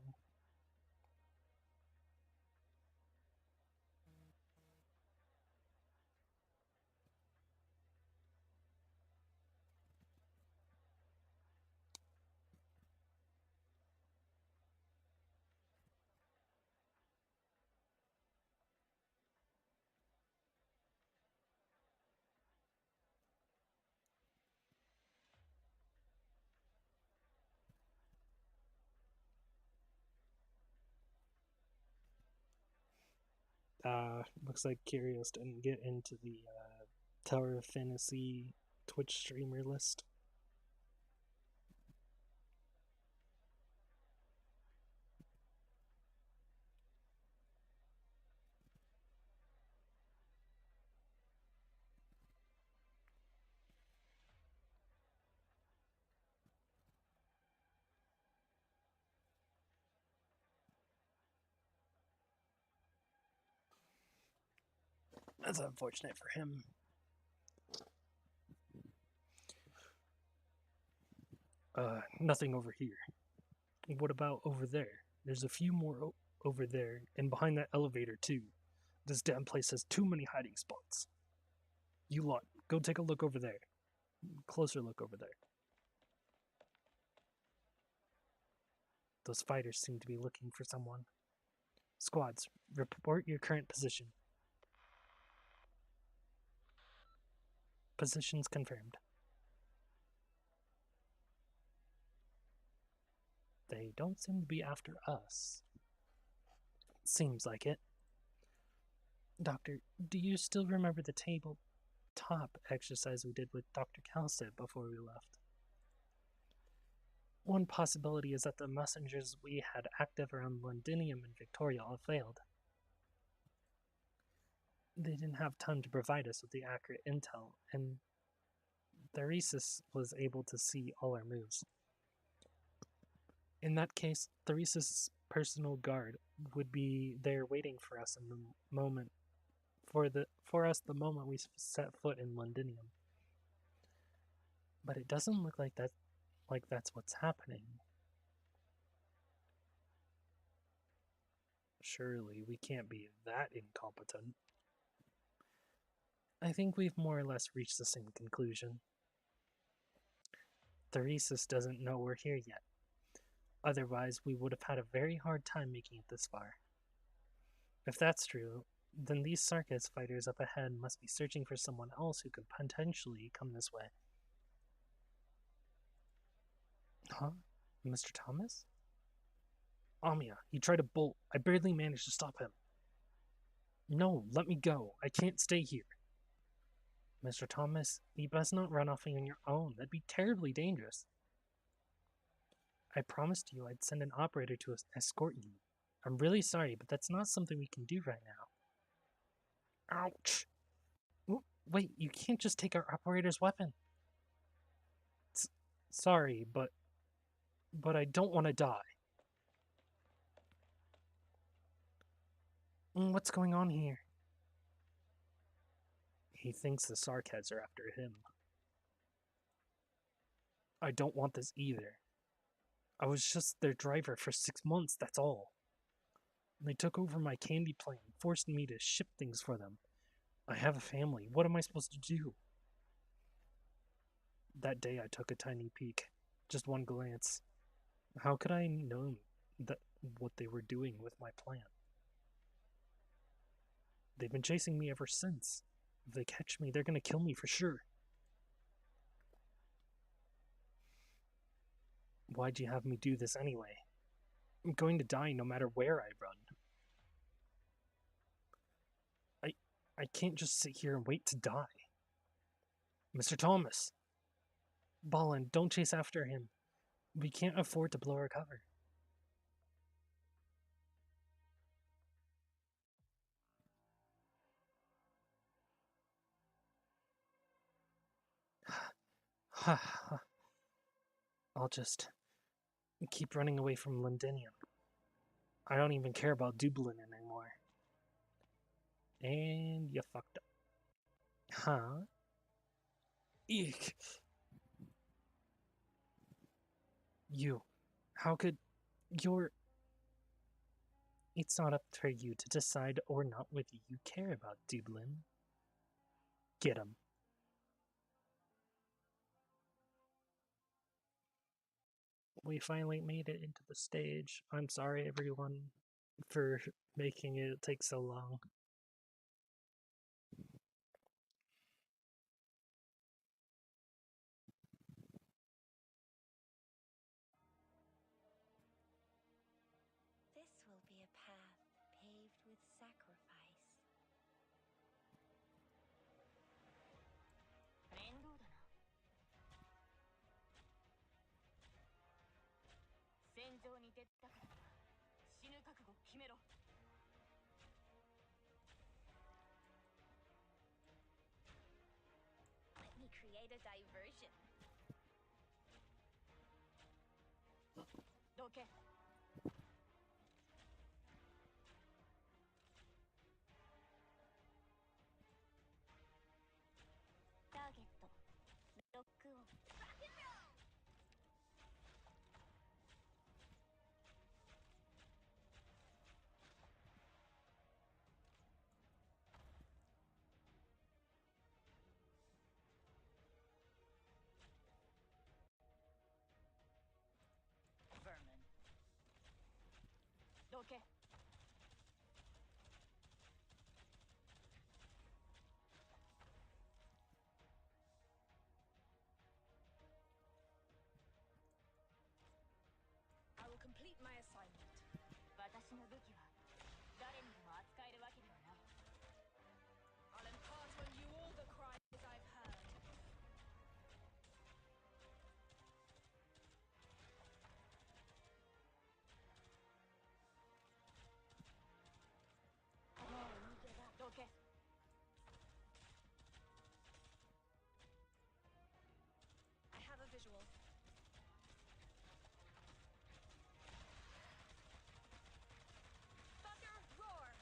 Looks like Curious didn't get into the Tower of Fantasy Twitch streamer list. That's unfortunate for him. Nothing over here. What about over there? There's a few more over there, and behind that elevator too. This damn place has too many hiding spots. You lot, go take a look over there. Closer look over there. Those fighters seem to be looking for someone. Squads, report your current position. Positions confirmed. They don't seem to be after us. Seems like it. Doctor, do you still remember the tabletop exercise we did with Dr. Calcid before we left? One possibility is that the messengers we had active around Londinium and Victoria all failed. They didn't have time to provide us with the accurate intel, and Theresis was able to see all our moves. In that case, Theresis' personal guard would be there waiting for us in the moment for us the moment we set foot in Londinium. But it doesn't look like that's what's happening. Surely we can't be that incompetent. I think we've more or less reached the same conclusion. Theresis doesn't know we're here yet. Otherwise, we would have had a very hard time making it this far. If that's true, then these Sarkis fighters up ahead must be searching for someone else who could potentially come this way. Huh? Mr. Thomas? Amiya, he tried to bolt. I barely managed to stop him. No, let me go. I can't stay here. Mr. Thomas, you best not run off on your own. That'd be terribly dangerous. I promised you I'd send an operator to escort you. I'm really sorry, but that's not something we can do right now. Ouch! Wait, you can't just take our operator's weapon. Sorry, but I don't want to die. What's going on here? He thinks the Sarkheads are after him. I don't want this either. I was just their driver for 6 months, that's all. They took over my candy plant and forced me to ship things for them. I have a family. What am I supposed to do? That day I took a tiny peek. Just one glance. How could I know what they were doing with my plant? They've been chasing me ever since. If they catch me, they're gonna kill me for sure. Why'd you have me do this anyway? I'm going to die no matter where I run. I can't just sit here and wait to die. Mr. Thomas! Ballin, don't chase after him. We can't afford to blow our cover. I'll just keep running away from Londinium. I don't even care about Dublin anymore. And you fucked up. Huh? Eek. You. How could your... It's not up for you to decide or not whether you care about Dublin. Get him. We finally made it into the stage. I'm sorry, everyone, for making it take so long. This will be a path paved with sacrifice. 面倒だな。戦場に出たからには死ぬ覚悟決めろ。Let me create a diversion. どけ。ターゲットロックオン。どけ。I will complete my assignment. 私の武器は誰にでも扱えるわけではない。I'll impart on you all the cries I've heard. Okay. I have a visual. Thunder roar.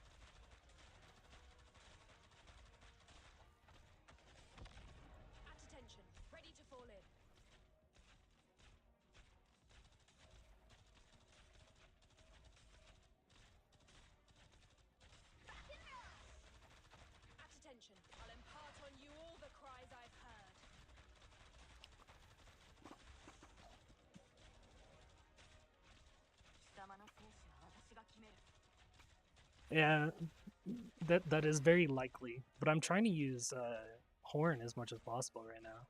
Yeah, that is very likely. But I'm trying to use Horn as much as possible right now.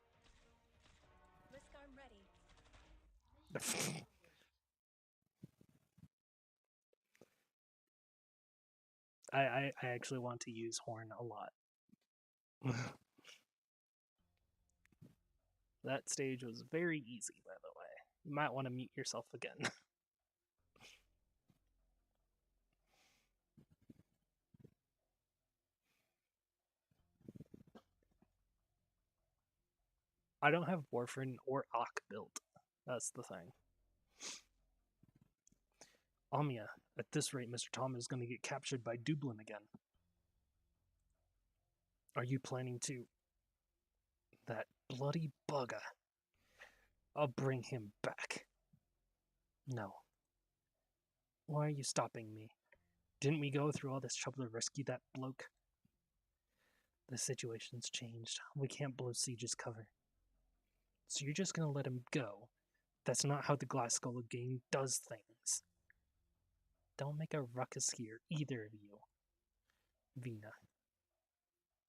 Risk I'm ready. I actually want to use Horn a lot. That stage was very easy, by the way. You might want to mute yourself again. I don't have Warfarin or Ak built. That's the thing. Amia, at this rate, Mr. Tom is going to get captured by Dublin again. Are you planning to? That bloody bugger. I'll bring him back. No. Why are you stopping me? Didn't we go through all this trouble to rescue that bloke? The situation's changed. We can't blow Siege's cover. So you're just gonna let him go? That's not how the Glass Skull game does things. Don't make a ruckus here, either of you. Vina.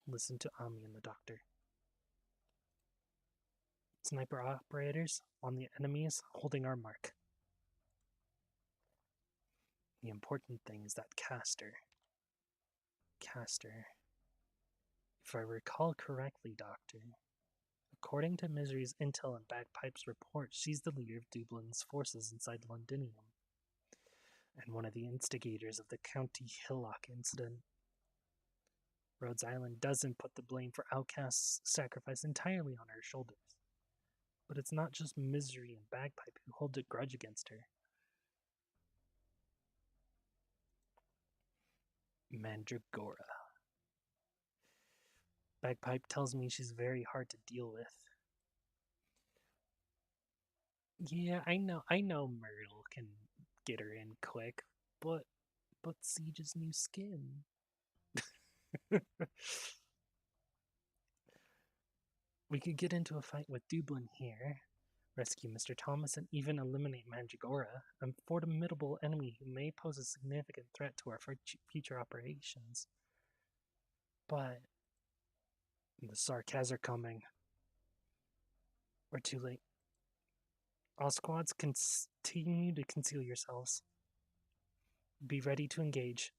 Listen to Ami and the doctor. Sniper operators on the enemies holding our mark. The important thing is that Caster. If I recall correctly, Doctor, according to Misery's intel and Bagpipe's report, she's the leader of Dublin's forces inside Londinium, and one of the instigators of the County Hillock incident. Rhodes Island doesn't put the blame for Outcast's sacrifice entirely on her shoulders. But it's not just Misery and Bagpipe who hold a grudge against her. Mandragora. Bagpipe tells me she's very hard to deal with. Yeah, I know Myrtle can get her in quick, but Siege's new skin. We could get into a fight with Dublin here, rescue Mr. Thomas, and even eliminate Mandragora, a formidable enemy who may pose a significant threat to our future operations. But the Sarkaz are coming. We're too late. All squads continue to conceal yourselves. Be ready to engage.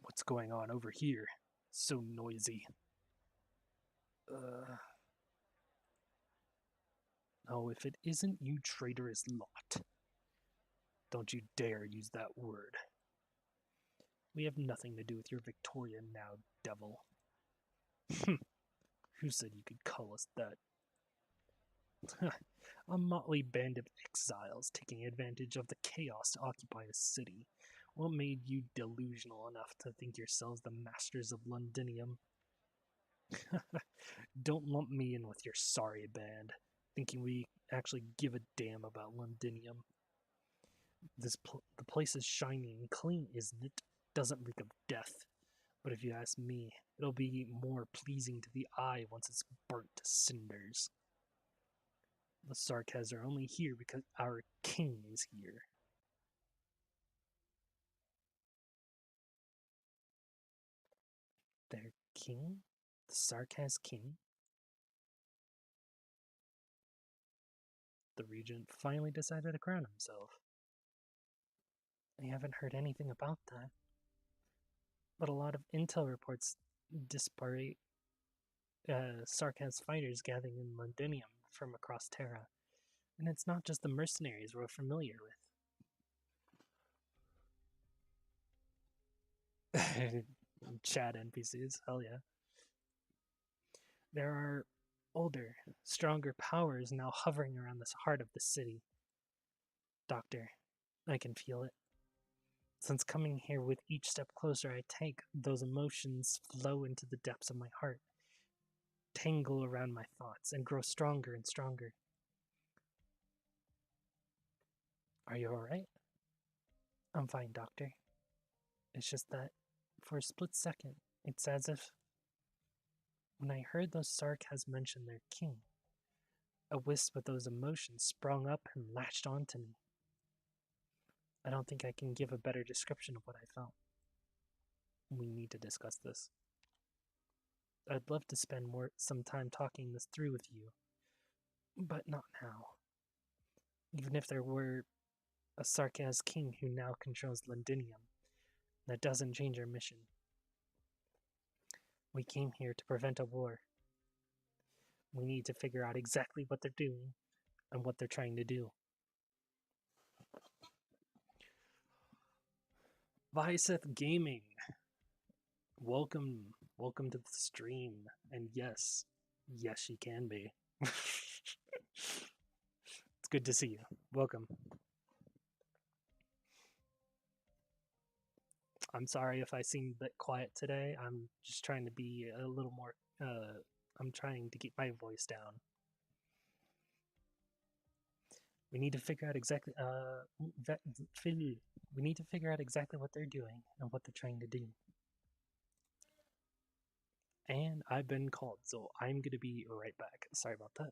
What's going on over here? So noisy. Oh, if it isn't you traitorous lot. Don't you dare use that word. We have nothing to do with your Victoria now, devil. Who said you could call us that? A motley band of exiles taking advantage of the chaos to occupy a city. What made you delusional enough to think yourselves the masters of Londinium? Don't lump me in with your sorry band, thinking we actually give a damn about Londinium. The place is shiny and clean, isn't it? Doesn't reek of death. But if you ask me, it'll be more pleasing to the eye once it's burnt to cinders. The Sarkaz are only here because our king is here. Their king? The Sarkaz king? The regent finally decided to crown himself. I haven't heard anything about that. But a lot of intel reports disparate Sarkaz fighters gathering in Londinium from across Terra. And it's not just the mercenaries we're familiar with. Chat NPCs, hell yeah. There are older, stronger powers now hovering around the heart of the city. Doctor, I can feel it. Since coming here with each step closer I take, those emotions flow into the depths of my heart, tangle around my thoughts, and grow stronger and stronger. Are you alright? I'm fine, Doctor. It's just that, for a split second, it's as if When I heard those Sarkas mention their king, a wisp of those emotions sprung up and latched onto me. I don't think I can give a better description of what I felt. We need to discuss this. I'd love to spend some time talking this through with you, but not now. Even if there were a Sarkaz king who now controls Londinium, that doesn't change our mission. We came here to prevent a war. We need to figure out exactly what they're doing and what they're trying to do. Viseth Gaming, welcome to the stream. And yes, she can be. It's good to see you. Welcome. I'm sorry if I seem a bit quiet today. I'm just trying to be a little more, I'm trying to keep my voice down. We need to figure out exactly, we need to figure out exactly what they're doing and what they're trying to do. And I've been called, so I'm gonna be right back. Sorry about that.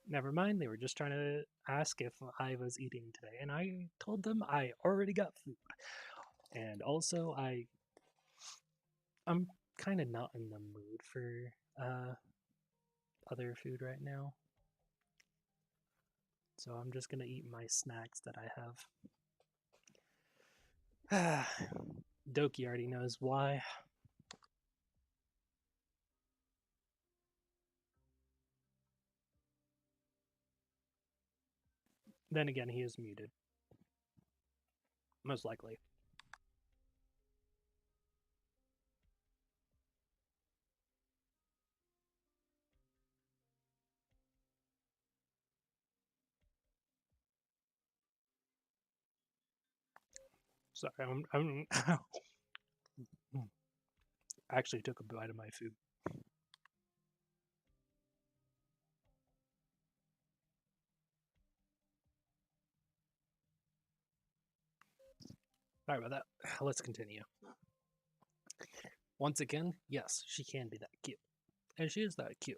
Never mind, they were just trying to ask if I was eating today, and I told them I already got food. And also, I'm kind of not in the mood for other food right now. So I'm just gonna eat my snacks that I have. Doki already knows why. Then again, he is muted. Most likely. Sorry, I'm actually took a bite of my food. Sorry about that. Let's continue. Once again, yes, she can be that cute. And she is that cute.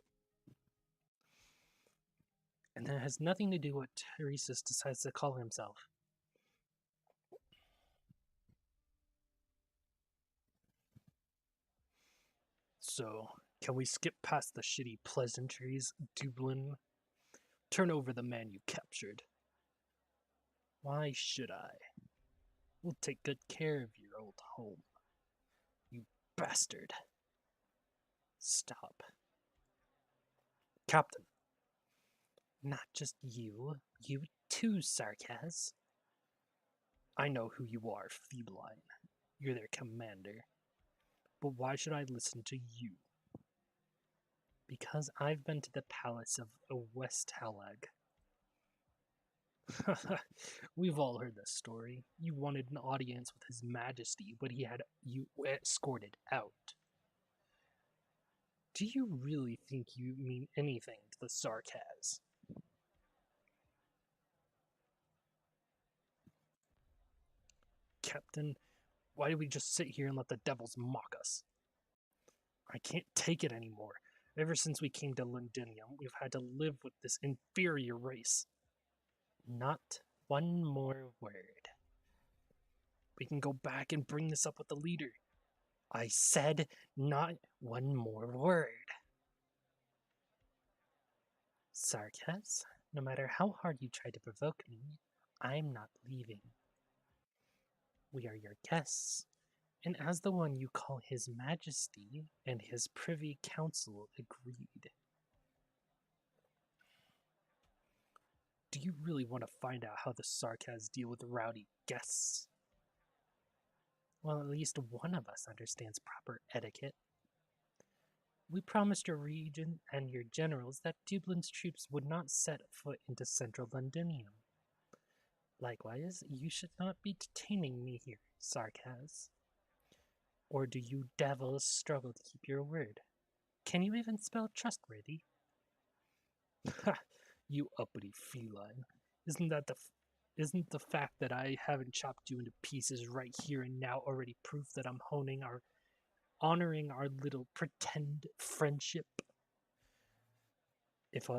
And that has nothing to do with what Teresa's decides to call himself. So, can we skip past the shitty pleasantries, Dublin? Turn over the man you captured. Why should I? We'll take good care of your old home. You bastard. Stop. Captain. Not just you. You too, Sarkaz. I know who you are, Feebline. You're their commander. But why should I listen to you? Because I've been to the palace of West Halag. We've all heard this story. You wanted an audience with His Majesty, but he had you escorted out. Do you really think you mean anything to the Sarkaz? Captain, why do we just sit here and let the devils mock us? I can't take it anymore. Ever since we came to Londinium, we've had to live with this inferior race. Not one more word. We can go back and bring this up with the leader. I said not one more word. Sarkaz, no matter how hard you try to provoke me, I'm not leaving. We are your guests, and as the one you call His Majesty and his Privy Council agreed. Do you really want to find out how the Sarkaz deal with rowdy guests? Well, at least one of us understands proper etiquette. We promised your regent and your generals that Dublin's troops would not set foot into central Londinium. Likewise, you should not be detaining me here, Sarkaz. Or do you devils struggle to keep your word? Can you even spell trustworthy? Ha! You uppity feline. Isn't the fact that I haven't chopped you into pieces right here and now already proof that I'm honoring our little pretend friendship? If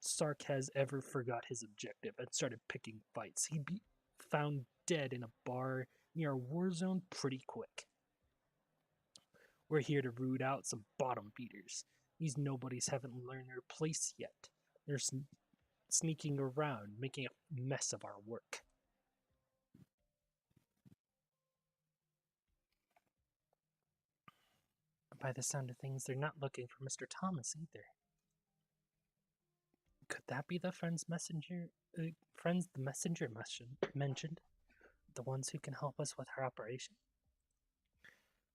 Sarkaz ever forgot his objective and started picking fights, he'd be found dead in a bar near a war zone pretty quick. We're here to root out some bottom beaters. These nobodies haven't learned their place yet. They're sneaking around, making a mess of our work. By the sound of things, they're not looking for Mr. Thomas either. Could that be the friends the messenger mentioned? The ones who can help us with our operation?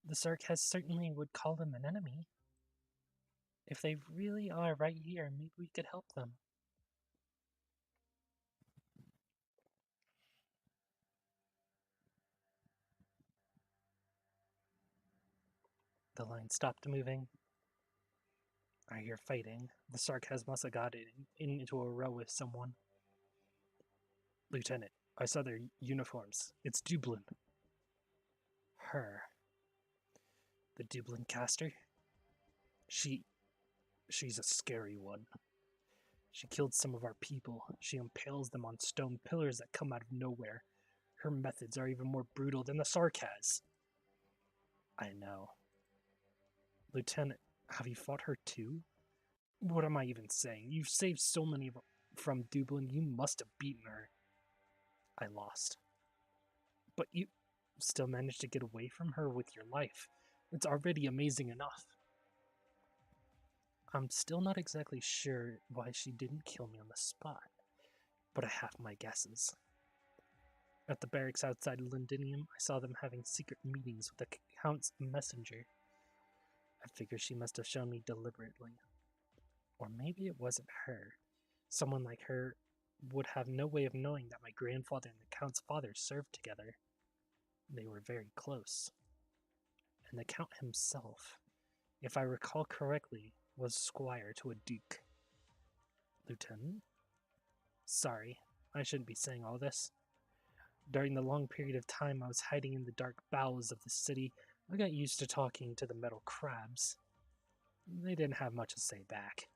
The Sarkaz certainly would call them an enemy. If they really are right here, maybe we could help them. The line stopped moving. I hear fighting. The Sarkaz must have got into a row with someone. Lieutenant, I saw their uniforms. It's Dublin. Her. The Dublin caster? She's a scary one. She killed some of our people. She impales them on stone pillars that come out of nowhere. Her methods are even more brutal than the Sarkaz. I know. Lieutenant, have you fought her too? What am I even saying? You've saved so many from Dublin, you must have beaten her. I lost. But you still managed to get away from her with your life. It's already amazing enough. I'm still not exactly sure why she didn't kill me on the spot, but I have my guesses. At the barracks outside Londinium, I saw them having secret meetings with the Count's messenger. I figure she must have shown me deliberately. Or maybe it wasn't her. Someone like her would have no way of knowing that my grandfather and the Count's father served together. They were very close. And the Count himself, if I recall correctly, was squire to a duke. Lieutenant? Sorry, I shouldn't be saying all this. During the long period of time I was hiding in the dark bowels of the city, I got used to talking to the metal crabs. They didn't have much to say back.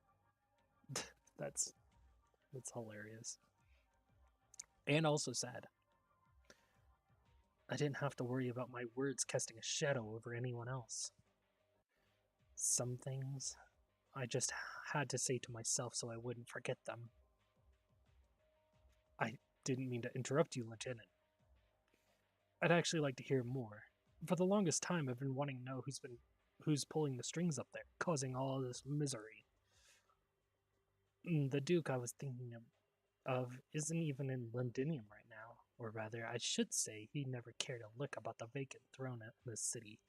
That's hilarious. And also sad. I didn't have to worry about my words casting a shadow over anyone else. Some things I just had to say to myself so I wouldn't forget them. I didn't mean to interrupt you, Lieutenant. I'd actually like to hear more. For the longest time I've been wanting to know who's pulling the strings up there, causing all this misery. The Duke I was thinking of isn't even in Londinium right now, or rather, I should say he never cared a lick about the vacant throne in the city.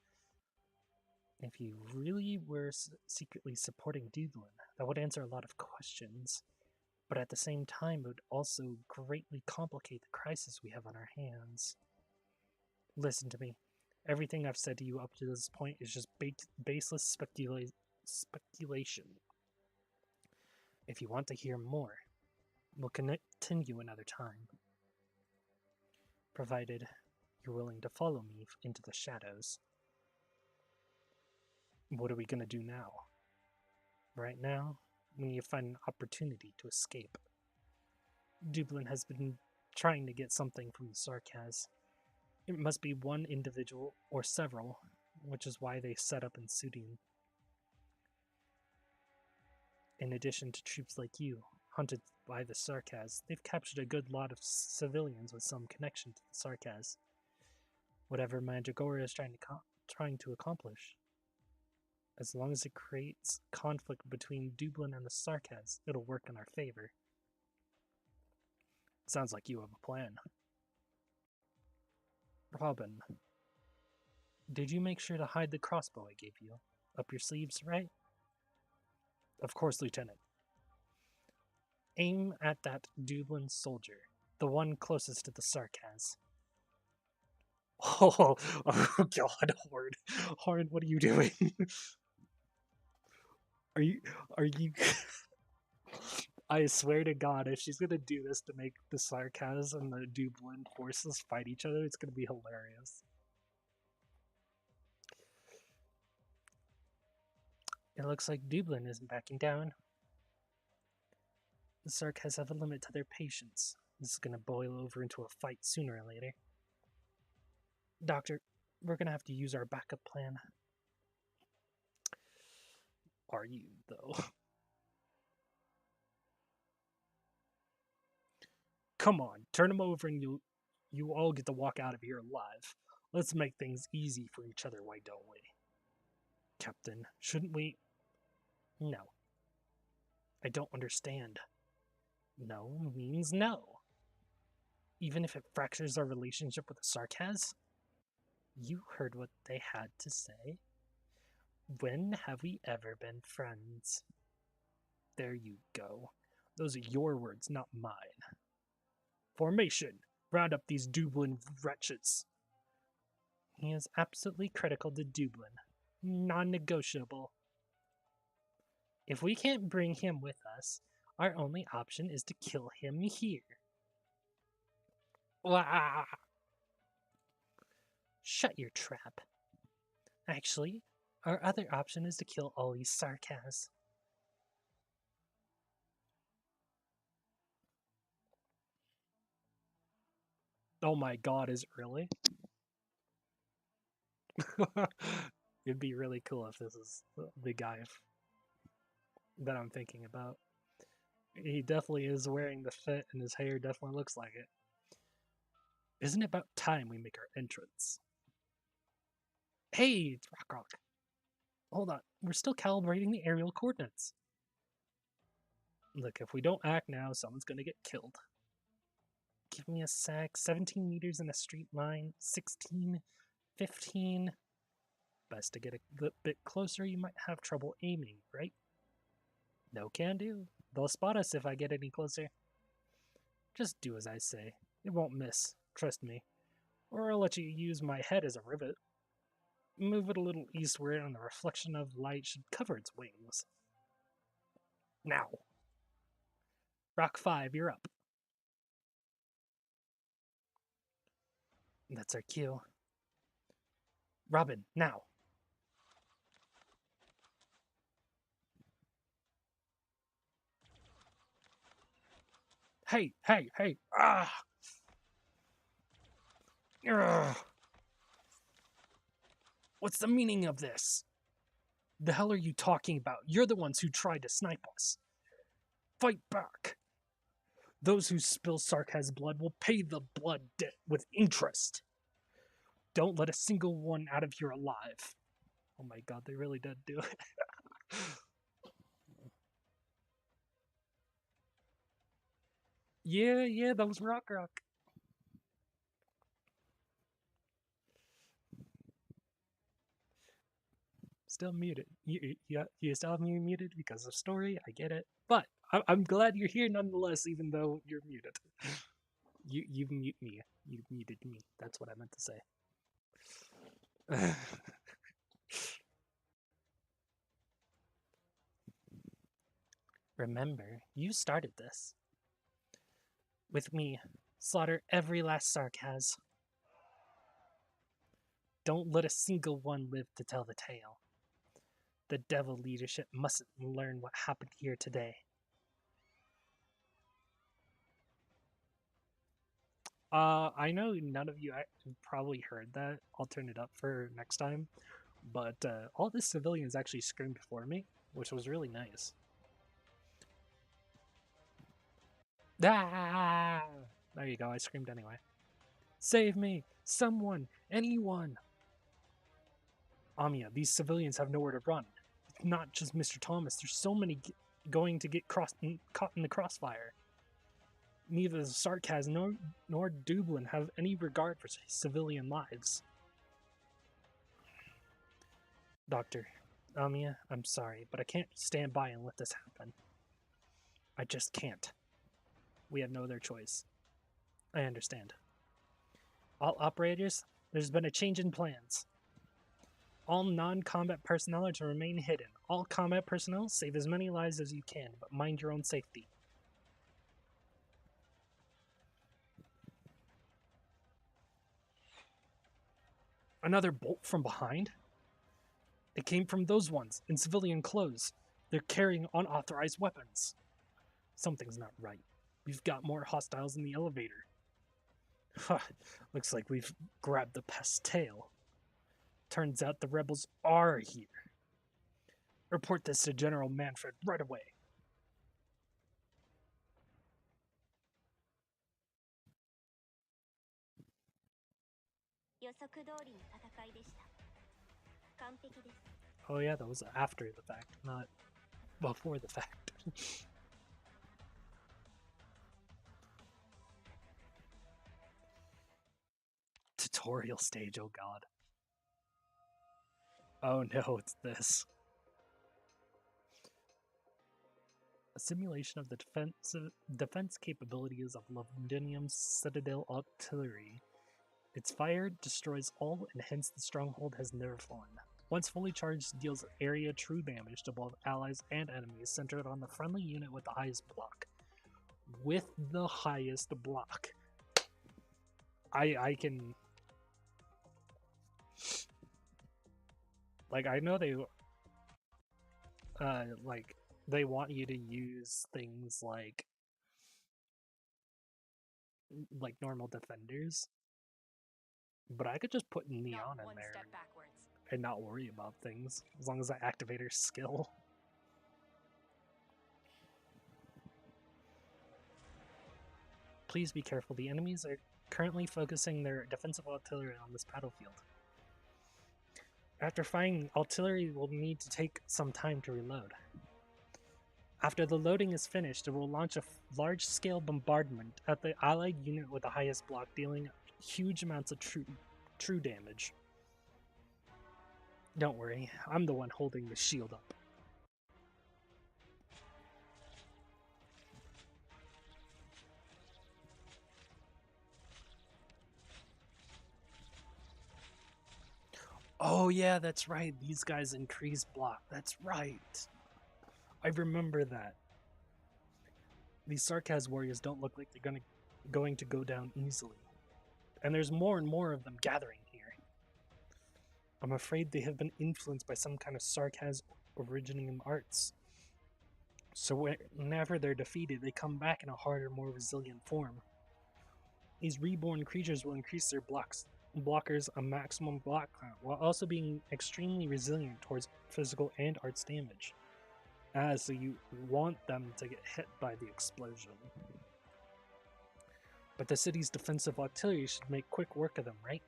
If he really were secretly supporting Dublin, that would answer a lot of questions, but at the same time it would also greatly complicate the crisis we have on our hands. Listen to me. Everything I've said to you up to this point is just baseless speculation. If you want to hear more, we'll continue another time. Provided you're willing to follow me into the shadows. What are we gonna do now? Right now, we need to find an opportunity to escape. Dublin has been trying to get something from the Sarkaz. It must be one individual or several, which is why they set up in Sudian. In addition to troops like you, hunted by the Sarkaz, they've captured a good lot of civilians with some connection to the Sarkaz. Whatever Mandragora is trying to accomplish. As long as it creates conflict between Dublin and the Sarkaz, it'll work in our favor. Sounds like you have a plan. Robin, did you make sure to hide the crossbow I gave you? Up your sleeves, right? Of course, Lieutenant. Aim at that Dublin soldier, the one closest to the Sarkaz. Oh God, Horn, what are you doing? Are you? I swear to God, if she's gonna do this to make the Sarkaz and the Dublin forces fight each other, it's gonna be hilarious. It looks like Dublin isn't backing down. The Sarkaz have a limit to their patience. This is gonna boil over into a fight sooner or later. Doctor, we're gonna have to use our backup plan. Are you, though? Come on, turn him over and you all get to walk out of here alive. Let's make things easy for each other, why don't we? Captain, shouldn't we? No. I don't understand. No means no. Even if it fractures our relationship with the Sarkaz? You heard what they had to say. When have we ever been friends? There you go. Those are your words, not mine. Formation! Round up these Dublin wretches. He is absolutely critical to Dublin. Non-negotiable. If we can't bring him with us, our only option is to kill him here. Wah! Shut your trap. Actually, our other option is to kill all these Sarkaz. Oh my God, is it really? It'd be really cool if this is the guy that I'm thinking about. He definitely is wearing the fit and his hair definitely looks like it. Isn't it about time we make our entrance? Hey, it's Rock. Hold on, we're still calibrating the aerial coordinates. Look, if we don't act now, someone's gonna get killed. Give me a sec. 17 meters in a straight line. 16, 15. Best to get a bit closer, you might have trouble aiming, right? No can do. They'll spot us if I get any closer. Just do as I say. It won't miss, trust me. Or I'll let you use my head as a rivet. Move it a little eastward and the reflection of light should cover its wings. Now. Rock 5, you're up. That's our cue. Robin, now. Hey! Ah! Urgh. What's the meaning of this? The hell are you talking about? You're the ones who tried to snipe us. Fight back. Those who spill Sarkaz blood will pay the blood debt with interest. Don't let a single one out of here alive. Oh my God, they really did do it. Yeah, that was Rock. Still muted. You still have me muted because of story, I get it. But I'm glad you're here nonetheless, even though you're muted. You mute me. You muted me. That's what I meant to say. Remember, you started this. With me, slaughter every last Sarkaz. Don't let a single one live to tell the tale. The devil leadership mustn't learn what happened here today. I know none of you probably heard that. I'll turn it up for next time. But all the civilians actually screamed for me, which was really nice. Ah! There you go, I screamed anyway. Save me! Someone! Anyone! Amiya, these civilians have nowhere to run. It's not just Mr. Thomas, there's so many going to get caught in the crossfire. Neither the Sarkaz nor Dublin have any regard for civilian lives. Doctor, Amia, I'm sorry, but I can't stand by and let this happen. I just can't. We have no other choice. I understand. All operators, there's been a change in plans. All non-combat personnel are to remain hidden. All combat personnel, save as many lives as you can, but mind your own safety. Another bolt from behind? It came from those ones, in civilian clothes. They're carrying unauthorized weapons. Something's not right. We've got more hostiles in the elevator. Looks like we've grabbed the pest's tail. Turns out the rebels are here. Report this to General Manfred right away. Oh yeah, that was after the fact, not before the fact. Tutorial stage, oh god. Oh no, it's this. A simulation of the defense capabilities of Londinium's Citadel artillery. Its fire destroys all, and hence the stronghold has never fallen. Once fully charged, deals area true damage to both allies and enemies, centered on the friendly unit with the highest block. With the highest block. I can... Like, I know they... like, they want you to use things like normal defenders. But I could just put Neon in there and not worry about things, as long as I activate her skill. Please be careful, the enemies are currently focusing their defensive artillery on this battlefield. After firing, artillery will need to take some time to reload. After the loading is finished, it will launch a large-scale bombardment at the allied unit with the highest block, dealing huge amounts of true damage. Don't worry, I'm the one holding the shield up. Oh yeah, that's right, these guys increase block. That's right. I remember that. These Sarkaz warriors don't look like they're going to go down easily. And there's more and more of them gathering here. I'm afraid they have been influenced by some kind of Sarkaz originating arts. So whenever they're defeated, they come back in a harder, more resilient form. These reborn creatures will increase their blockers a maximum block count, while also being extremely resilient towards physical and arts damage. So you want them to get hit by the explosion. But the city's defensive artillery should make quick work of them, right?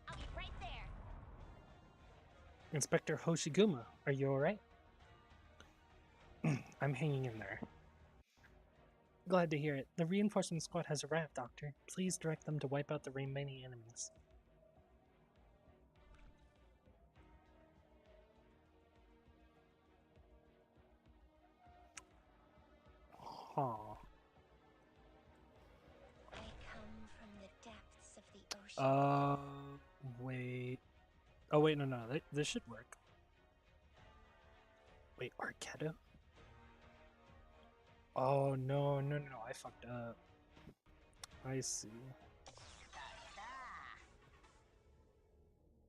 I'll be right there. Inspector Hoshiguma, are you alright? I'm hanging in there. Glad to hear it. The reinforcement squad has arrived, Doctor. Please direct them to wipe out the remaining enemies. Huh. I come from the depths of the ocean. Wait. Oh, wait, no, this should work. Wait, Arkedo? Oh, no, I fucked up. I see.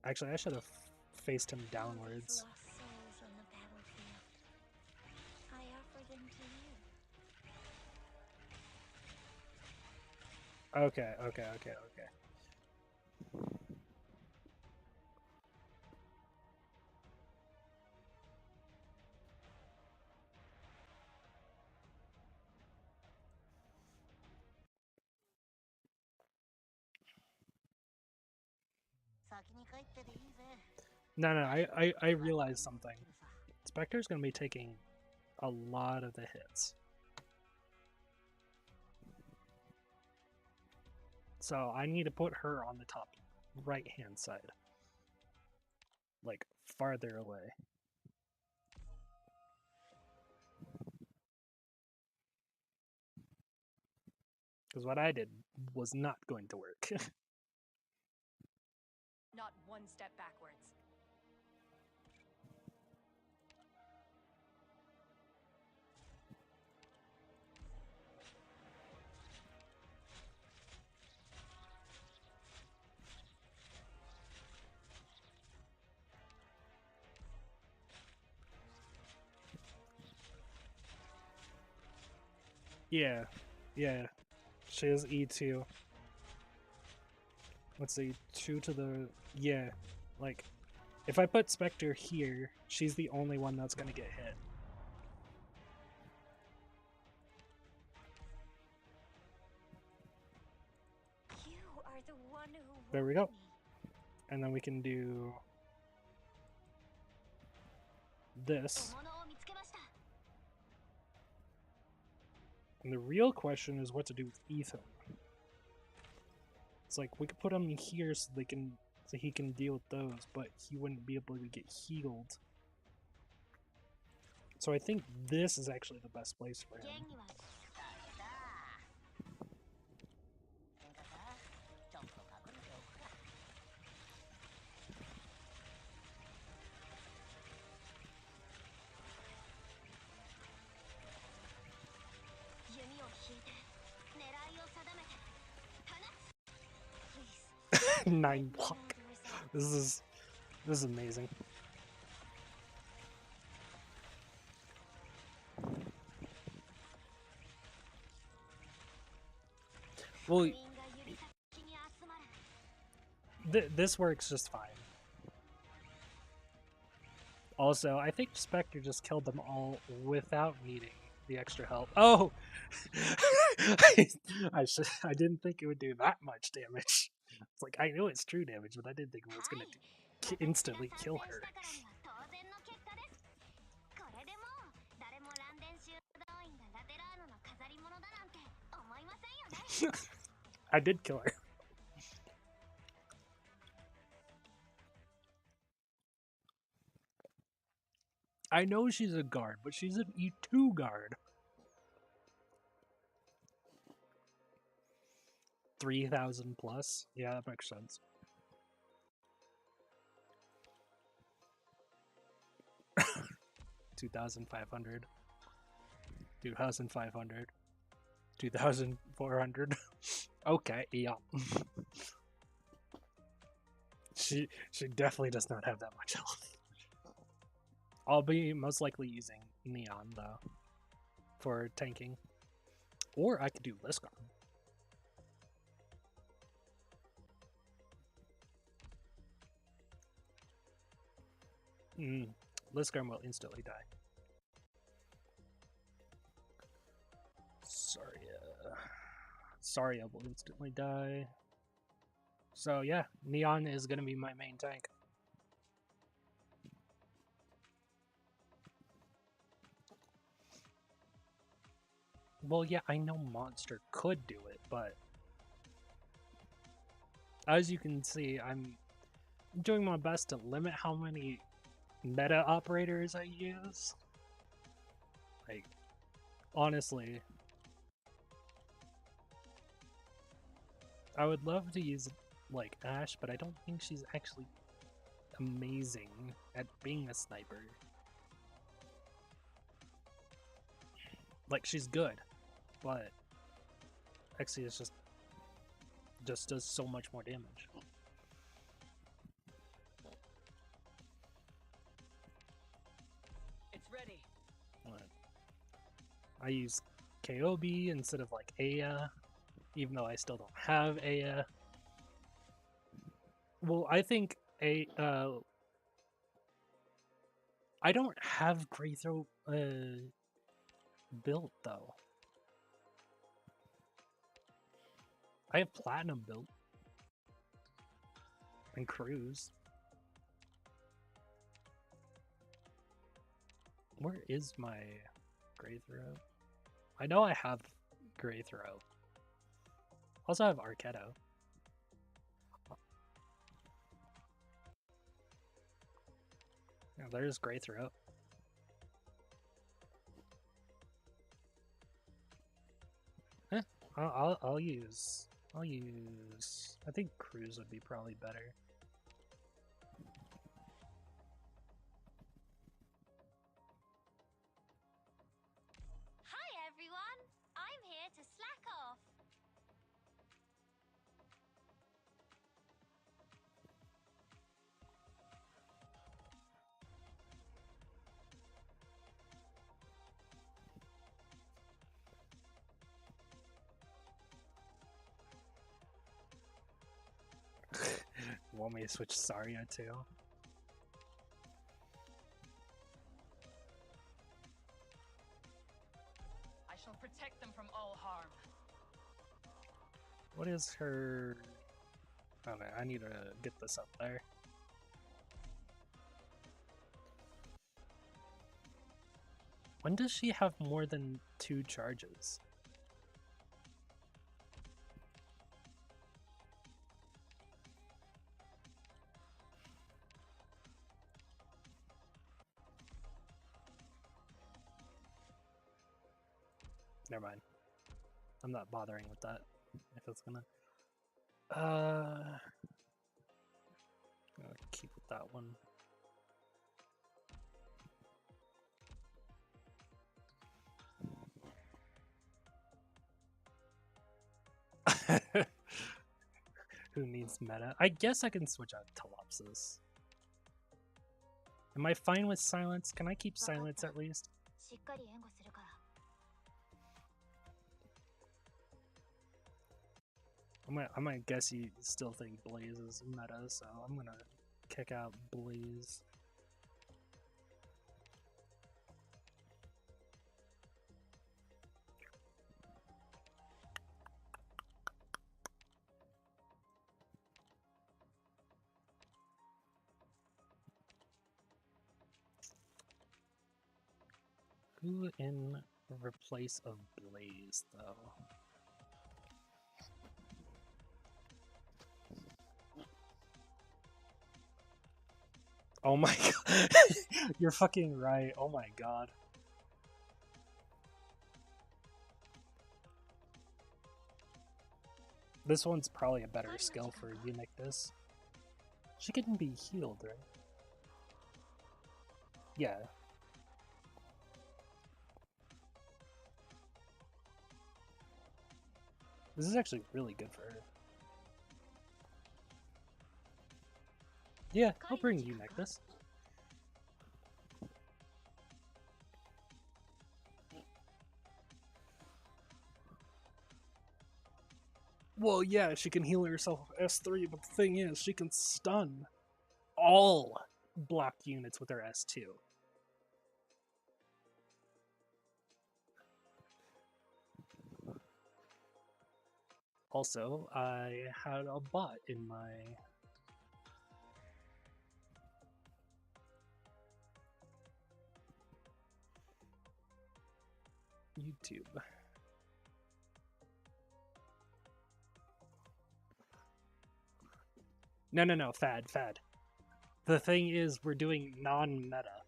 Actually, I should have faced him downwards. Lost souls on the battlefield. I offer them to you. Okay. No, I realized something. Spectre's gonna be taking a lot of the hits. So I need to put her on the top right-hand side. Like, farther away. Because what I did was not going to work. Not one step backwards. Yeah, yeah. She has E2. Let's see, 2 to the... Yeah, like, if I put Spectre here, she's the only one that's gonna get hit. You are the one who There we go. And then we can do... this. And the real question is what to do with Ethan. It's like, we could put him here so he can deal with those, but he wouldn't be able to get healed. So I think this is actually the best place for him. Nine block. This is amazing. Well, this works just fine. Also, I think Spectre just killed them all without needing the extra help. Oh! I didn't think it would do that much damage. It's like, I know it's true damage, but I didn't think it was going to instantly kill her. I did kill her. I know she's a guard, but she's an E2 guard. 3,000 plus? Yeah, that makes sense. $2,500. 2,500. 2,400. Okay, yeah. She definitely does not have that much health. I'll be most likely using Neon though for tanking. Or I could do Liskarm. Liskarm will instantly die. Saria will instantly die. So yeah, Neon is gonna be my main tank. Well, yeah, I know Monster could do it, but as you can see, I'm doing my best to limit how many meta operators I use. Like, honestly, I would love to use, like, Ashe, but I don't think she's actually amazing at being a sniper. Like, she's good, but Exia just does so much more damage. It's ready. I use KOB instead of like Aya, even though I still don't have Aya. Well, I think I don't have Greythroat built though. I have Platinum built. And Cruz. Where is my Gray Throat? I know I have Gray Throat. Also have Arquetto. Yeah, there's Gray Throat. Eh, I'll use. I think Cruz would be probably better. Hi everyone, I'm here to slack off. Want me to switch Saria too? I shall protect them from all harm. What is her... Oh no, I need to get this up there. When does she have more than 2 charges? Never mind. I'm not bothering with that. If it's gonna... I'll keep with that one. Who needs meta? I guess I can switch out Telopsis. Am I fine with silence? Can I keep silence at least? I might guess you still think Blaze is meta, so I'm gonna kick out Blaze. Who in replace of Blaze, though? Oh my god. You're fucking right. Oh my god. This one's probably a better skill for Uniqueness. She can be healed, right? Yeah. This is actually really good for her. Yeah, I'll bring Uniqueness. Well, yeah, she can heal herself S3, but the thing is, she can stun all blocked units with her S2. Also, I had a bot in my YouTube. No, Fad. The thing is, we're doing non-meta.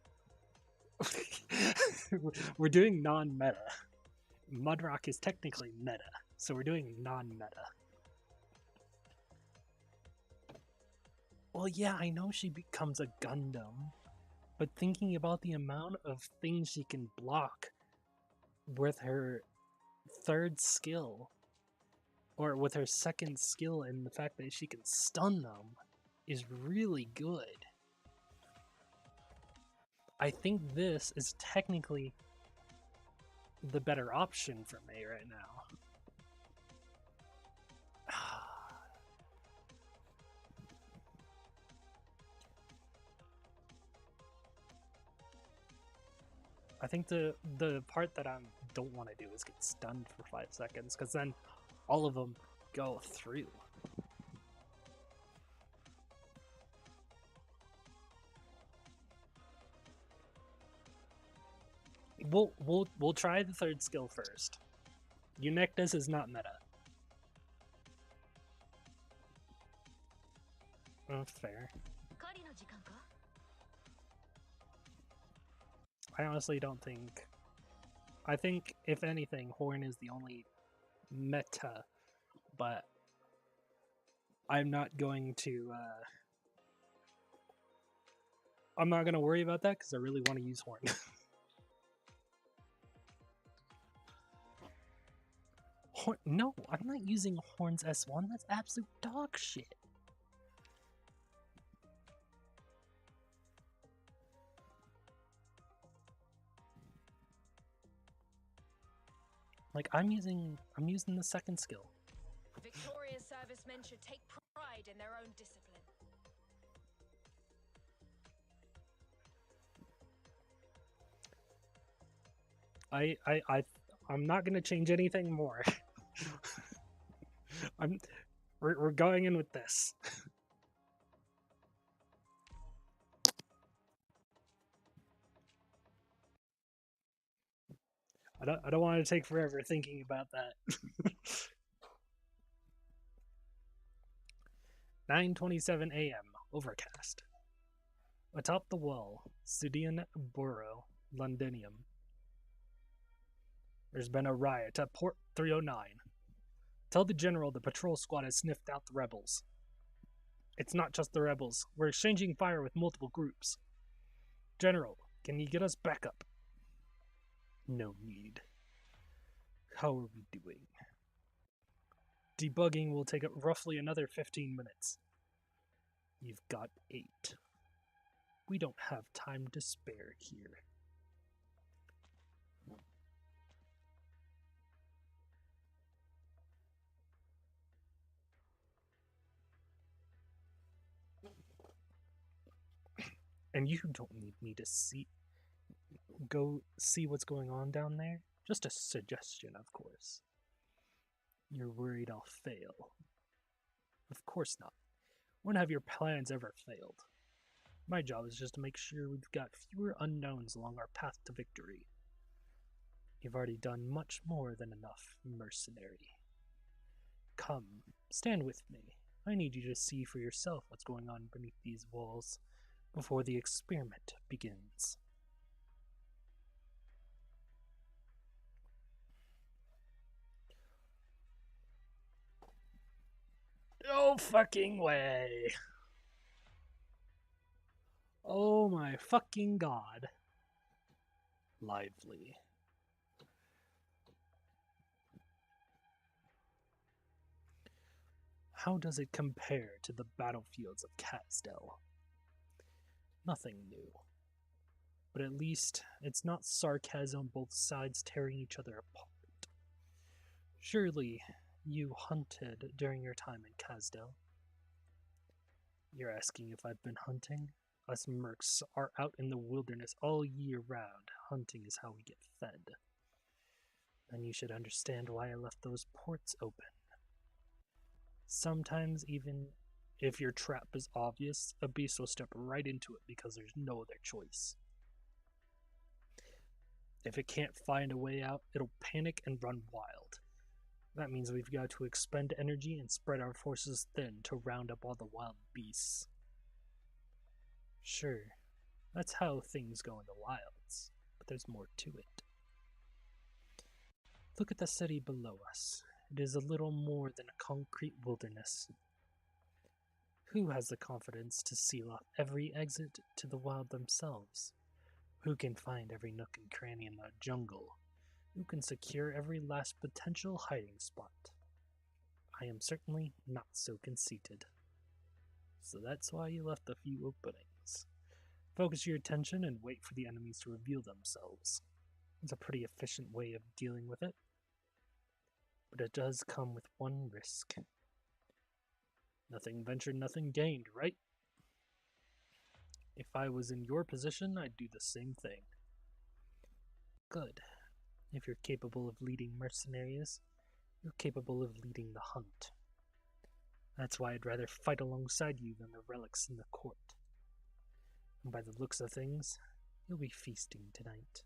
We're doing non-meta. Mudrock is technically meta, so we're doing non-meta. Well, yeah, I know she becomes a Gundam, but thinking about the amount of things she can block with her 3rd skill, or with her 2nd skill, and the fact that she can stun them is really good. I think this is technically the better option for me right now. I think the part that I don't want to do is get stunned for 5 seconds, because then all of them go through. We'll try the third skill first. Uniqueness is not meta. Oh, fair. I honestly don't think... I think, if anything, Horn is the only meta, but I'm not going to... I'm not going to worry about that because I really want to use Horn. No, I'm not using Horn's S1. That's absolute dog shit. Like, I'm using the second skill. Victorious servicemen should take pride in their own discipline. I'm not gonna change anything more. We're going in with this. I don't want to take forever thinking about that. 9:27 a.m. Overcast. Atop the wall, Sudian Borough, Londinium. There's been a riot at Port 309. Tell the general the patrol squad has sniffed out the rebels. It's not just the rebels. We're exchanging fire with multiple groups. General, can you get us backup? No need. How are we doing? Debugging will take roughly another 15 minutes. You've got 8. We don't have time to spare here. And you don't need me to go see what's going on down there. Just a suggestion, of course. You're worried I'll fail. Of course not. When have your plans ever failed? My job is just to make sure we've got fewer unknowns along our path to victory. You've already done much more than enough, mercenary. Come, stand with me. I need you to see for yourself what's going on beneath these walls before the experiment begins. No fucking way. Oh my fucking god. Lively. How does it compare to the battlefields of Casdell? Nothing new. But at least it's not sarcasm both sides tearing each other apart. Surely you hunted during your time in Casdell. You're asking if I've been hunting? Us mercs are out in the wilderness all year round. Hunting is how we get fed. Then you should understand why I left those ports open. Sometimes even if your trap is obvious, a beast will step right into it because there's no other choice. If it can't find a way out, it'll panic and run wild. That means we've got to expend energy and spread our forces thin to round up all the wild beasts. Sure, that's how things go in the wilds, but there's more to it. Look at the city below us. It is a little more than a concrete wilderness. Who has the confidence to seal off every exit to the wild themselves? Who can find every nook and cranny in that jungle? Who can secure every last potential hiding spot? I am certainly not so conceited. So that's why you left a few openings. Focus your attention and wait for the enemies to reveal themselves. It's a pretty efficient way of dealing with it. But it does come with one risk. Nothing ventured, nothing gained, right? If I was in your position, I'd do the same thing. Good. If you're capable of leading mercenaries, you're capable of leading the hunt. That's why I'd rather fight alongside you than the relics in the court. And by the looks of things, you'll be feasting tonight.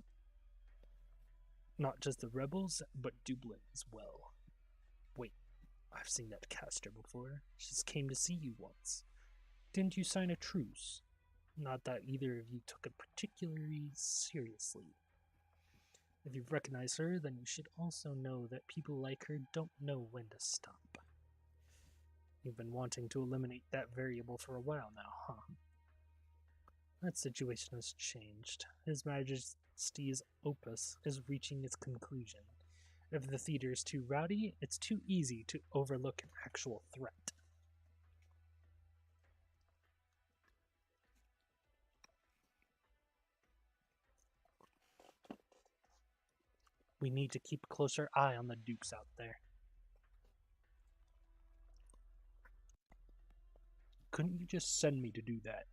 Not just the rebels, but Dublin as well. Wait, I've seen that caster before. She came to see you once. Didn't you sign a truce? Not that either of you took it particularly seriously. If you've recognized her, then you should also know that people like her don't know when to stop. You've been wanting to eliminate that variable for a while now, huh? That situation has changed. His Majesty's opus is reaching its conclusion. If the theater is too rowdy, it's too easy to overlook an actual threat. We need to keep a closer eye on the dukes out there. Couldn't you just send me to do that?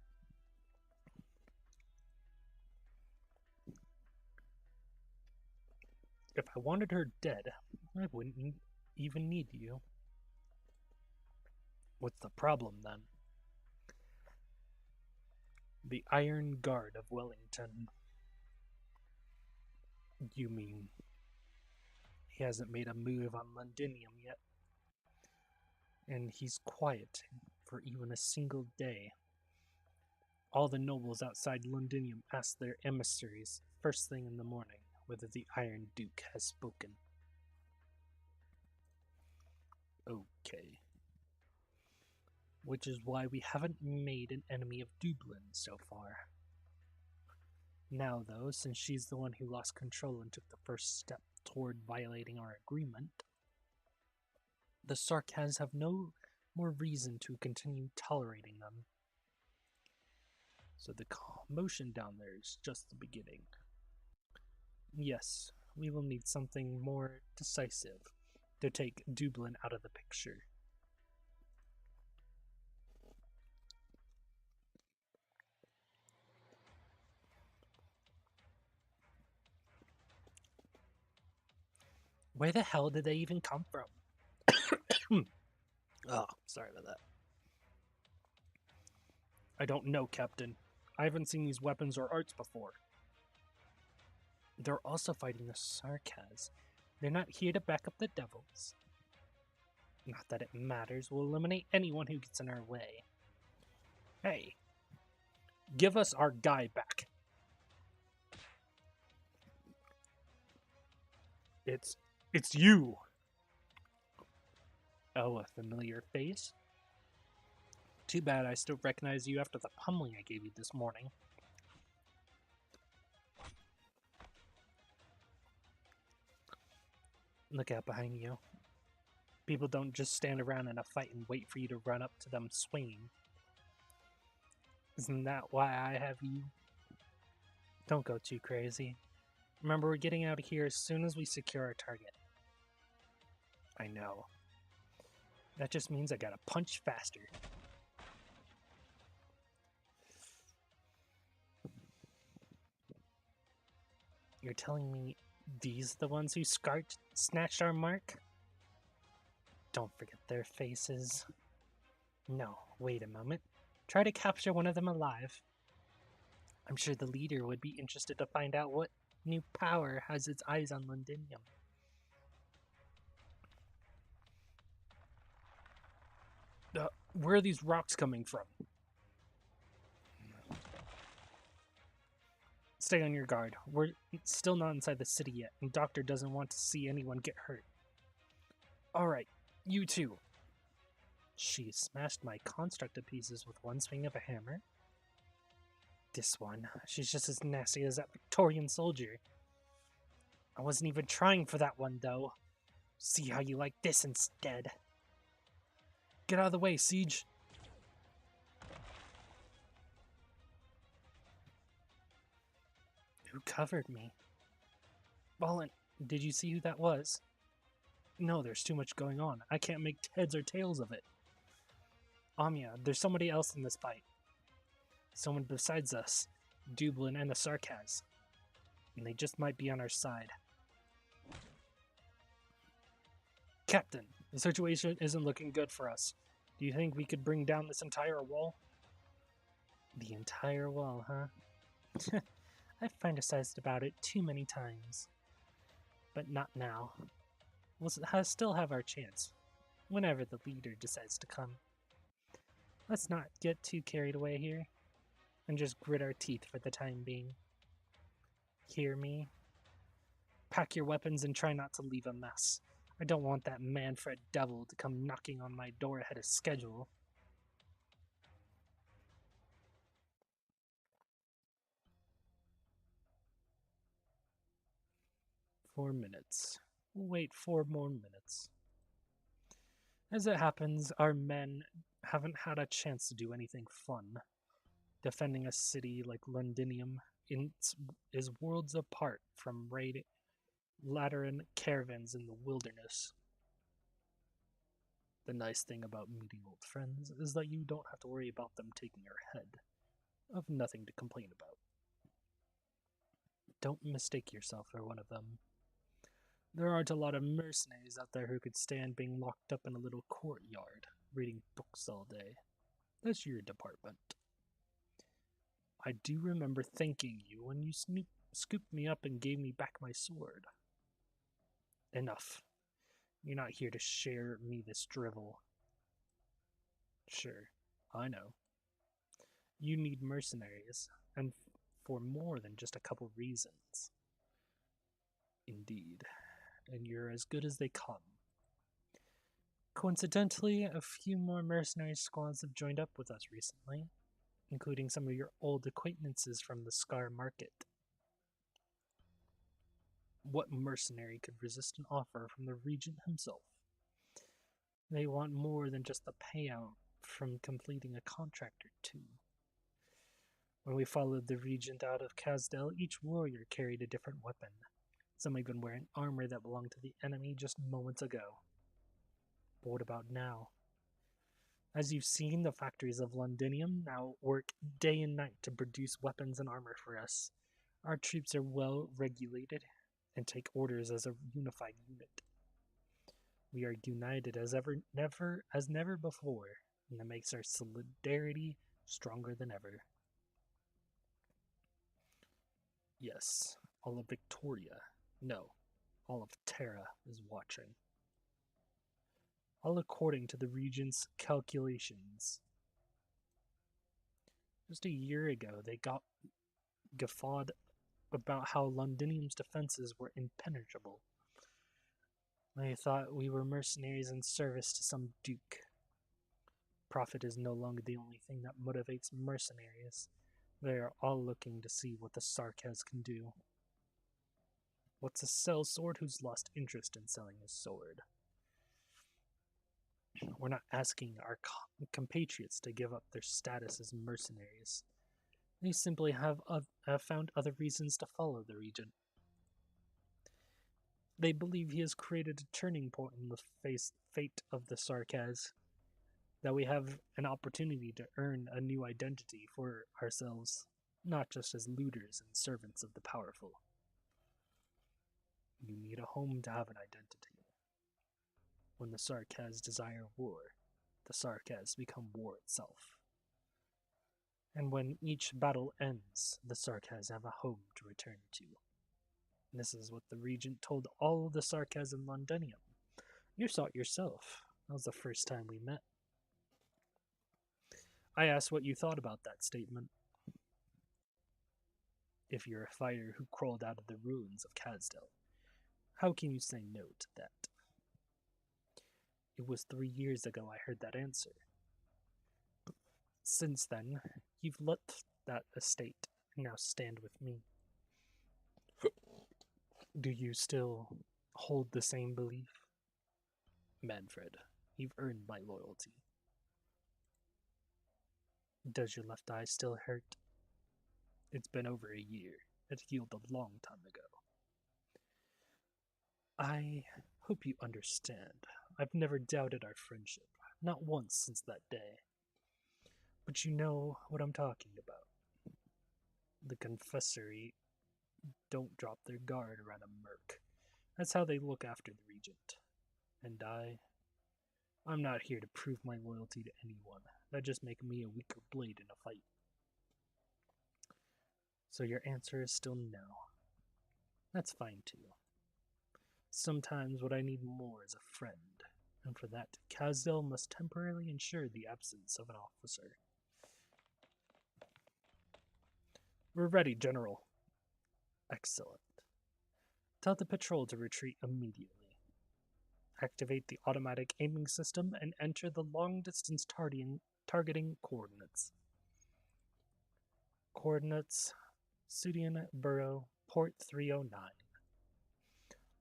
If I wanted her dead, I wouldn't even need you. What's the problem, then? The Iron Guard of Wellington. You mean he hasn't made a move on Londinium yet? And he's quiet for even a single day. All the nobles outside Londinium ask their emissaries first thing in the morning whether the Iron Duke has spoken. Okay. Which is why we haven't made an enemy of Dublin so far. Now, though, since she's the one who lost control and took the first step toward violating our agreement, the Sarkaz have no more reason to continue tolerating them. So the commotion down there is just the beginning. Yes, we will need something more decisive to take Dublin out of the picture. Where the hell did they even come from? Oh, sorry about that. I don't know, Captain. I haven't seen these weapons or arts before. They're also fighting the Sarkaz. They're not here to back up the devils. Not that it matters. We'll eliminate anyone who gets in our way. Hey, give us our guy back. It's you. Oh, a familiar face? Too bad I still recognize you after the pummeling I gave you this morning. Look out behind you. People don't just stand around in a fight and wait for you to run up to them swinging. Isn't that why I have you? Don't go too crazy. Remember, we're getting out of here as soon as we secure our target. I know. That just means I gotta punch faster. You're telling me these are the ones who snatched our mark? Don't forget their faces. No, wait a moment. Try to capture one of them alive. I'm sure the leader would be interested to find out what new power has its eyes on Londinium. Where are these rocks coming from? Stay on your guard. We're still not inside the city yet, and Doctor doesn't want to see anyone get hurt. Alright, you too. She smashed my construct to pieces with one swing of a hammer. This one, she's just as nasty as that Victorian soldier. I wasn't even trying for that one, though. See how you like this instead. Get out of the way, Siege. Who covered me? Ballin, did you see who that was? No, there's too much going on. I can't make heads or tails of it. Amia, there's somebody else in this fight. Someone besides us, Dublin and the Sarkaz. And they just might be on our side. Captain, the situation isn't looking good for us. Do you think we could bring down this entire wall? The entire wall, huh? I've fantasized about it too many times. But not now. We'll still have our chance, whenever the leader decides to come. Let's not get too carried away here, and just grit our teeth for the time being. Hear me? Pack your weapons and try not to leave a mess. I don't want that Manfred devil to come knocking on my door ahead of schedule. "4 minutes. We'll wait 4 more minutes. As it happens, our men haven't had a chance to do anything fun. Defending a city like Londinium is worlds apart from Lateran caravans in the wilderness. The nice thing about meeting old friends is that you don't have to worry about them taking your head. I've nothing to complain about. Don't mistake yourself for one of them. There aren't a lot of mercenaries out there who could stand being locked up in a little courtyard, reading books all day. That's your department. I do remember thanking you when you scooped me up and gave me back my sword. Enough. You're not here to share me this drivel. Sure, I know. You need mercenaries, and for more than just a couple reasons. Indeed, and you're as good as they come. Coincidentally, a few more mercenary squads have joined up with us recently, including some of your old acquaintances from the Scar Market. What mercenary could resist an offer from the Regent himself? They want more than just the payout from completing a contract or two. When we followed the Regent out of Casdell, each warrior carried a different weapon, some even wearing armor that belonged to the enemy just moments ago. But what about now? As you've seen, the factories of Londinium now work day and night to produce weapons and armor for us. Our troops are well regulated and take orders as a unified unit. We are united as never before, and that makes our solidarity stronger than ever. Yes, all of Victoria, no, all of Terra is watching. All according to the Regent's calculations. Just a year ago, they got guffawed about how Londinium's defenses were impenetrable. They thought we were mercenaries in service to some duke. Profit is no longer the only thing that motivates mercenaries. They are all looking to see what the Sarkaz can do. What's a sellsword who's lost interest in selling his sword? We're not asking our compatriots to give up their status as mercenaries. They simply have found other reasons to follow the Regent. They believe he has created a turning point in the fate of the Sarkaz, that we have an opportunity to earn a new identity for ourselves, not just as looters and servants of the powerful. You need a home to have an identity. When the Sarkaz desire war, the Sarkaz become war itself. And when each battle ends, the Sarkaz have a home to return to. This is what the Regent told all of the Sarkaz in Londinium. You saw it yourself. That was the first time we met. I asked what you thought about that statement. If you're a fighter who crawled out of the ruins of Casdell, how can you say no to that? It was 3 years ago I heard that answer. Since then, you've left that estate and now stand with me. Do you still hold the same belief? Manfred, you've earned my loyalty. Does your left eye still hurt? It's been over a year. It healed a long time ago. I hope you understand. I've never doubted our friendship, not once since that day. But you know what I'm talking about. The confessory don't drop their guard around a merc. That's how they look after the Regent. And I'm not here to prove my loyalty to anyone. That'd just make me a weaker blade in a fight. So your answer is still no. That's fine too. Sometimes what I need more is a friend, and for that, Kazdel must temporarily ensure the absence of an officer. We're ready, General. Excellent. Tell the patrol to retreat immediately. Activate the automatic aiming system and enter the long-distance targeting coordinates. Coordinates, Sudian Burrow, Port 309.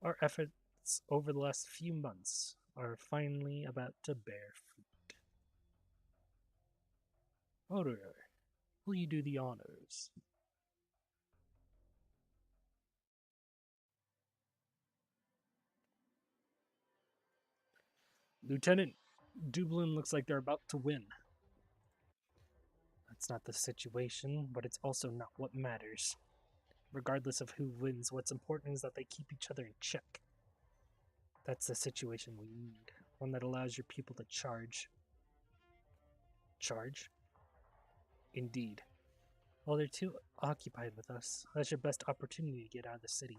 Our efforts over the last few months are finally about to bear fruit. Order, will you do the honors? Lieutenant, Dublin looks like they're about to win. That's not the situation, but it's also not what matters. Regardless of who wins, what's important is that they keep each other in check. That's the situation we need. One that allows your people to charge. Charge? Indeed. While they're too occupied with us, that's your best opportunity to get out of the city.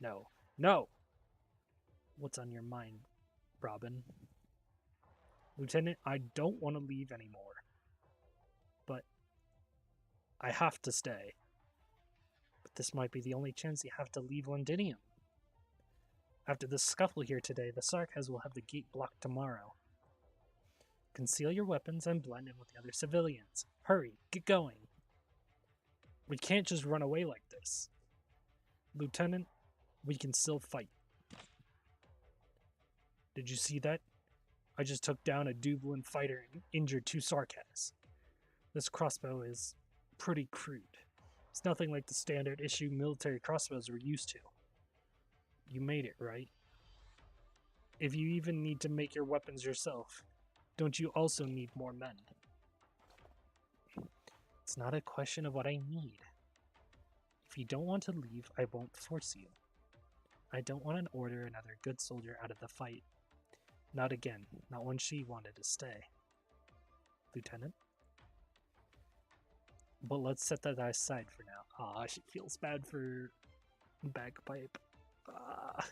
No. No! What's on your mind, Robin? Lieutenant, I don't want to leave anymore. But I have to stay. But this might be the only chance you have to leave Londinium. After the scuffle here today, the Sarkaz will have the gate blocked tomorrow. Conceal your weapons and blend in with the other civilians. Hurry, get going. We can't just run away like this. Lieutenant, we can still fight. Did you see that? I just took down a Dublin fighter and injured 2 Sarkaz. This crossbow is pretty crude. It's nothing like the standard issue military crossbows we're used to. You made it, right? If you even need to make your weapons yourself, don't you also need more men? It's not a question of what I need. If you don't want to leave, I won't force you. I don't want to order another good soldier out of the fight. Not again, not when she wanted to stay. Lieutenant? But let's set that aside for now. Ah, she feels bad for Bagpipe. Ah.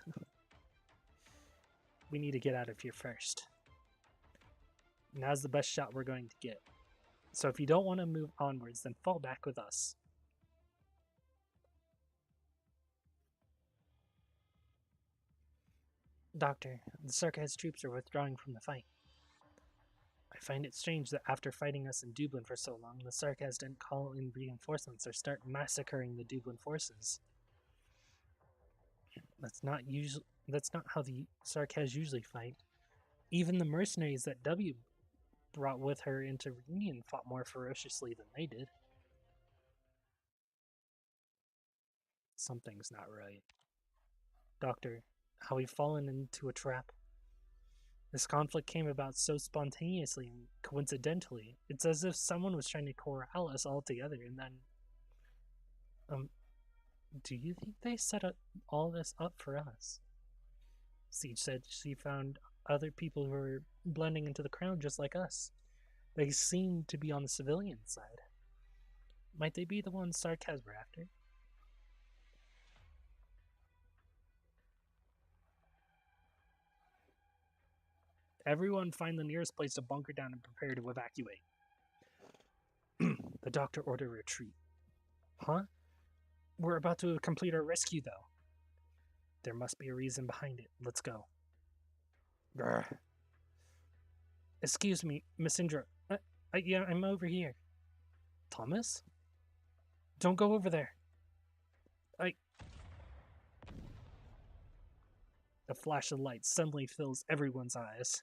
We need to get out of here first. Now's the best shot we're going to get. So if you don't want to move onwards, then fall back with us. Doctor, the Sarkaz troops are withdrawing from the fight. I find it strange that after fighting us in Dublin for so long, the Sarkaz didn't call in reinforcements or start massacring the Dublin forces. That's not how the Sarkaz usually fight. Even the mercenaries that W brought with her into Reunion fought more ferociously than they did. Something's not right. Doctor, how we've fallen into a trap. This conflict came about so spontaneously and coincidentally. It's as if someone was trying to corral us all together and then... do you think they set all this up for us? Siege said she found other people who were blending into the crowd just like us. They seemed to be on the civilian side. Might they be the ones Sarkaz were after? Everyone find the nearest place to bunker down and prepare to evacuate. The doctor ordered retreat. Huh? We're about to complete our rescue, though. There must be a reason behind it. Let's go. Grr. Excuse me, Miss Indra. Yeah, I'm over here. Thomas? Don't go over there. A flash of light suddenly fills everyone's eyes.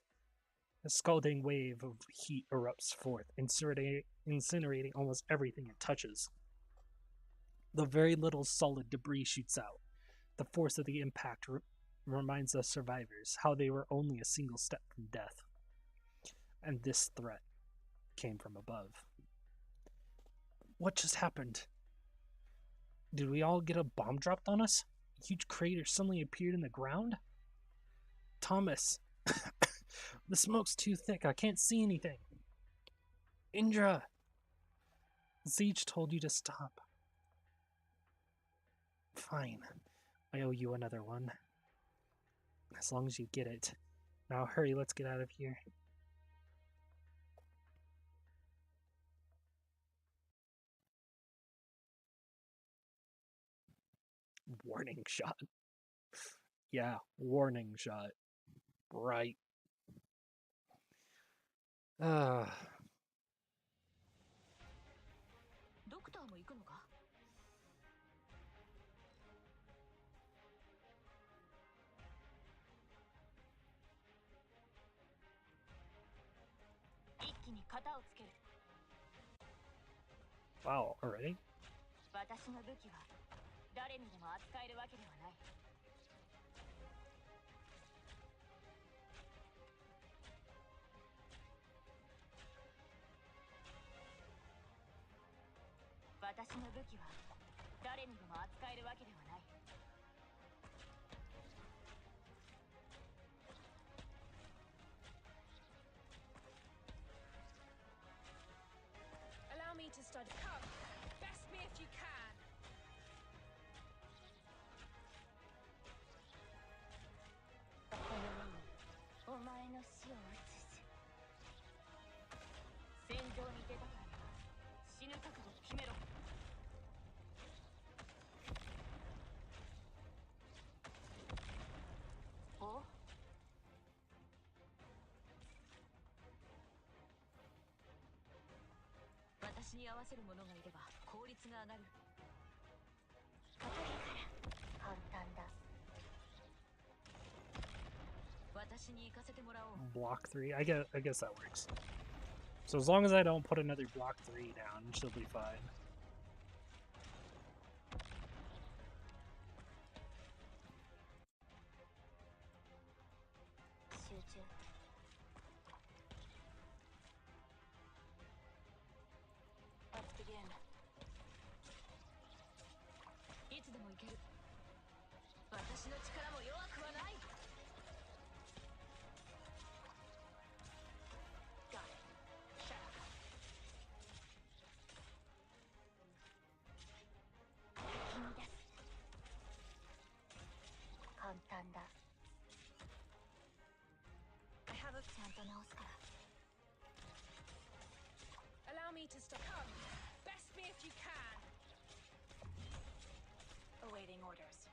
A scalding wave of heat erupts forth, incinerating almost everything it touches. The very little solid debris shoots out. The force of the impact reminds the survivors how they were only a single step from death. And this threat came from above. What just happened? Did we all get a bomb dropped on us? A huge crater suddenly appeared in the ground? Thomas, the smoke's too thick. I can't see anything. Indra, Siege told you to stop. Fine. I owe you another one. As long as you get it. Now hurry, let's get out of here. Warning shot. Yeah, warning shot. Right. Ah. ドクターも行くのか? 一気に型をつける。 Wow, already? 私の武器は誰にでも扱えるわけではない。 私の武器は誰にでも扱えるわけではない。 Allow me to study. Come, best me if you can. この目にお前の死を映す。戦場に出たからには死ぬ覚悟を決めろ。 お? 私に合わせる者がいれば効率が上がる。片手から簡単だ。私に行かせてもらおう。 Block 3. I guess that works. So as long as I don't put another block 3 down, she'll be fine. Let's begin. いつでも行ける。私の力も弱くはない。 Got it. Shut up. 君です。簡単だ。I have a ちゃんと直すから。 Allow me to stop. Come, best me if you can. Awaiting orders.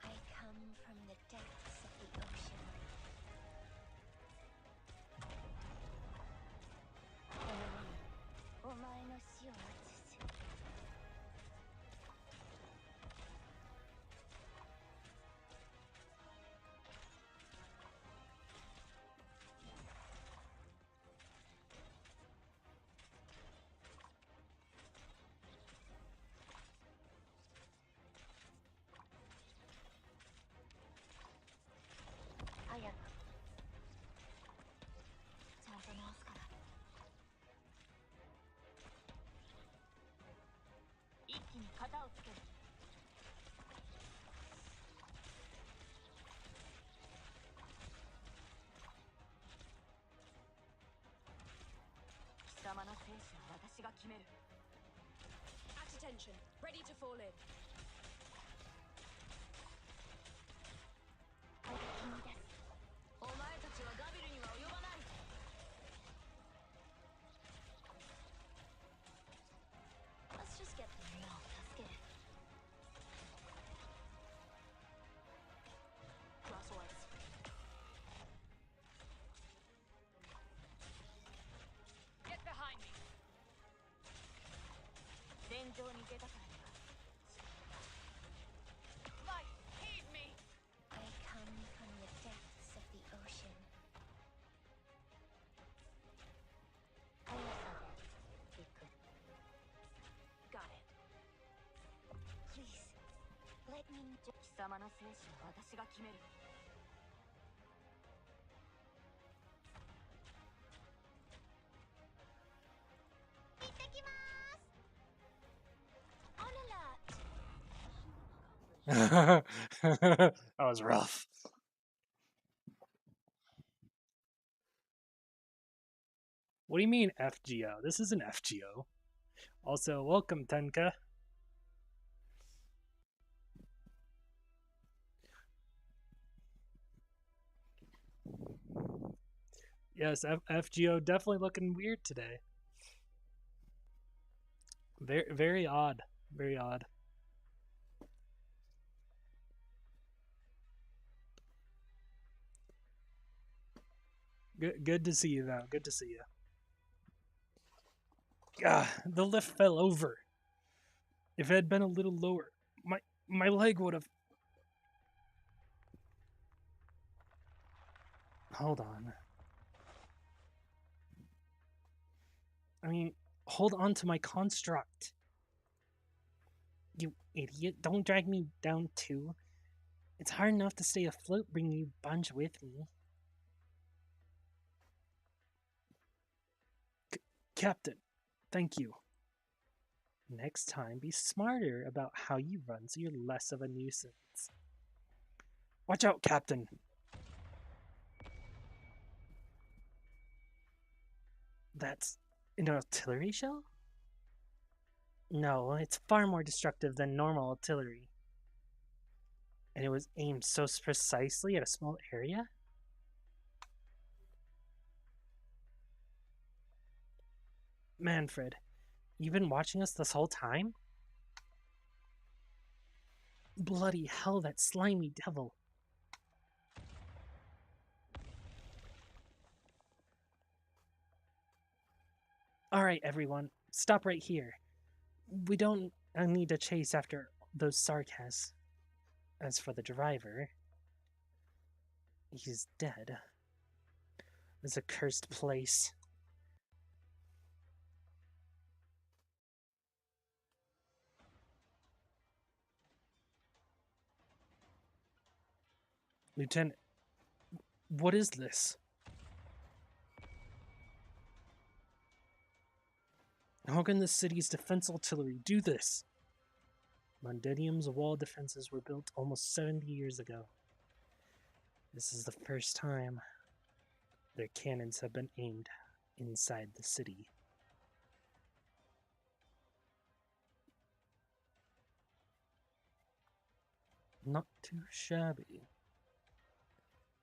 I come from the depths of the ocean. この目にお前の死を映す。 早くちゃんと直すから。一気に型をつける。貴様の生死は私が決める。 At attention, ready to fall in. 君です。お前たちはガビルには及ばない。 Let's just get them now. 助ける。 Crosswise. Get behind me. 戦場に出たからには。 Light, heed me. I come from the depths of the ocean. 速さで行く。 Got it. Please, let me. 貴様の生死は私が決める。 行ってきます。On alert. That was rough. What do you mean FGO? This isn't FGO. Also, welcome Tenka. Yes, FGO definitely looking weird today. Very, very odd. Very odd. Good to see you, though. Good to see you. Ah, the lift fell over. If it had been a little lower, my leg would have... Hold on. I mean, hold on to my construct. You idiot. Don't drag me down, too. It's hard enough to stay afloat bringing you bunch with me. Captain, thank you. Next time, be smarter about how you run so you're less of a nuisance. Watch out, Captain! That's an artillery shell? No, it's far more destructive than normal artillery. And it was aimed so precisely at a small area? Manfred, you've been watching us this whole time? Bloody hell, that slimy devil. Alright, everyone, stop right here. We don't need to chase after those sarcasms. As for the driver, he's dead. This accursed place. Lieutenant, what is this? How can the city's defense artillery do this? Londinium's wall defenses were built almost 70 years ago. This is the first time their cannons have been aimed inside the city. Not too shabby.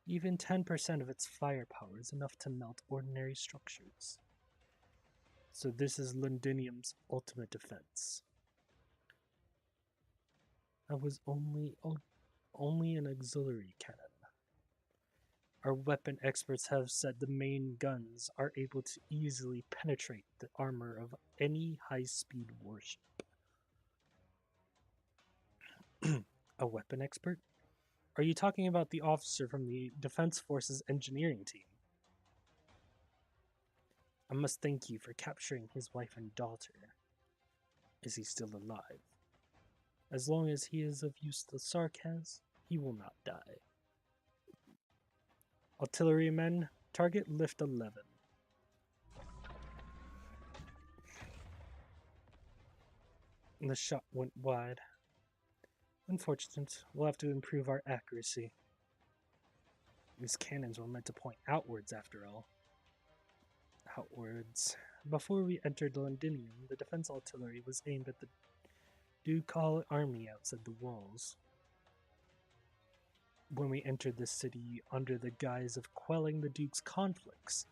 Even 10% of its firepower is enough to melt ordinary structures. So this is Londinium's ultimate defense. That was only an auxiliary cannon. Our weapon experts have said the main guns are able to easily penetrate the armor of any high-speed warship. A weapon expert? Are you talking about the officer from the Defense Forces engineering team? I must thank you for capturing his wife and daughter. Is he still alive? As long as he is of use to Sarkaz, he will not die. Artillerymen, target lift 11. The shot went wide. Unfortunate, we'll have to improve our accuracy. These cannons were meant to point outwards after all. Outwards. Before we entered Londinium, the defense artillery was aimed at the Ducal army outside the walls. When we entered the city under the guise of quelling the Duke's conflicts,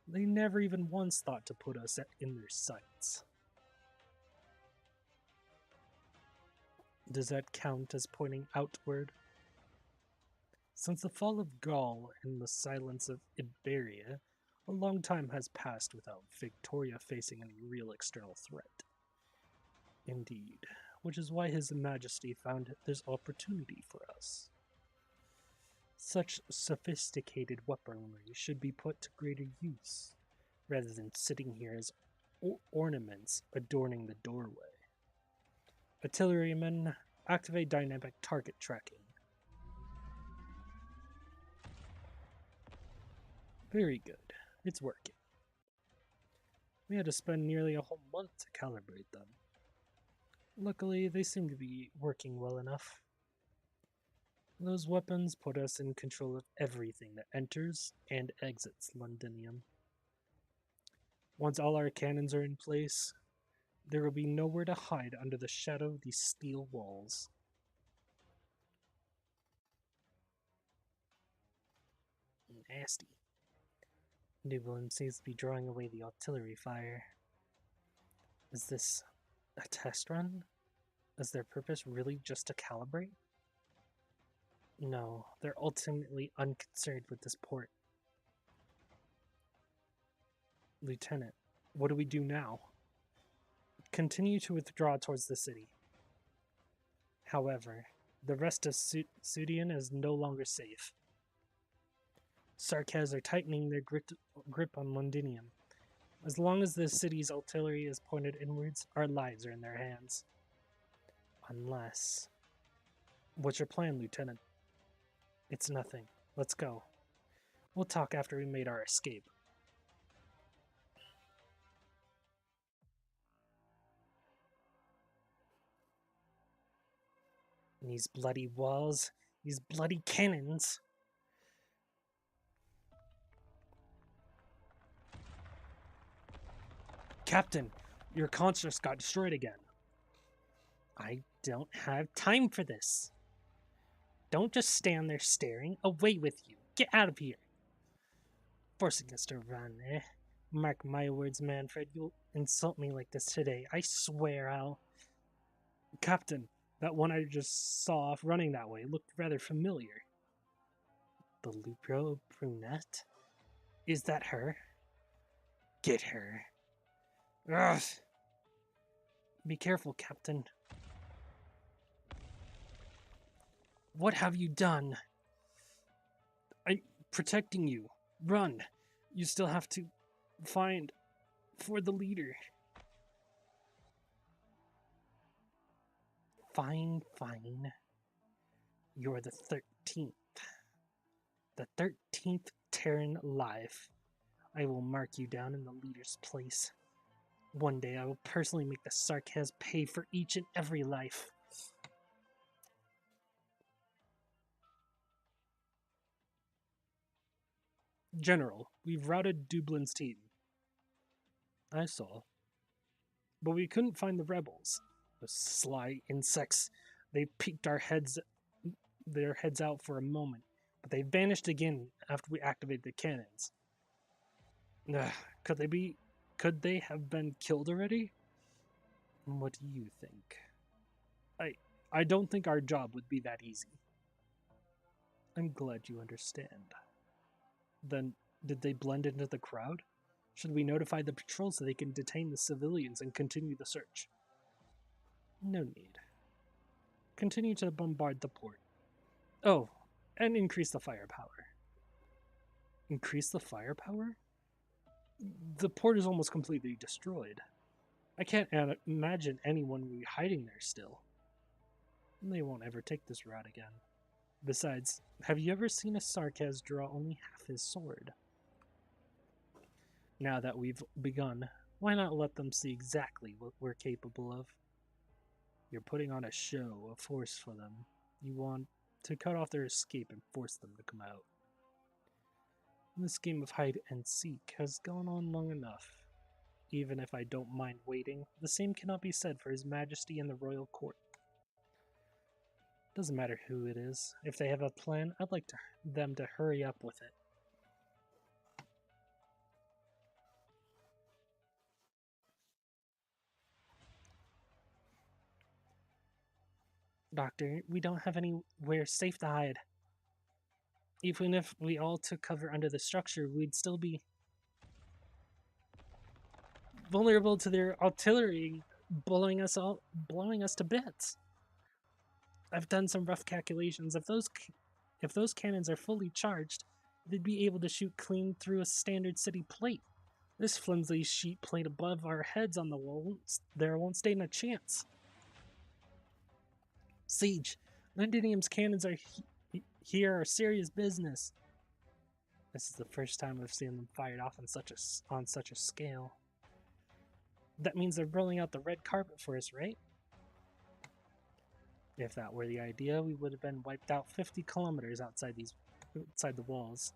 they never even once thought to put us in their sights. Does that count as pointing outward? Since the fall of Gaul and the silence of Iberia, a long time has passed without Victoria facing any real external threat. Indeed, which is why His Majesty found this opportunity for us. Such sophisticated weaponry should be put to greater use, rather than sitting here as ornaments adorning the doorway. Artillerymen, activate dynamic target tracking. Very good. It's working. We had to spend nearly a whole month to calibrate them. Luckily, they seem to be working well enough. Those weapons put us in control of everything that enters and exits Londinium. Once all our cannons are in place, there will be nowhere to hide under the shadow of these steel walls. Nasty. Newbloom seems to be drawing away the artillery fire. Is this a test run? Is their purpose really just to calibrate? No, they're ultimately unconcerned with this port. Lieutenant, what do we do now? Continue to withdraw towards the city. However, the rest of Sudian is no longer safe. Sarkaz are tightening their grip on Londinium. As long as the city's artillery is pointed inwards, our lives are in their hands. Unless... What's your plan, Lieutenant? It's nothing. Let's go. We'll talk after we made our escape. And these bloody walls, these bloody cannons. Captain, your constructs got destroyed again. I don't have time for this. Don't just stand there staring. Away with you. Get out of here. Forcing us to run, eh? Mark my words, Manfred. You'll insult me like this today. I swear I'll... Captain, that one I just saw off running that way looked rather familiar. The Lupro brunette? Is that her? Get her. Ugh. Be careful, Captain. What have you done? I'm protecting you. Run. You still have to find for the leader. Fine, fine. You're the 13th. The 13th Terran alive. I will mark you down in the leader's place. One day I will personally make the Sarkaz pay for each and every life. General, we've routed Dublin's team. I saw. But we couldn't find the rebels. Those sly insects. They peeked their heads out for a moment, but they vanished again after we activated the cannons. Could they have been killed already? What do you think? I don't think our job would be that easy. I'm glad you understand. Then, did they blend into the crowd? Should we notify the patrol so they can detain the civilians and continue the search? No need. Continue to bombard the port. Oh, and increase the firepower. Increase the firepower? The port is almost completely destroyed. I can't imagine anyone will be hiding there still. They won't ever take this route again. Besides, have you ever seen a Sarkaz draw only half his sword? Now that we've begun, why not let them see exactly what we're capable of? You're putting on a show, a force for them. You want to cut off their escape and force them to come out. This game of hide and seek has gone on long enough. Even if I don't mind waiting, the same cannot be said for His Majesty and the Royal Court. Doesn't matter who it is. If they have a plan, I'd like them to hurry up with it. Doctor, we don't have anywhere safe to hide. Even if we all took cover under the structure, we'd still be vulnerable to their artillery blowing us to bits. I've done some rough calculations. If those cannons are fully charged, they'd be able to shoot clean through a standard city plate. This flimsy sheet plate above our heads on the wall won't stand a chance. Siege, Londinium's cannons are here are serious business. This is the first time I've seen them fired off on such a scale. That means they're rolling out the red carpet for us, right? If that were the idea, we would have been wiped out 50 kilometers outside the walls.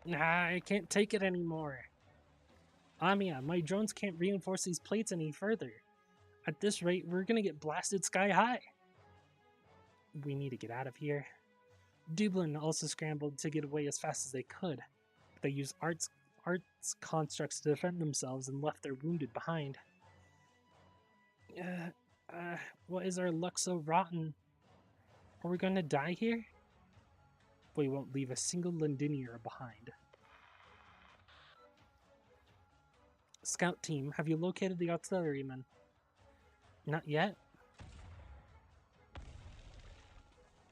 Nah, I can't take it anymore. Amiya, my drones can't reinforce these plates any further. At this rate, we're gonna get blasted sky high. We need to get out of here. Dublin also scrambled to get away as fast as they could. They used arts constructs to defend themselves and left their wounded behind. What is our luck so rotten? Are we gonna die here? We won't leave a single Londinier behind. Scout team, have you located the artillerymen? Not yet?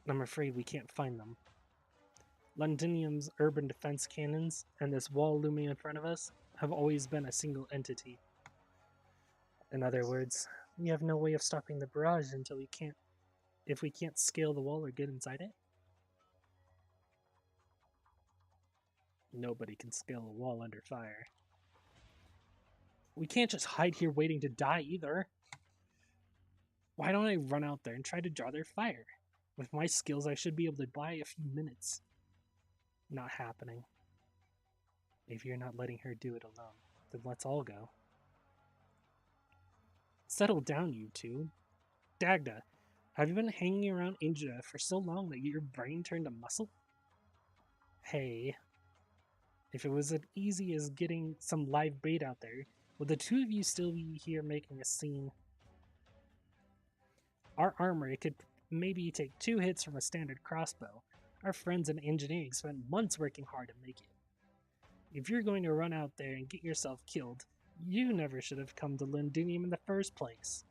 I'm afraid we can't find them. Londinium's urban defense cannons and this wall looming in front of us have always been a single entity. In other words, we have no way of stopping the barrage if we can't scale the wall or get inside it. Nobody can scale a wall under fire. We can't just hide here waiting to die either. Why don't I run out there and try to draw their fire? With my skills, I should be able to buy a few minutes. Not happening. If you're not letting her do it alone, then let's all go. Settle down, you two. Dagda, have you been hanging around India for so long that your brain turned to muscle? Hey. If it was as easy as getting some live bait out there, would the two of you still be here making a scene? Our armor, it could maybe take 2 hits from a standard crossbow. Our friends in engineering spent months working hard to make it. If you're going to run out there and get yourself killed, you never should have come to Londinium in the first place.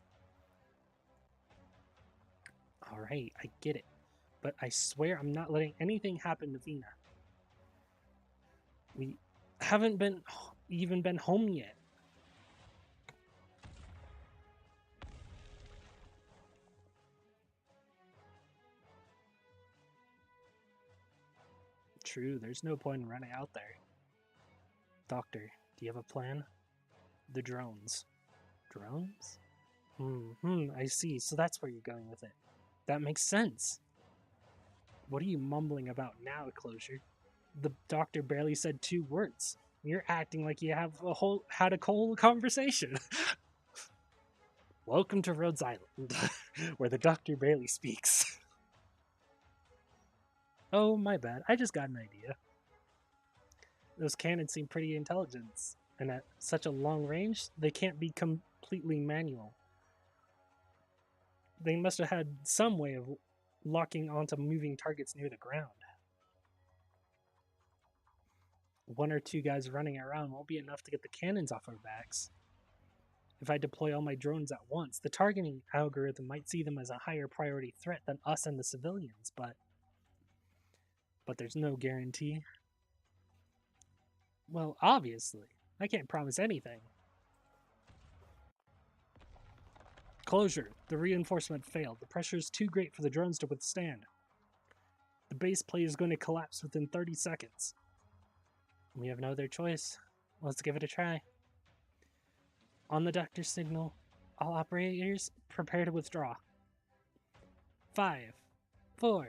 Alright, I get it. But I swear I'm not letting anything happen to Vina. We haven't even been home yet. True, there's no point in running out there. Doctor, do you have a plan? The drones. Drones? I see. So that's where you're going with it. That makes sense. What are you mumbling about now, Closure? The doctor barely said 2 words. You're acting like you have had a whole conversation. Welcome to Rhodes Island, where the doctor barely speaks. Oh, my bad. I just got an idea. Those cannons seem pretty intelligent, and at such a long range, they can't be completely manual. They must have had some way of locking onto moving targets near the ground. 1 or 2 guys running around won't be enough to get the cannons off our backs. If I deploy all my drones at once, the targeting algorithm might see them as a higher priority threat than us and the civilians, but there's no guarantee. Well, obviously. I can't promise anything. Closure. The reinforcement failed. The pressure is too great for the drones to withstand. The base plate is going to collapse within 30 seconds. We have no other choice. Let's give it a try. On the doctor's signal, all operators prepare to withdraw. 5, 4,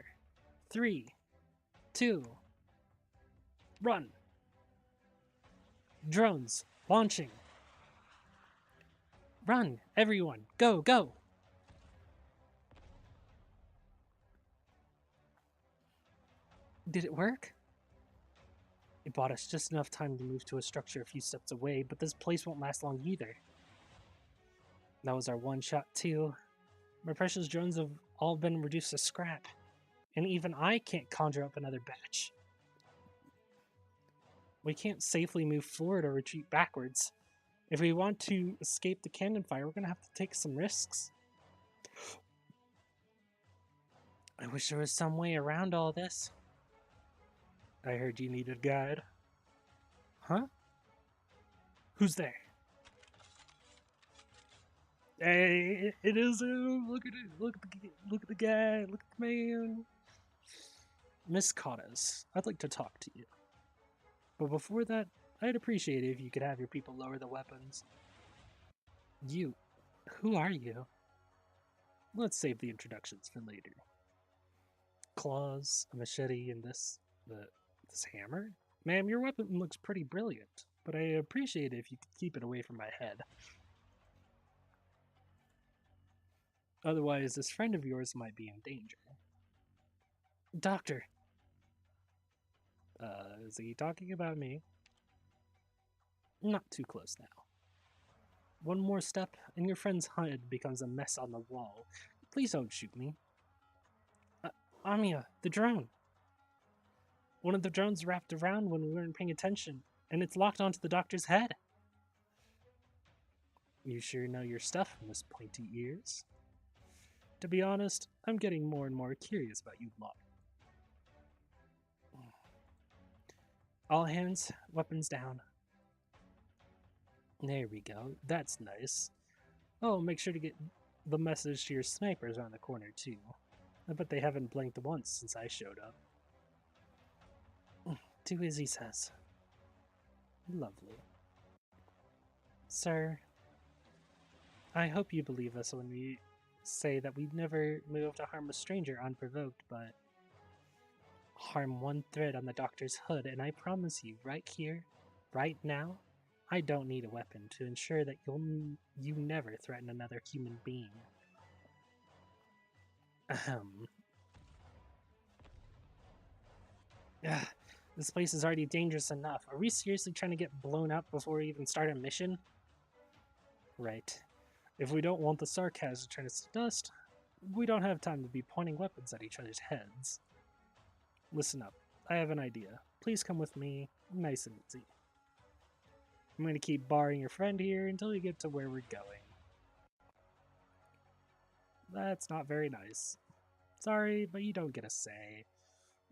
3, 2, run! Drones, launching! Run, everyone! Go, go! Did it work? It bought us just enough time to move to a structure a few steps away, but this place won't last long either. That was our one shot too. My precious drones have all been reduced to scrap. And even I can't conjure up another batch. We can't safely move forward or retreat backwards. If we want to escape the cannon fire, we're going to have to take some risks. I wish there was some way around all this. I heard you needed a guide. Huh? Who's there? Hey, it is him. Look at it. Look at the guy. Look at the man. Miss Cottas, I'd like to talk to you. But before that, I'd appreciate it if you could have your people lower the weapons. You, who are you? Let's save the introductions for later. Claws, a machete, and this hammer? Ma'am, your weapon looks pretty brilliant, but I appreciate it if you could keep it away from my head. Otherwise, this friend of yours might be in danger. Doctor! Is he talking about me? Not too close now. One more step, and your friend's head becomes a mess on the wall. Please don't shoot me. Amiya, the drone! One of the drones wrapped around when we weren't paying attention, and it's locked onto the doctor's head. You sure know your stuff, Miss Pointy Ears. To be honest, I'm getting more and more curious about you lot. All hands, weapons down. There we go, that's nice. Oh, make sure to get the message to your snipers around the corner too. I bet they haven't blinked once since I showed up. Do as he says. Lovely. Sir, I hope you believe us when we say that we'd never move to harm a stranger unprovoked, but harm one thread on the doctor's hood, and I promise you, right here, right now, I don't need a weapon to ensure that you never threaten another human being. Ahem. This place is already dangerous enough. Are we seriously trying to get blown up before we even start a mission? Right. If we don't want the sarcasm to turn us to dust, we don't have time to be pointing weapons at each other's heads. Listen up. I have an idea. Please come with me, nice and easy. I'm going to keep barring your friend here until we get to where we're going. That's not very nice. Sorry, but you don't get a say.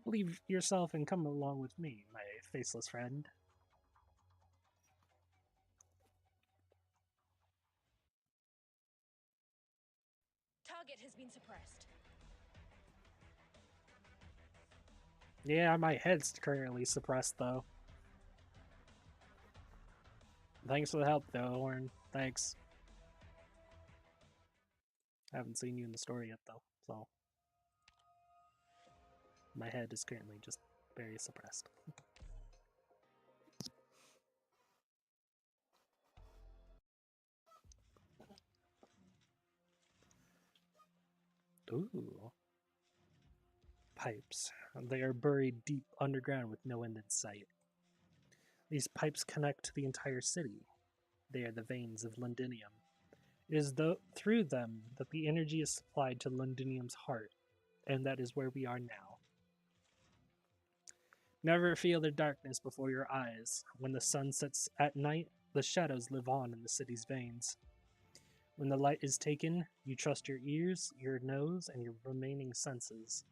Leave yourself and come along with me, my faceless friend. Target has been suppressed. Yeah, my head's currently suppressed, though. Thanks for the help, though, Horn. Thanks. I haven't seen you in the story yet, though, so... my head is currently just very suppressed. Ooh. Pipes. They are buried deep underground with no end in sight. These pipes connect to the entire city. They are the veins of Londinium. It is through them that the energy is supplied to Londinium's heart, and that is where we are now. Never feel the darkness before your eyes. When the sun sets at night, the shadows live on in the city's veins. When the light is taken, you trust your ears, your nose, and your remaining senses.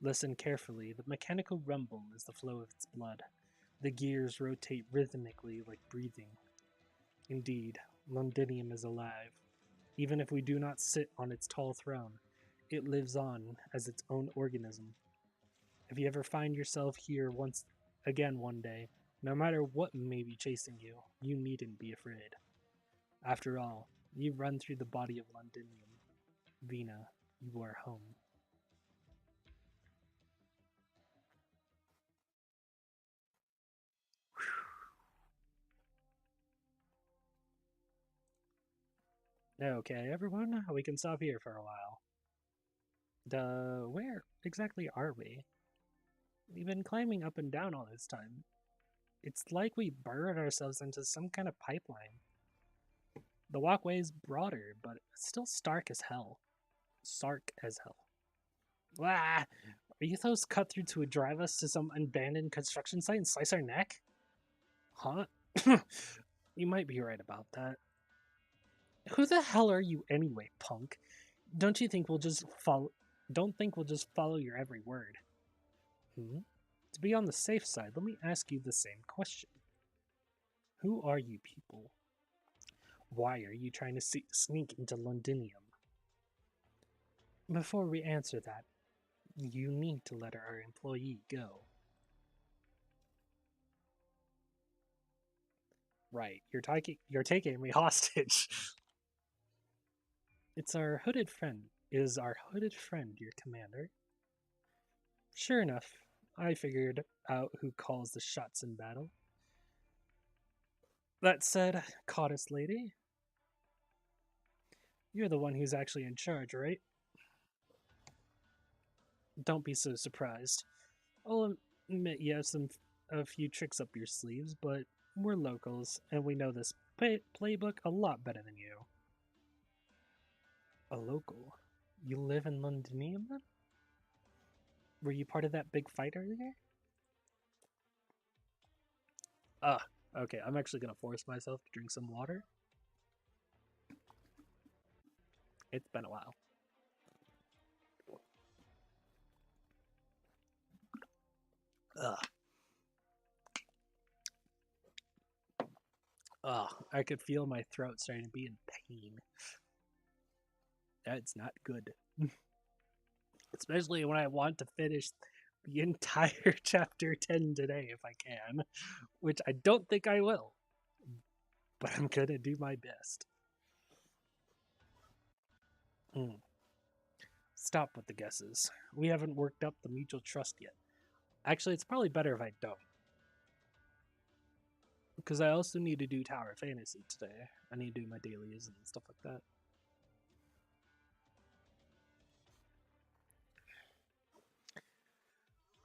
Listen carefully. The mechanical rumble is the flow of its blood. The gears rotate rhythmically like breathing. Indeed, Londinium is alive. Even if we do not sit on its tall throne, it lives on as its own organism. If you ever find yourself here once again one day, no matter what may be chasing you, you needn't be afraid. After all, you run through the body of Londinium. Vina, you are home. Okay, everyone, we can stop here for a while. Where exactly are we? We've been climbing up and down all this time. It's like we burrowed ourselves into some kind of pipeline. The walkway is broader, but it's still stark as hell. Sark as hell. Ah! Are you those cut through to drive us to some abandoned construction site and slice our neck? Huh? You might be right about that. Who the hell are you anyway, punk? Don't think we'll just follow your every word? To be on the safe side, let me ask you the same question. Who are you people? Why are you trying to sneak into Londinium? Before we answer that, you need to let our employee go. Right, you're taking me hostage. It's our hooded friend. Is our hooded friend your commander? Sure enough, I figured out who calls the shots in battle. That said, Goddess Lady, you're the one who's actually in charge, right? Don't be so surprised. I'll admit you have a few tricks up your sleeves, but we're locals, and we know this playbook a lot better than you. A local? You live in Londinium, then? Were you part of that big fight earlier? Okay, I'm actually gonna force myself to drink some water. It's been a while. I could feel my throat starting to be in pain. That's not good. Especially when I want to finish the entire chapter 10 today if I can, which I don't think I will, but I'm gonna do my best. Stop with the guesses. We haven't worked up the mutual trust yet. Actually, it's probably better if I don't. Because I also need to do Tower Fantasy today. I need to do my dailies and stuff like that.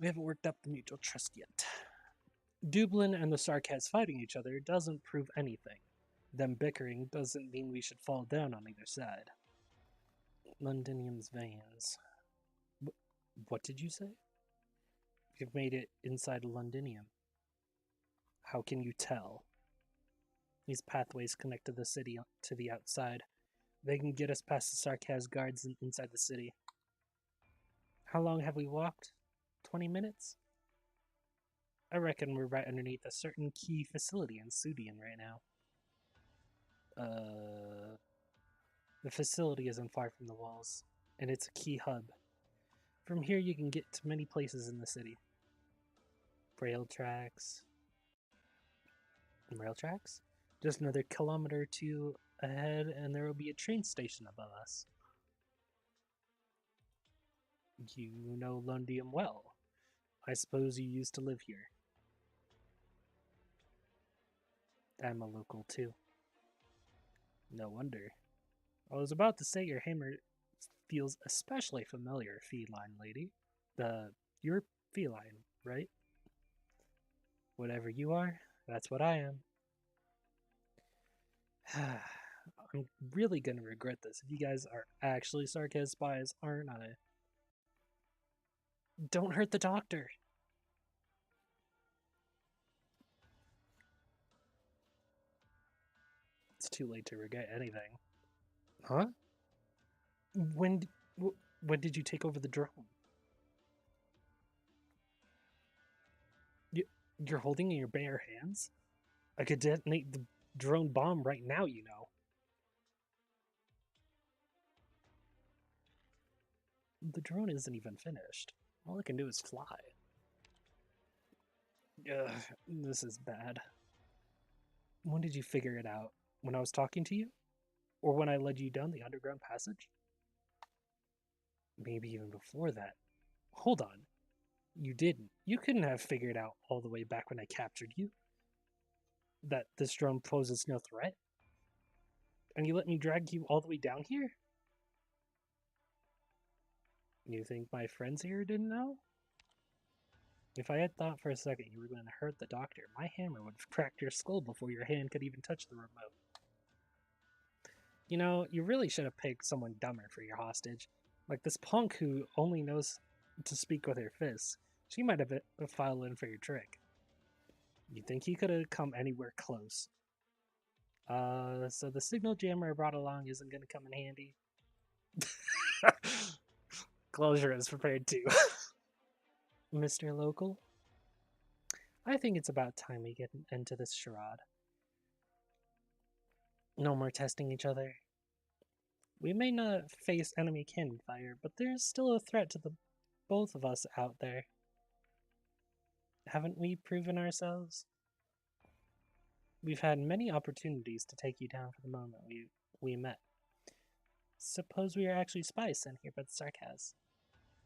We haven't worked up the mutual trust yet. Dublin and the Sarkaz fighting each other doesn't prove anything. Them bickering doesn't mean we should fall down on either side. Londinium's veins. What did you say? You've made it inside Londinium. How can you tell? These pathways connect to the city to the outside. They can get us past the Sarkaz guards inside the city. How long have we walked? 20 minutes? I reckon we're right underneath a certain key facility in Sudian right now. The facility isn't far from the walls, and it's a key hub. From here you can get to many places in the city. Rail tracks. Just another kilometer or two ahead, and there will be a train station above us. You know Londinium well. I suppose you used to live here. I'm a local too. No wonder. I was about to say your hammer feels especially familiar, feline lady. You're feline, right? Whatever you are, that's what I am. I'm really gonna regret this if you guys are actually Sarkaz spies, aren't I? Don't hurt the doctor! It's too late to regret anything. Huh? When did you take over the drone? You're holding it in your bare hands? I could detonate the drone bomb right now, you know. The drone isn't even finished. All I can do is fly. Ugh, this is bad. When did you figure it out? When I was talking to you? Or when I led you down the underground passage? Maybe even before that. Hold on. You didn't. You couldn't have figured out all the way back when I captured you that this drone poses no threat? And you let me drag you all the way down here? You think my friends here didn't know? If I had thought for a second you were going to hurt the doctor, my hammer would have cracked your skull before your hand could even touch the remote. You know, you really should have picked someone dumber for your hostage. Like this punk who only knows to speak with her fists. She might have filed in for your trick. You think he could have come anywhere close? So the signal jammer I brought along isn't going to come in handy? Closure is prepared too. Mr. Local? I think it's about time we get into this charade. No more testing each other. We may not face enemy cannon fire, but there's still a threat to the both of us out there. Haven't we proven ourselves? We've had many opportunities to take you down from the moment we met. Suppose we are actually spies sent here by the Sarkaz.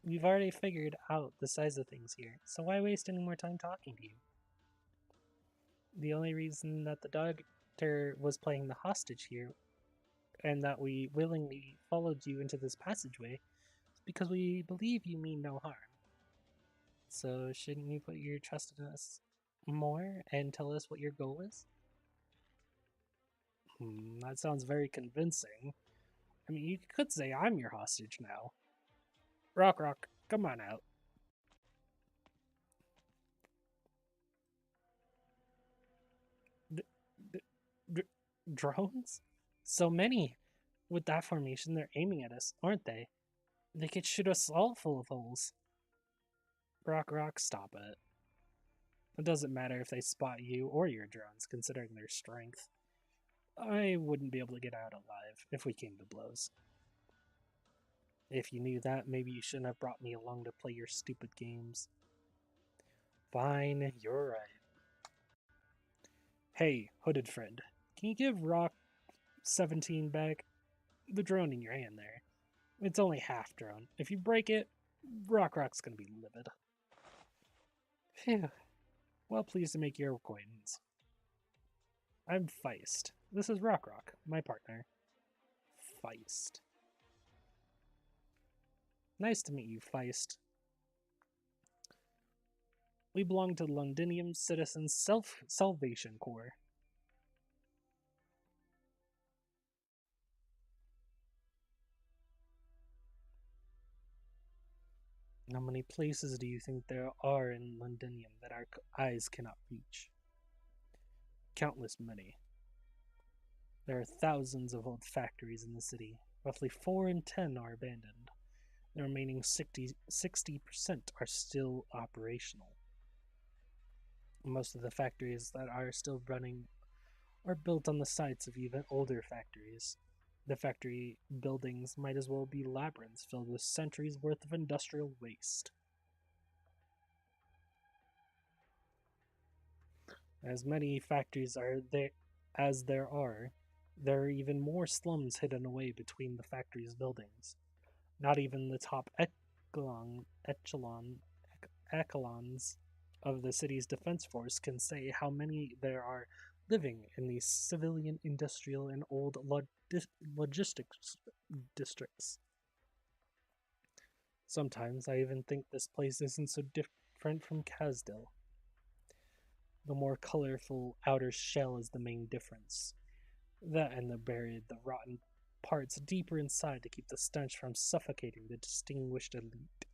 We've already figured out the size of things here, so why waste any more time talking to you? The only reason that the doctor was playing the hostage here, and that we willingly followed you into this passageway, is because we believe you mean no harm. So shouldn't you put your trust in us more and tell us what your goal is? That sounds very convincing. I mean, you could say I'm your hostage now. Rock, come on out. Drones? So many. With that formation, they're aiming at us, aren't they? They could shoot us all full of holes. Rock, stop it. It doesn't matter if they spot you or your drones, considering their strength. I wouldn't be able to get out alive if we came to blows. If you knew that, maybe you shouldn't have brought me along to play your stupid games. Fine, you're right. Hey, hooded friend, can you give Rock 17 back? The drone in your hand there. It's only half drone. If you break it, Rock's gonna be livid. Phew. Well pleased to make your acquaintance. I'm Feist. This is Rock, my partner. Feist. Nice to meet you, Feist. We belong to the Londinium Citizens Salvation Corps. How many places do you think there are in Londinium that our eyes cannot reach? Countless many. There are thousands of old factories in the city. Roughly 4 in 10 are abandoned. The remaining 60% are still operational. Most of the factories that are still running are built on the sites of even older factories. The factory buildings might as well be labyrinths filled with centuries worth of industrial waste. As many factories as there are even more slums hidden away between the factory's buildings. Not even the top echelons of the city's defense force can say how many there are living in these civilian, industrial, and old logistics districts. Sometimes I even think this place isn't so different from Kasdil. The more colorful outer shell is the main difference. That and buried the rotten parts deeper inside to keep the stench from suffocating the distinguished elite.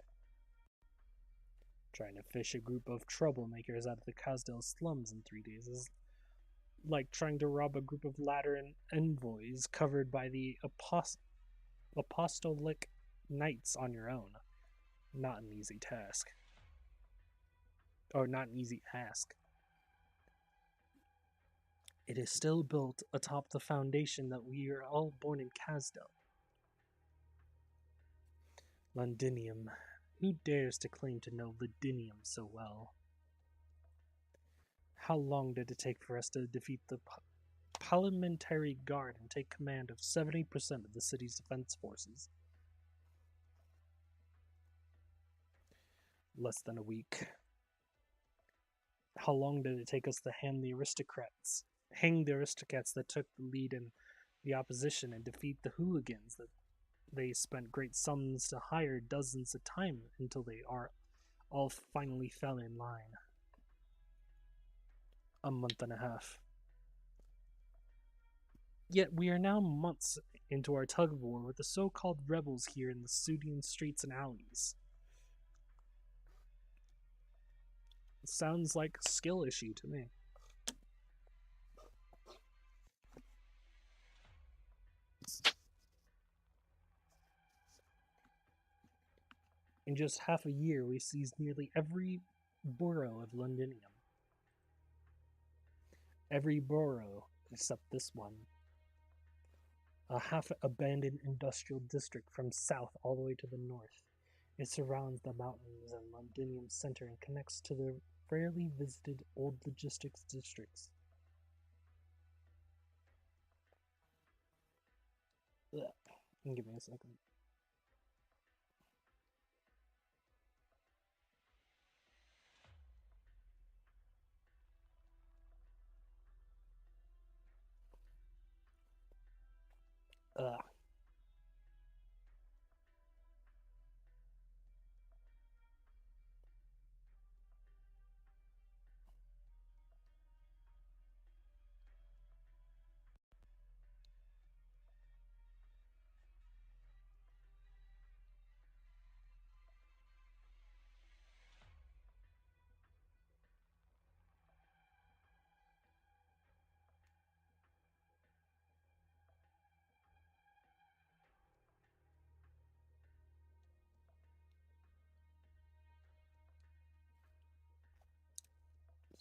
Trying to fish a group of troublemakers out of the Kasdil slums in 3 days is like trying to rob a group of Lateran envoys covered by the apostolic knights on your own. Not an easy task. Or not an easy ask. It is still built atop the foundation that we are all born in Kasdil. Londinium. Who dares to claim to know Londinium so well? How long did it take for us to defeat the Parliamentary Guard and take command of 70% of the city's defense forces? Less than a week. How long did it take us to hang the aristocrats that took the lead in the opposition and defeat the hooligans that they spent great sums to hire dozens of times until they all finally fell in line? A month and a half. Yet we are now months into our tug of war with the so-called rebels here in the Sudian streets and alleys. It sounds like a skill issue to me. In just half a year, we seized nearly every borough of Londinium. Every borough except this one. A half-abandoned industrial district from south all the way to the north. It surrounds the mountains and Londinium center and connects to the rarely visited old logistics districts. Give me a second.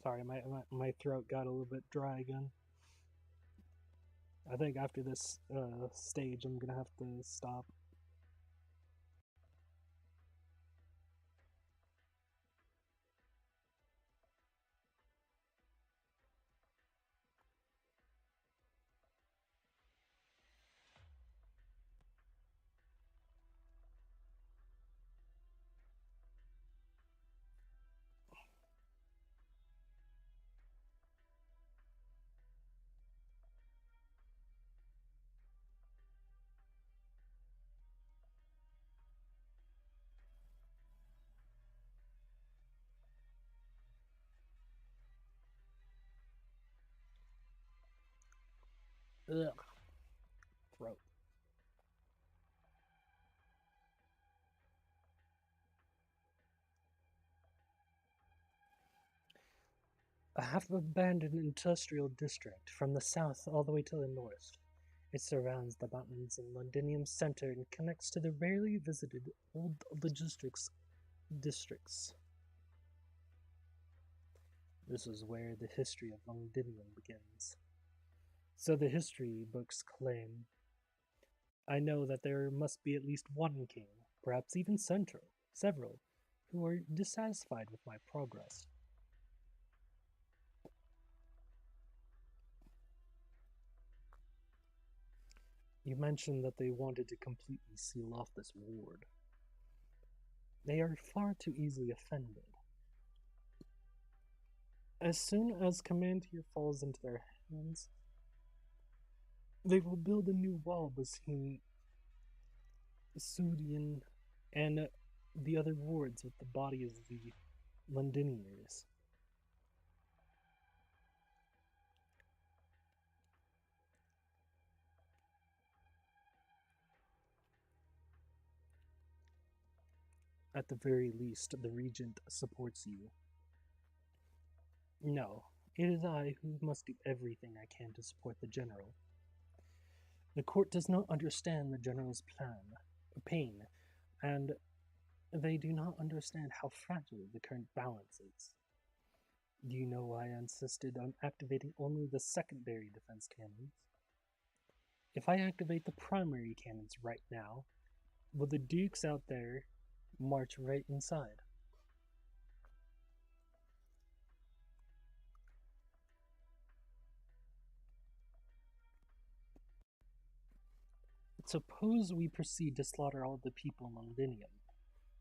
Sorry, my throat got a little bit dry again. I think after this stage, I'm gonna have to stop. Ugh. Throat. A half-abandoned industrial district from the south all the way to the north. It surrounds the mountains in Londinium Center and connects to the rarely visited old logistics districts. This is where the history of Londinium begins. So the history books claim. I know that there must be at least one king, perhaps even several, who are dissatisfied with my progress. You mentioned that they wanted to completely seal off this ward. They are far too easily offended. As soon as command here falls into their hands, they will build a new wall between Sudian and the other wards with the bodies of the Londiniers. At the very least, the Regent supports you. No, it is I who must do everything I can to support the General. The court does not understand the General's pain, and they do not understand how fragile the current balance is. Do you know why I insisted on activating only the secondary defense cannons? If I activate the primary cannons right now, will the Dukes out there march right inside? Suppose we proceed to slaughter all the people in Londinium.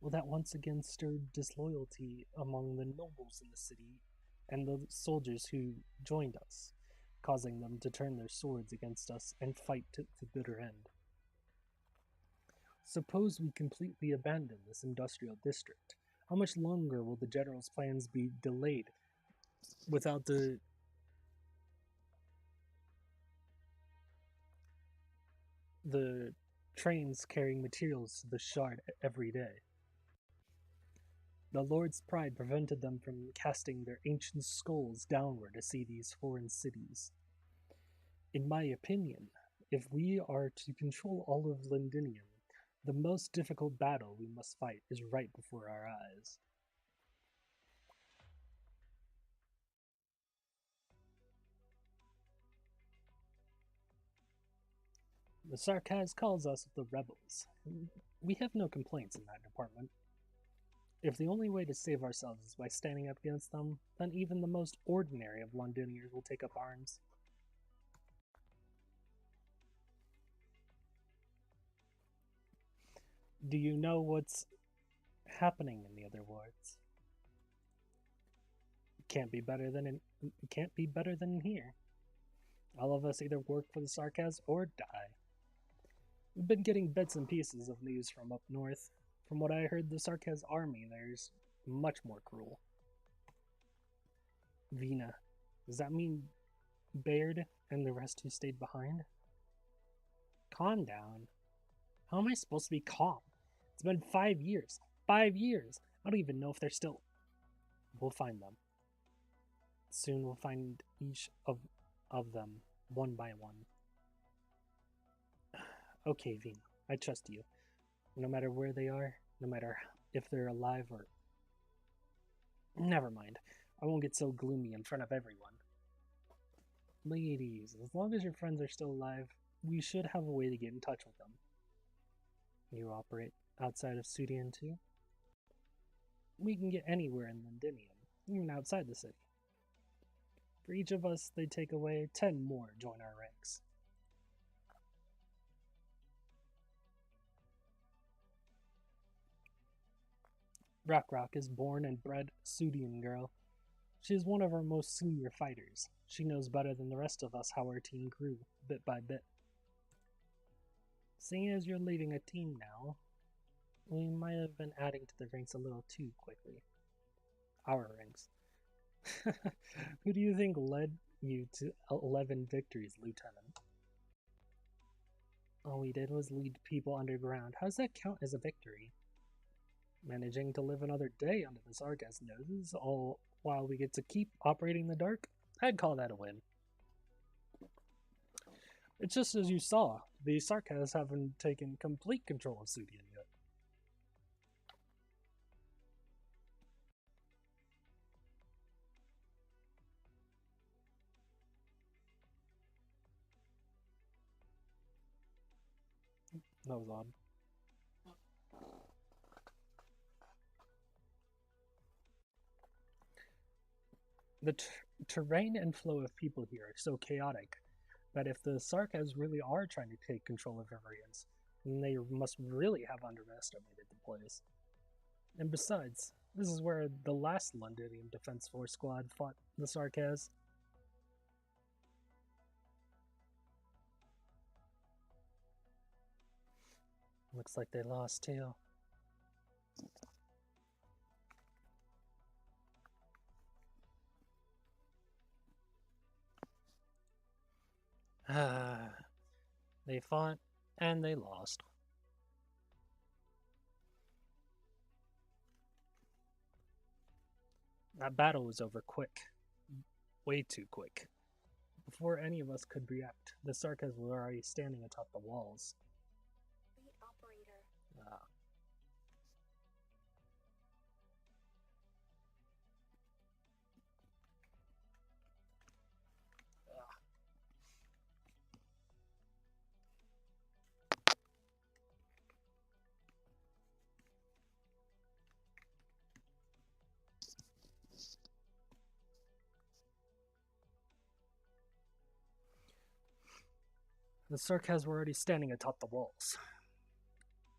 Will that once again stir disloyalty among the nobles in the city and the soldiers who joined us, causing them to turn their swords against us and fight to the bitter end? Suppose we completely abandon this industrial district. How much longer will the General's plans be delayed without the trains carrying materials to the Shard every day? The Lord's pride prevented them from casting their ancient skulls downward to see these foreign cities. In my opinion, if we are to control all of Londinium, the most difficult battle we must fight is right before our eyes. The Sarkaz calls us the rebels. We have no complaints in that department. If the only way to save ourselves is by standing up against them, then even the most ordinary of Londiniers will take up arms. Do you know what's happening in the other wards? It can't be better than in here. All of us either work for the Sarkaz or die. We've been getting bits and pieces of news from up north. From what I heard, the Sarkaz army there's much more cruel. Vina, does that mean Baird and the rest who stayed behind? Calm down. How am I supposed to be calm? It's been 5 years. 5 years! I don't even know if they're still... We'll find them. Soon we'll find each of them, one by one. Okay, Vina, I trust you. No matter where they are, no matter if they're alive or... Never mind. I won't get so gloomy in front of everyone. Ladies, as long as your friends are still alive, we should have a way to get in touch with them. You operate outside of Sudian too? We can get anywhere in Londinium, even outside the city. For each of us they take away, 10 more join our ranks. Rock is born and bred Sudian girl. She is one of our most senior fighters. She knows better than the rest of us how our team grew, bit by bit. Seeing as you're leading a team now, we might have been adding to the ranks a little too quickly. Our ranks. Who do you think led you to 11 victories, Lieutenant? All we did was lead people underground. How does that count as a victory? Managing to live another day under the Sarkaz noses, all while we get to keep operating in the dark? I'd call that a win. It's just as you saw, the Sarkaz haven't taken complete control of Sudian yet. That was odd. The terrain and flow of people here are so chaotic that if the Sarkaz really are trying to take control of every inch, then they must really have underestimated the place. And besides, this is where the last Londinium Defense Force squad fought the Sarkaz. Looks like they lost too. They fought and they lost. That battle was over quick. Way too quick. Before any of us could react, the Sarkaz were already standing atop the walls. The operator. The Sarkaz were already standing atop the walls.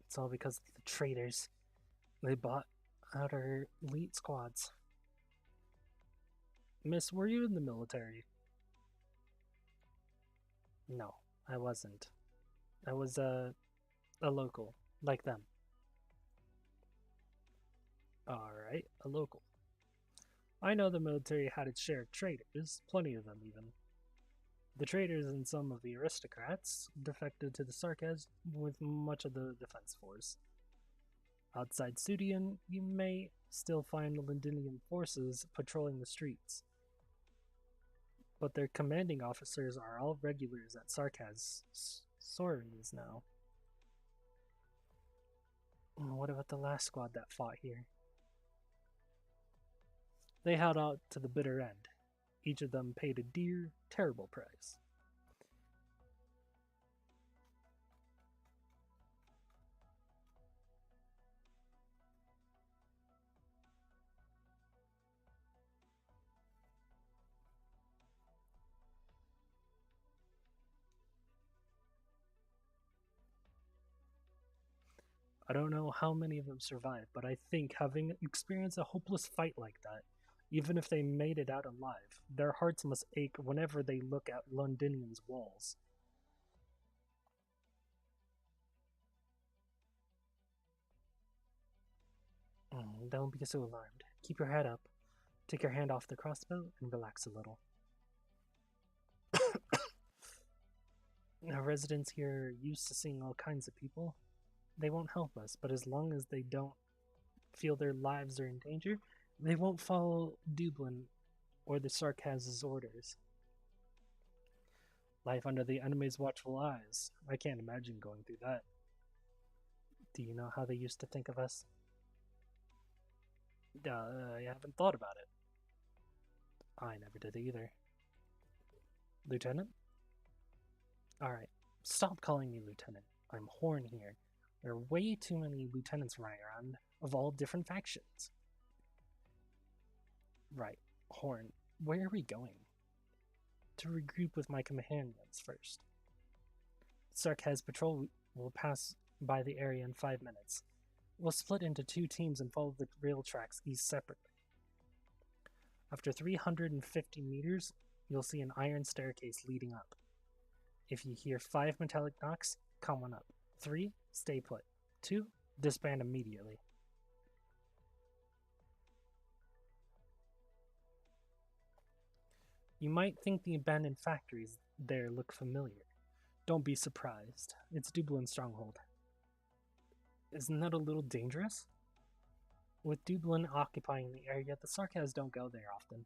It's all because of the traitors. They bought out our elite squads. Miss, were you in the military? No, I wasn't. I was a local, like them. Alright, a local. I know the military had its share of traitors, plenty of them even. The traitors and some of the aristocrats defected to the Sarkaz with much of the defense force. Outside Sudian, you may still find the Londinium forces patrolling the streets. But their commanding officers are all regulars at Sarkaz sorties now. What about the last squad that fought here? They held out to the bitter end. Each of them paid a dear, terrible price. I don't know how many of them survived, but I think having experienced a hopeless fight like that, even if they made it out alive, their hearts must ache whenever they look at Londinium's walls. Don't be so alarmed. Keep your head up. Take your hand off the crossbow and relax a little. Our residents here are used to seeing all kinds of people. They won't help us, but as long as they don't feel their lives are in danger, they won't follow Dublin or the Sarkaz's orders. Life under the enemy's watchful eyes. I can't imagine going through that. Do you know how they used to think of us? I haven't thought about it. I never did either. Lieutenant? Alright, stop calling me Lieutenant. I'm Horn here. There are way too many lieutenants running around, of all different factions. Right, Horn, where are we going? To regroup with my companions first. Sarkaz patrol will pass by the area in 5 minutes. We'll split into 2 teams and follow the rail tracks east separately. After 350 meters, you'll see an iron staircase leading up. If you hear 5 metallic knocks, come on up. 3, stay put. 2, disband immediately. You might think the abandoned factories there look familiar. Don't be surprised. It's Dublin's stronghold. Isn't that a little dangerous? With Dublin occupying the area, the Sarkaz don't go there often.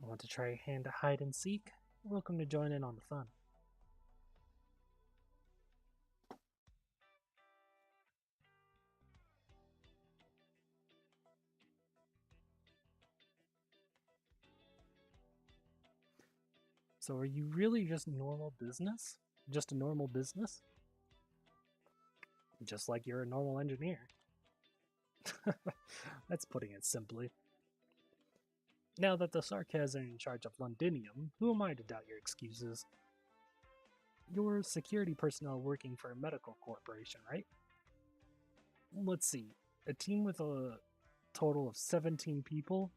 Want to try your hand at hide and seek? Welcome to join in on the fun. So are you really just normal business? Just a normal business? Just like you're a normal engineer. That's putting it simply. Now that the Sarkaz are in charge of Londinium, who am I to doubt your excuses? You're security personnel working for a medical corporation, right? Let's see. A team with a total of 17 people?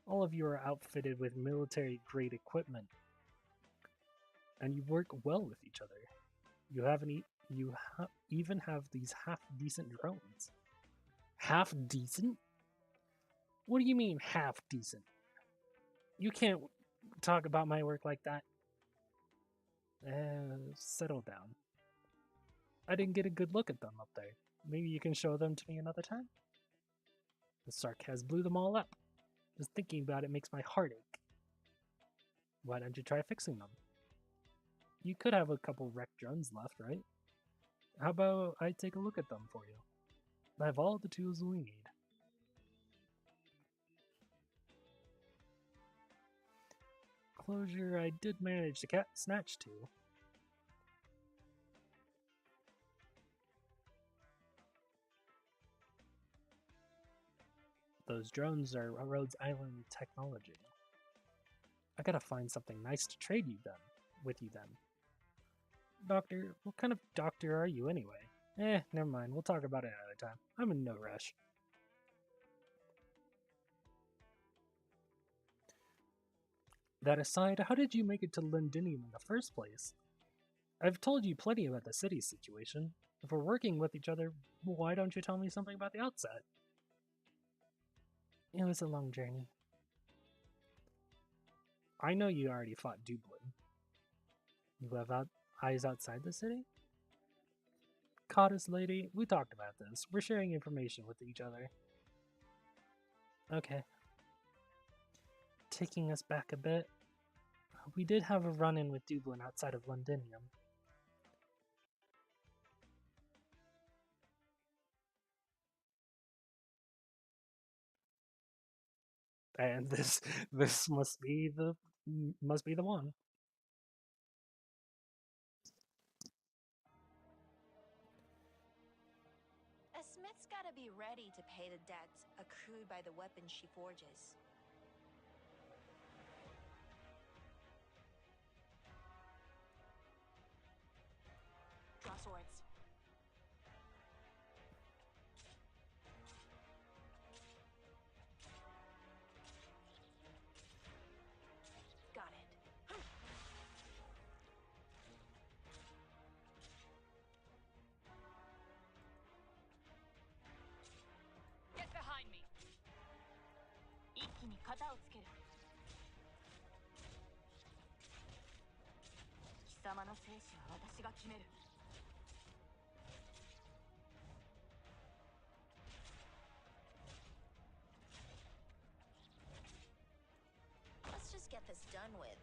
All of you are outfitted with military-grade equipment. And you work well with each other. You even have these half-decent drones. Half-decent? What do you mean, half-decent? You can't talk about my work like that. Settle down. I didn't get a good look at them up there. Maybe you can show them to me another time? The Sarkaz blew them all up. Just thinking about it makes my heart ache. Why don't you try fixing them? You could have a couple wrecked drones left, right? How about I take a look at them for you? I have all the tools we need. Closure I did manage to snatch to. Those drones are Rhodes Island technology. I gotta find something nice to trade with you then. Doctor, what kind of doctor are you anyway? Never mind, we'll talk about it another time. I'm in no rush. That aside, how did you make it to Londinium in the first place? I've told you plenty about the city's situation. If we're working with each other, why don't you tell me something about the outset? It was a long journey. I know you already fought Dublin. You have eyes outside the city? Cottis lady, we talked about this. We're sharing information with each other. Okay. Taking us back a bit, we did have a run-in with Dublin outside of Londinium. And this must be the one. A smith's gotta be ready to pay the debts accrued by the weapons she forges. Draw swords. 型をつける。貴様の生死は私が決める。Let's just get this done with.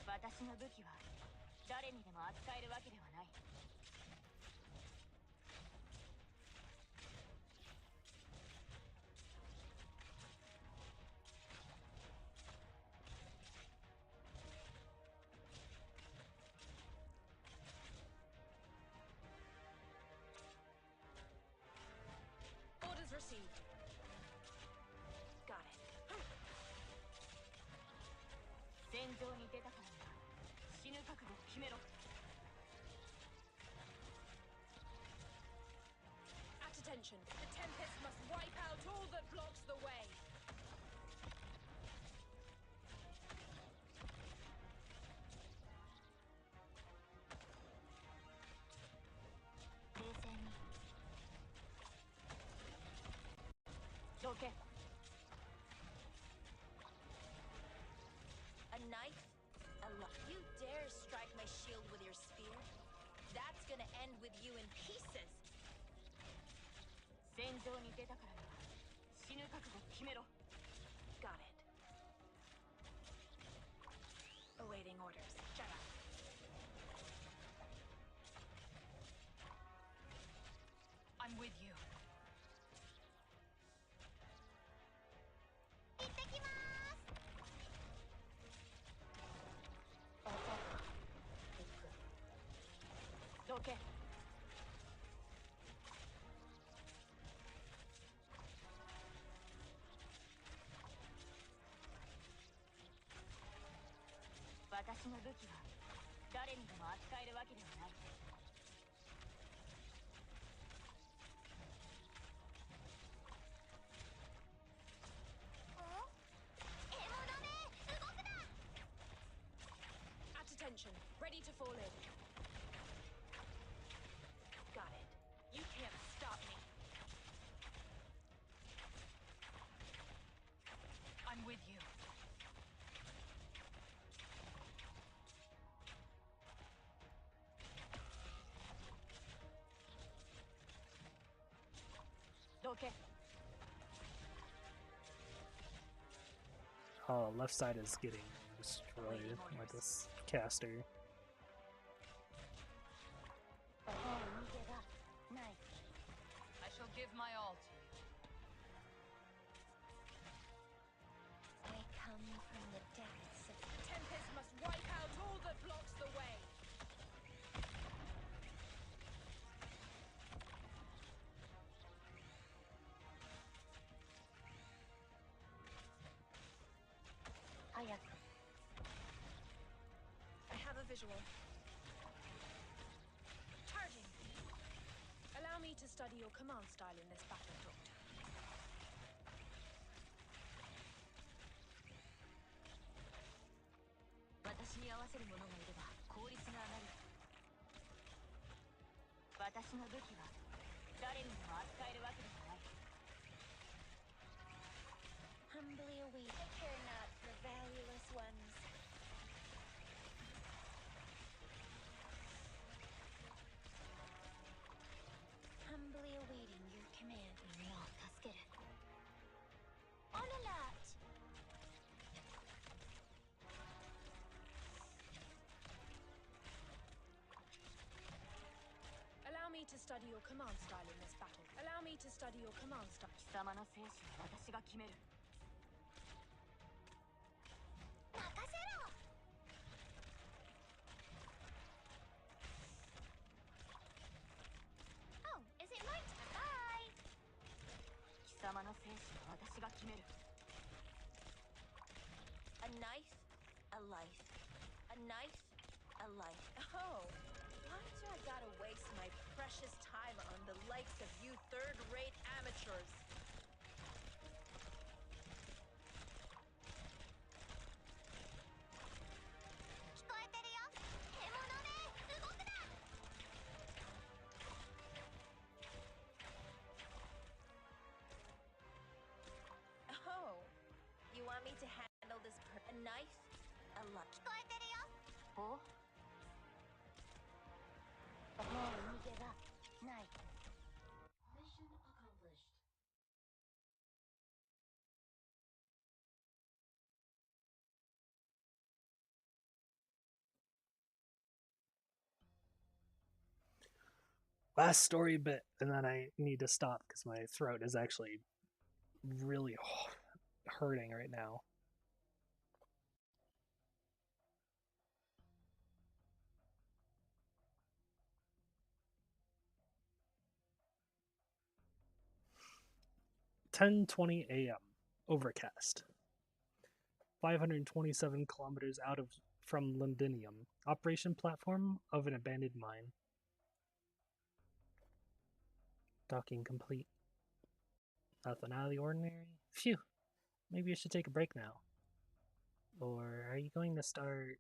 私の武器は誰にでも扱えるわけではない。Orders received. Got it. 戦場に出たからには死ぬ覚悟を決めろ。At attention, the Tempest must wipe out all that blocks the way. Okay. A knife? You dare strike my shield with your spear? That's gonna end with you in pieces. 戦場に出たからには死ぬ覚悟を決めろ。Got it. Awaiting orders. Shut up. I'm with you. 行ってきます。どけ。私の武器は誰にでも扱えるわけではない。Attention, ready to fall in. Got it. You can't stop me. I'm with you. Okay. Oh, left side is getting destroyed by this caster. I shall give my all to you. I come from the depths of Tempest must wipe out all that blocks the way. I have a visual. Charging. Allow me to study your command style in this battle, Doctor. 私に合わせる者がいれば効率が上がる。私の武器は誰にでも扱えるわけではない。humbly await. Care not for valueless ones. Humbly awaiting your command. No, 助ける. On alert! Allow me to study your command style in this battle. Allow me to study your command style. 貴様の生死は私が決める。Oh, is it my turn? Bye! 貴様の生死は私が決める。A knife, a life. A knife, a life. Oh, why do I gotta waste my precious time on the likes of you third-rate amateurs? Last story bit, and then I need to stop because my throat is actually really hurting right now. (10:20 a.m.) Overcast. 527 kilometers out from Londinium. Operation platform of an abandoned mine. Docking complete. Nothing out of the ordinary. Phew. Maybe I should take a break now. Or are you going to start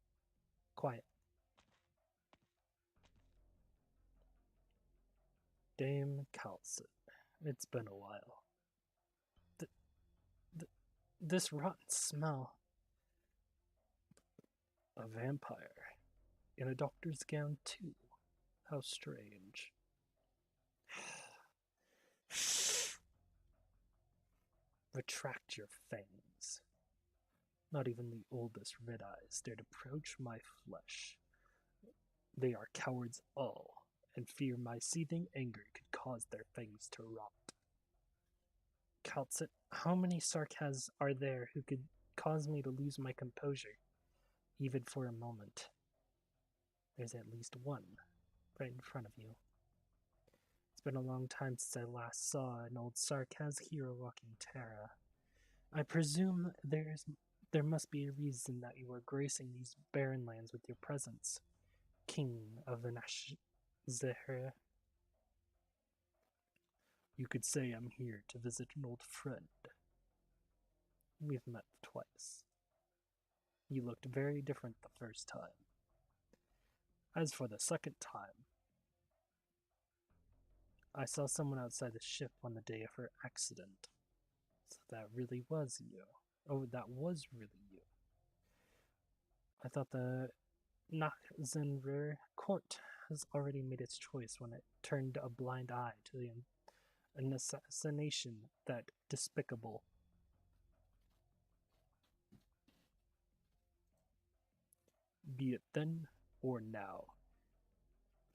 quiet? Dame Calcit. It's been a while. This rotten smell. A vampire. In a doctor's gown, too. How strange. Retract your fangs. Not even the oldest red eyes dared approach my flesh. They are cowards all, and fear my seething anger could cause their fangs to rot. Calcit, how many Sarkaz are there who could cause me to lose my composure, even for a moment? There's at least one, right in front of you. It's been a long time since I last saw an old Sarkaz hero walking Terra. I presume there must be a reason that you are gracing these barren lands with your presence, King of the Zehra. You could say I'm here to visit an old friend. We've met twice. You looked very different the first time. As for the second time, I saw someone outside the ship on the day of her accident. So that really was you. Oh, that was really you. I thought the Nachzenrer court has already made its choice when it turned a blind eye to an assassination that despicable. Be it then or now.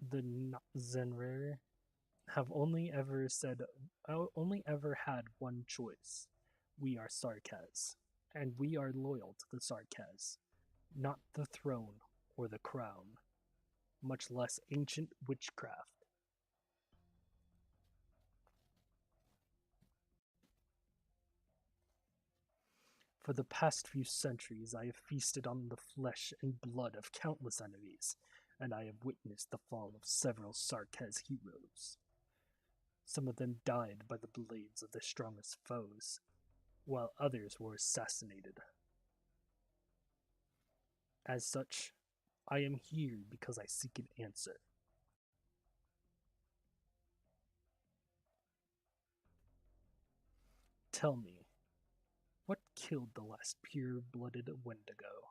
The Nachzenrer have only ever had one choice. We are Sarkaz, and we are loyal to the Sarkaz, not the throne or the crown, much less ancient witchcraft. For the past few centuries, I have feasted on the flesh and blood of countless enemies, and I have witnessed the fall of several Sarkaz heroes. Some of them died by the blades of their strongest foes, while others were assassinated. As such, I am here because I seek an answer. Tell me, what killed the last pure-blooded Wendigo?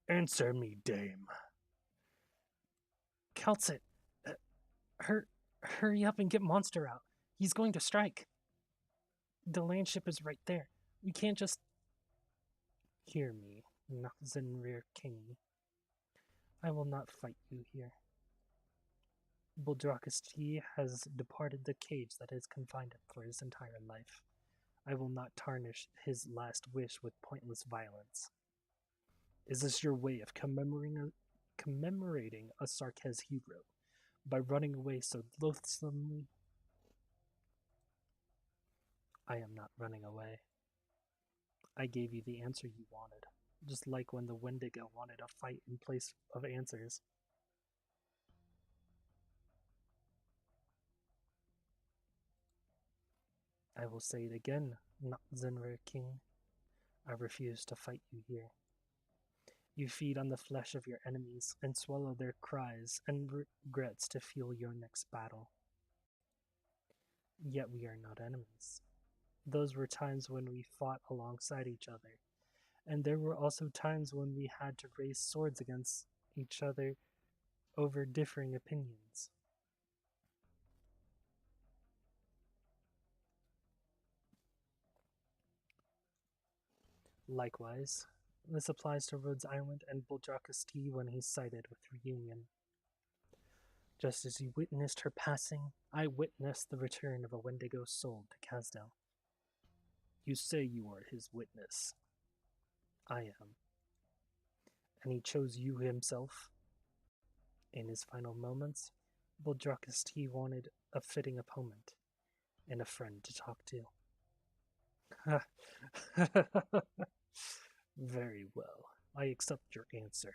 Answer me, dame. Calcit, hurry up and get Monster out. He's going to strike. The landship is right there. We can't just... Hear me, Nachzenrir King. I will not fight you here. Buldrakus T has departed the cage that has confined him for his entire life. I will not tarnish his last wish with pointless violence. Is this your way of commemorating a Sarkaz hero by running away so loathsomely? I am not running away. I gave you the answer you wanted, just like when the Wendigo wanted a fight in place of answers. I will say it again, Nachzenrir King. I refuse to fight you here. You feed on the flesh of your enemies and swallow their cries and regrets to fuel your next battle. Yet we are not enemies. Those were times when we fought alongside each other, and there were also times when we had to raise swords against each other over differing opinions. Likewise, this applies to Rhodes Island and Buldrakus T when he's sighted with Reunion. Just as you witnessed her passing, I witnessed the return of a Wendigo soul to Kasdal. You say you are his witness. I am. And he chose you himself. In his final moments, Buldrakus T wanted a fitting opponent and a friend to talk to. Very well. I accept your answer.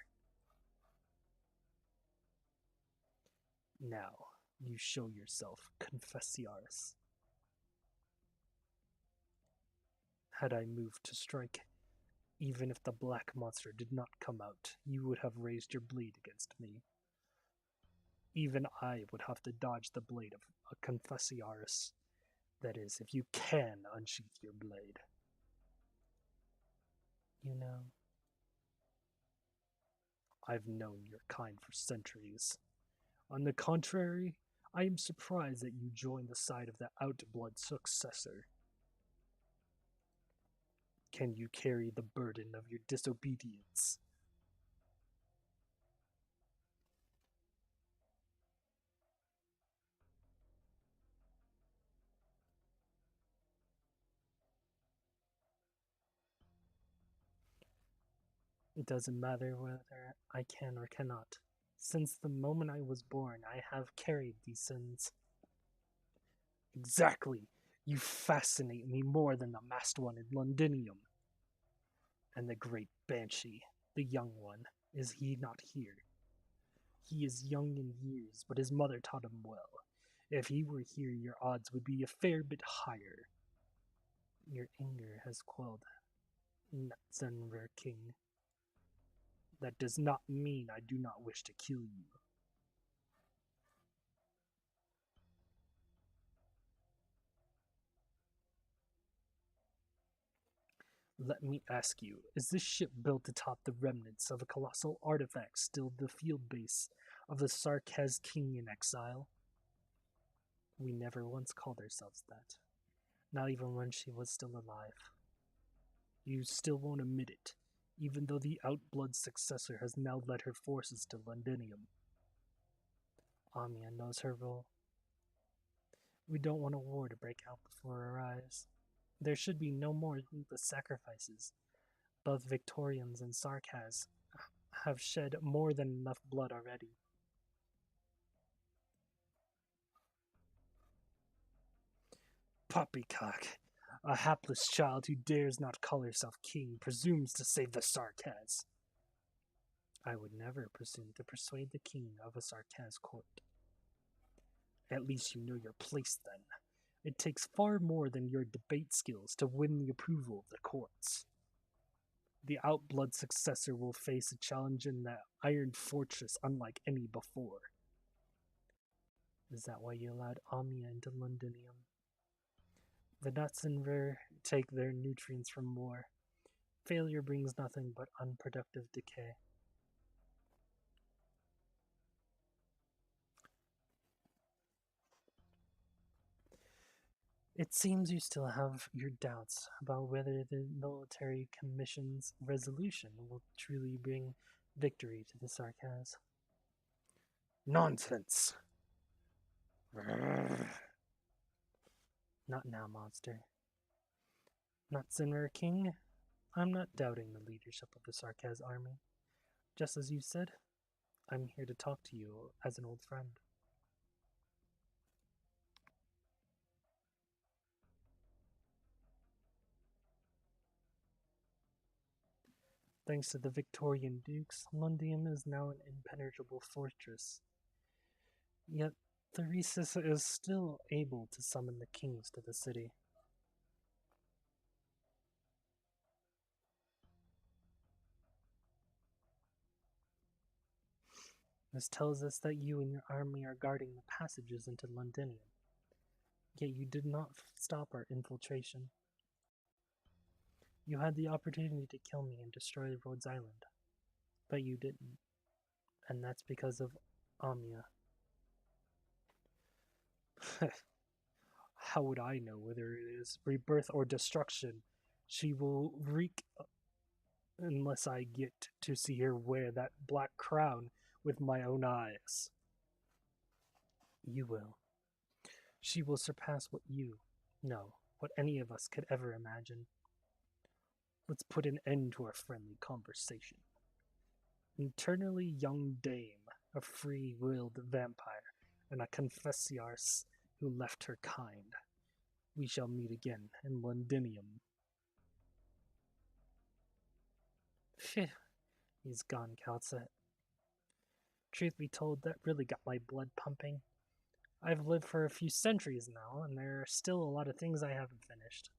Now, you show yourself, Confessiaris. Had I moved to strike, even if the black monster did not come out, you would have raised your blade against me. Even I would have to dodge the blade of a Confessiaris. That is, if you can unsheath your blade. You know, I've known your kind for centuries. On the contrary, I am surprised that you joined the side of the Outblood successor. Can you carry the burden of your disobedience? It doesn't matter whether I can or cannot. Since the moment I was born, I have carried these sins. Exactly! You fascinate me more than the masked one in Londinium. And the great Banshee, the young one, is he not here? He is young in years, but his mother taught him well. If he were here, your odds would be a fair bit higher. Your anger has quelled, Nutzenver King. That does not mean I do not wish to kill you. Let me ask you, is this ship built atop the remnants of a colossal artifact still the field base of the Sarkaz King in exile? We never once called ourselves that. Not even when she was still alive. You still won't admit it, even though the Outblood successor has now led her forces to Londinium. Amia knows her role. We don't want a war to break out before our eyes. There should be no more needless sacrifices. Both Victorians and Sarkaz have shed more than enough blood already. Poppycock, a hapless child who dares not call herself king, presumes to save the Sarkaz. I would never presume to persuade the king of a Sarkaz court. At least you know your place, then. It takes far more than your debate skills to win the approval of the courts. The Outblood successor will face a challenge in the Iron Fortress unlike any before. Is that why you allowed Amia into Londinium? The Nutzenver take their nutrients from war. Failure brings nothing but unproductive decay. It seems you still have your doubts about whether the military commission's resolution will truly bring victory to the Sarkaz. Nonsense! Not now, monster. Nutzenver King, I'm not doubting the leadership of the Sarkaz army. Just as you said, I'm here to talk to you as an old friend. Thanks to the Victorian dukes, Londinium is now an impenetrable fortress. Yet, the Rhesus is still able to summon the kings to the city. This tells us that you and your army are guarding the passages into Londinium. Yet you did not stop our infiltration. You had the opportunity to kill me and destroy Rhodes Island, but you didn't. And that's because of Amia. How would I know whether it is rebirth or destruction? She will wreak unless I get to see her wear that black crown with my own eyes. You will. She will surpass what what any of us could ever imagine. Let's put an end to our friendly conversation. Eternally young dame, a free-willed vampire, and a confessiaress who left her kind. We shall meet again in Londinium. Phew, he's gone, Calcet. Truth be told, that really got my blood pumping. I've lived for a few centuries now, and there are still a lot of things I haven't finished.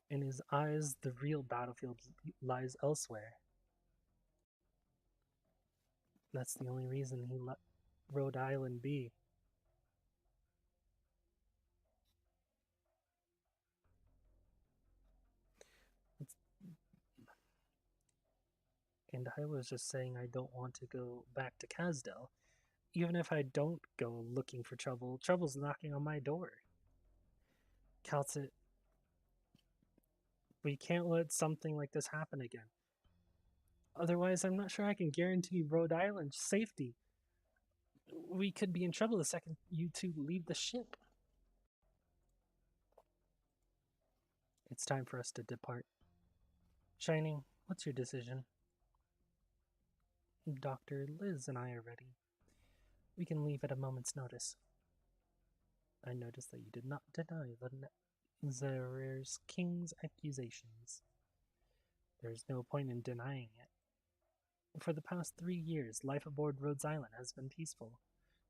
In his eyes, the real battlefield lies elsewhere. That's the only reason he let Rhode Island be. And I was just saying I don't want to go back to Casdell. Even if I don't go looking for trouble, trouble's knocking on my door. Calcit, we can't let something like this happen again. Otherwise, I'm not sure I can guarantee Rhode Island's safety. We could be in trouble the second you two leave the ship. It's time for us to depart. Shining, what's your decision? Dr. Liz and I are ready. We can leave at a moment's notice. I noticed that you did not deny the Zerer's King's accusations. There's no point in denying it. For the past 3 years, life aboard Rhodes Island has been peaceful.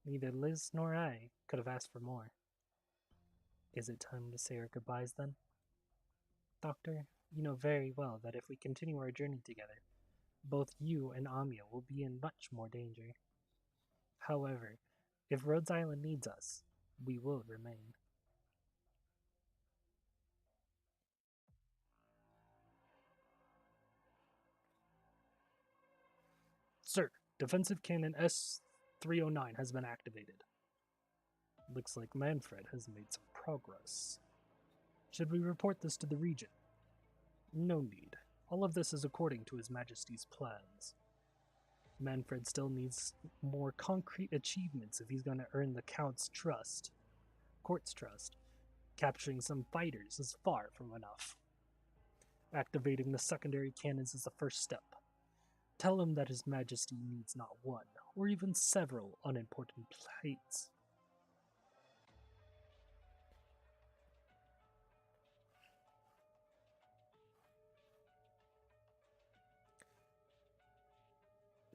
Neither Liz nor I could have asked for more. Is it time to say our goodbyes then? Doctor, you know very well that if we continue our journey together, both you and Amia will be in much more danger. However, if Rhodes Island needs us, we will remain. Sir, defensive cannon S-309 has been activated. Looks like Manfred has made some progress. Should we report this to the region? No need. All of this is according to His Majesty's plans. Manfred still needs more concrete achievements if he's going to earn the court's trust. Capturing some fighters is far from enough. Activating the secondary cannons is the first step. Tell him that His Majesty needs not one, or even several unimportant plates.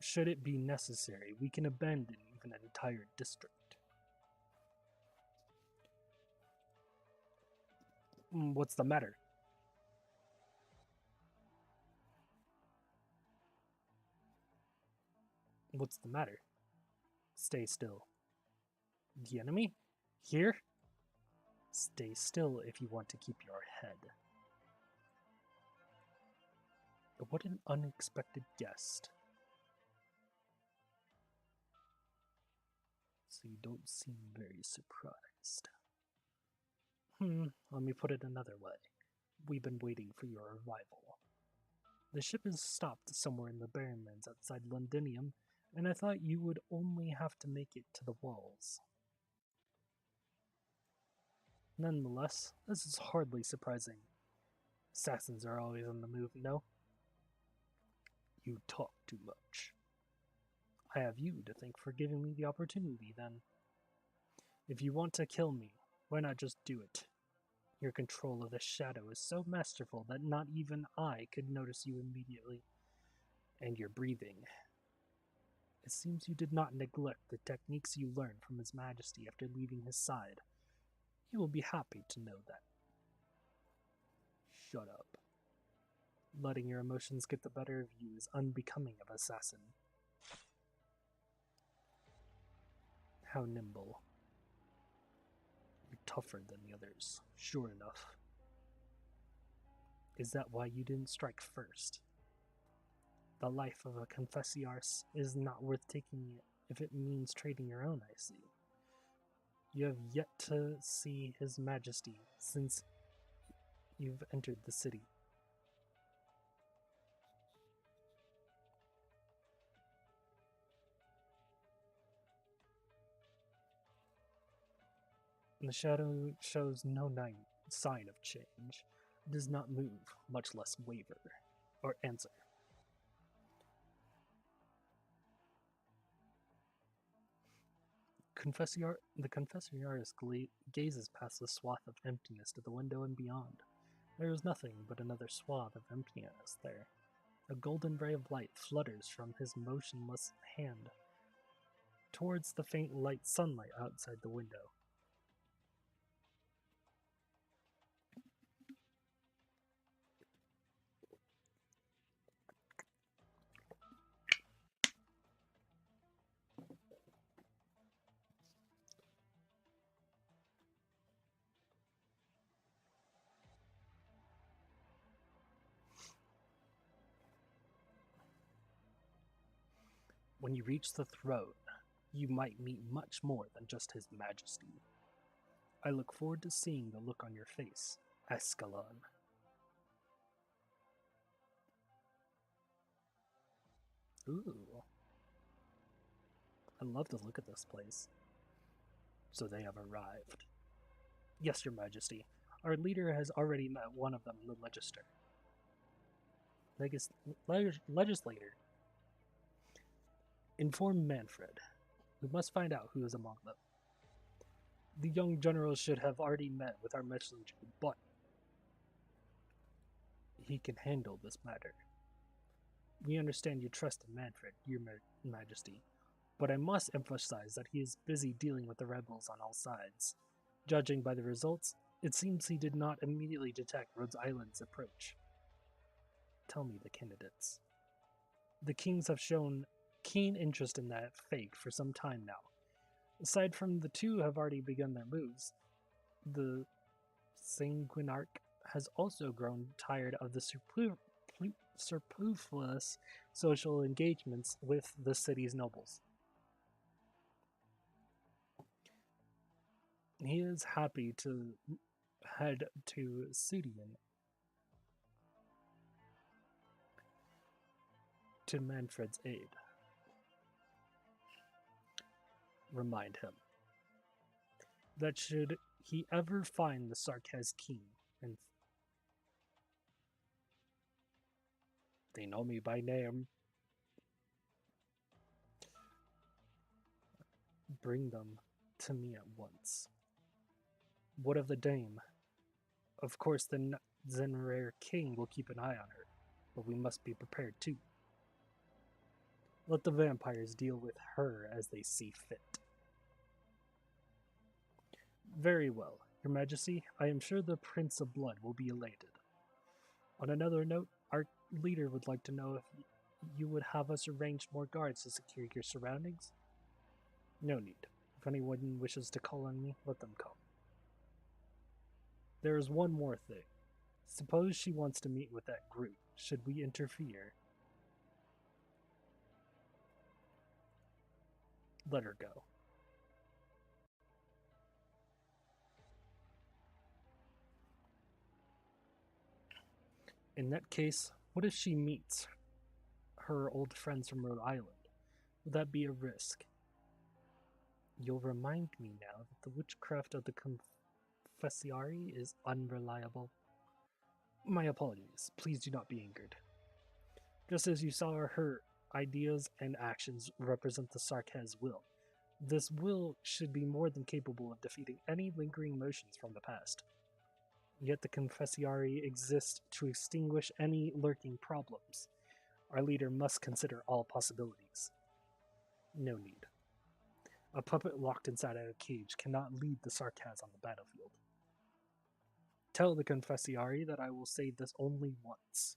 Should it be necessary, we can abandon even an entire district. What's the matter? What's the matter? Stay still. The enemy? Here? Stay still if you want to keep your head. What an unexpected guest. So you don't seem very surprised. Let me put it another way. We've been waiting for your arrival. The ship is stopped somewhere in the Barrenlands outside Londinium, and I thought you would only have to make it to the walls. Nonetheless, this is hardly surprising. Assassins are always on the move, no? You talk too much. I have you to thank for giving me the opportunity, then. If you want to kill me, why not just do it? Your control of the shadow is so masterful that not even I could notice you immediately. And your breathing. It seems you did not neglect the techniques you learned from His Majesty after leaving his side. He will be happy to know that. Shut up. Letting your emotions get the better of you is unbecoming of an assassin. How nimble. You're tougher than the others, sure enough. Is that why you didn't strike first? The life of a confessiaress is not worth taking If it means trading your own, I see. You have yet to see His Majesty since you've entered the city. The shadow shows no sign of change. It does not move, much less waver or answer. The Confessoriaris gazes past the swath of emptiness to the window and beyond. There is nothing but another swath of emptiness there. A golden ray of light flutters from his motionless hand towards the faint light sunlight outside the window. When you reach the throne, you might meet much more than just His Majesty. I look forward to seeing the look on your face, Escalon. Ooh. I love the look of this place. So they have arrived. Yes, Your Majesty. Our leader has already met one of them, the legislator. Inform Manfred. We must find out who is among them. The young general should have already met with our messenger, but he can handle this matter. We understand you trust in Manfred, Your Majesty, but I must emphasize that he is busy dealing with the rebels on all sides. Judging by the results, it seems he did not immediately detect Rhodes Island's approach. Tell me the candidates. The kings have shown keen interest in that fake for some time now. Aside from the two who have already begun their moves, the Sanguinarch has also grown tired of the superfluous social engagements with the city's nobles. He is happy to head to Sudian to Manfred's aid. Remind him that should he ever find the Sarkaz king, and they know me by name, bring them to me at once. What of the dame? Of course, the Zenrare king will keep an eye on her, but we must be prepared too. Let the vampires deal with her as they see fit. Very well, Your Majesty. I am sure the Prince of Blood will be elated. On another note, our leader would like to know if you would have us arrange more guards to secure your surroundings. No need. If anyone wishes to call on me, let them come. There is one more thing. Suppose she wants to meet with that group. Should we interfere? Let her go. In that case, what if she meets her old friends from Rhode Island? Would that be a risk? You'll remind me now that the witchcraft of the Confessoriarii is unreliable. My apologies. Please do not be angered. Just as you saw her ideas and actions represent the Sarkaz will, this will should be more than capable of defeating any lingering emotions from the past. Yet the Confessoriarii exist to extinguish any lurking problems. Our leader must consider all possibilities. No need. A puppet locked inside a cage cannot lead the Sarkaz on the battlefield. Tell the Confessoriarii that I will say this only once.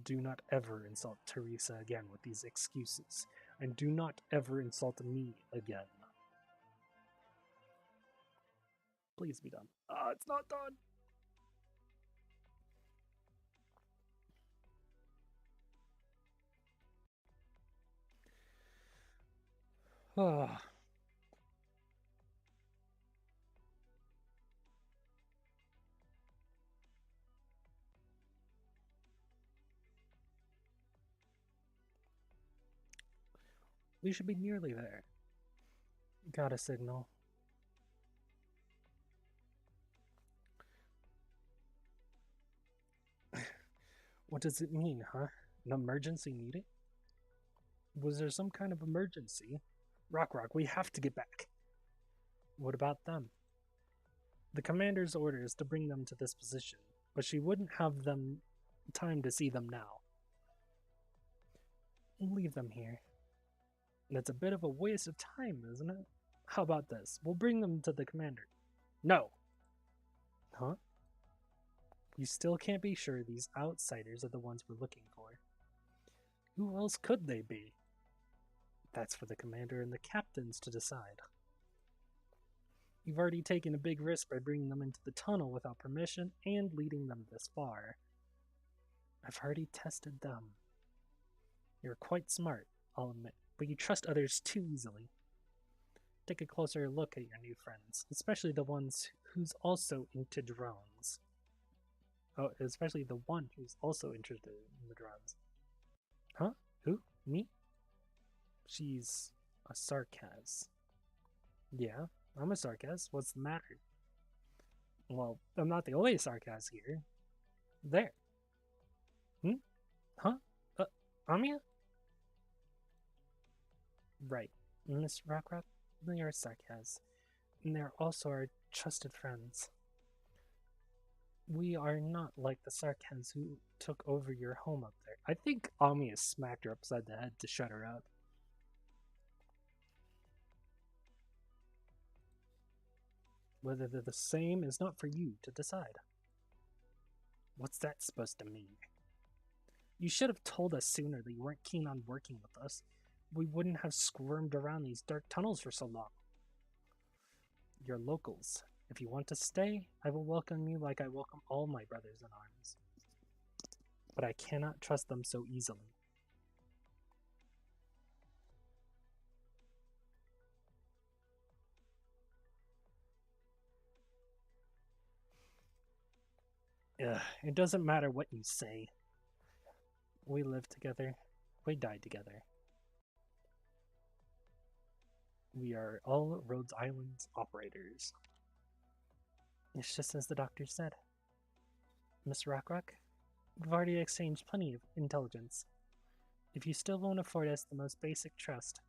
Do not ever insult Teresa again with these excuses, and do not ever insult me again. Please be done. It's not done! We should be nearly there. Got a signal. What does it mean, huh? An emergency meeting? Was there some kind of emergency? Rock, we have to get back. What about them? The commander's order is to bring them to this position, but she wouldn't have them time to see them now. Leave them here. That's a bit of a waste of time, isn't it? How about this? We'll bring them to the commander. No. Huh? We still can't be sure these outsiders are the ones we're looking for. Who else could they be? That's for the commander and the captains to decide. You've already taken a big risk by bringing them into the tunnel without permission and leading them this far. I've already tested them. You're quite smart, I'll admit, but you trust others too easily. Take a closer look at your new friends, especially the ones who's also into drones. Oh, especially the one who's also interested in the drones. Huh? Who? Me? She's a sarcas. Yeah, I'm a sarcas. What's the matter? Well, I'm not the only sarcas here. There. Huh? Amiya? Right. Miss Rockrock, they are sarcas. And they're also our trusted friends. We are not like the sarcas who took over your home up there. I think Amiya smacked her upside the head to shut her up. Whether they're the same is not for you to decide. What's that supposed to mean? You should have told us sooner that you weren't keen on working with us. We wouldn't have squirmed around these dark tunnels for so long. You're locals. If you want to stay, I will welcome you like I welcome all my brothers in arms. But I cannot trust them so easily. It doesn't matter what you say. We live together. We die together. We are all Rhodes Island's operators. It's just as the doctor said. Miss Rockrock, we've already exchanged plenty of intelligence. If you still won't afford us the most basic trust,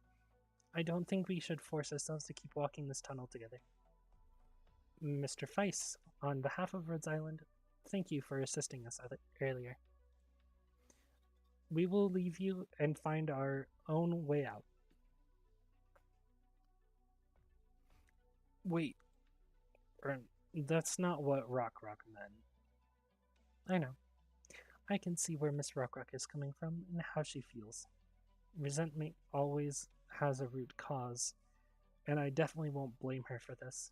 I don't think we should force ourselves to keep walking this tunnel together. Mr. Feiss, on behalf of Rhodes Island, thank you for assisting us earlier. We will leave you and find our own way out. Wait, that's not what Rockrock meant. I know. I can see where Miss Rockrock is coming from and how she feels. Resentment always has a root cause, and I definitely won't blame her for this.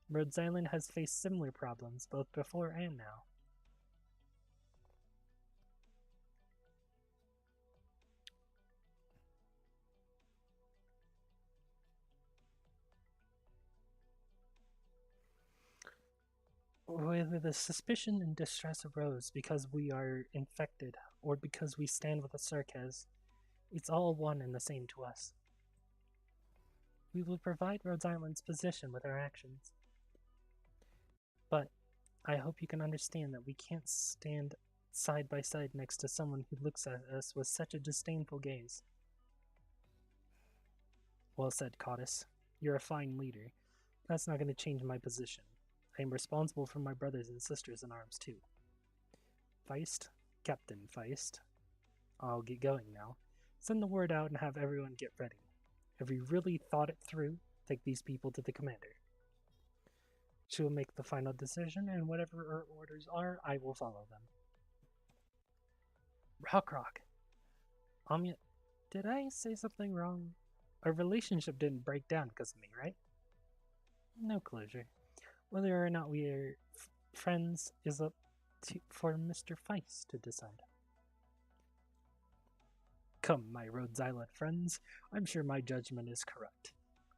Rhodes Island has faced similar problems both before and now. Whether the suspicion and distress arose because we are infected or because we stand with the Sarkaz, it's all one and the same to us. We will provide Rhodes Island's position with our actions. But I hope you can understand that we can't stand side by side next to someone who looks at us with such a disdainful gaze. Well said, Cottis. You're a fine leader. That's not going to change my position. I am responsible for my brothers and sisters in arms too. Feist, Captain Feist. I'll get going now. Send the word out and have everyone get ready. Have you really thought it through? Take these people to the commander. She will make the final decision, and whatever her orders are, I will follow them. Rockrock. Amiya, did I say something wrong? Our relationship didn't break down because of me, right? No closure. Whether or not we are friends is up for Mr. Feist to decide. Come, my Rhodes Island friends, I'm sure my judgment is correct.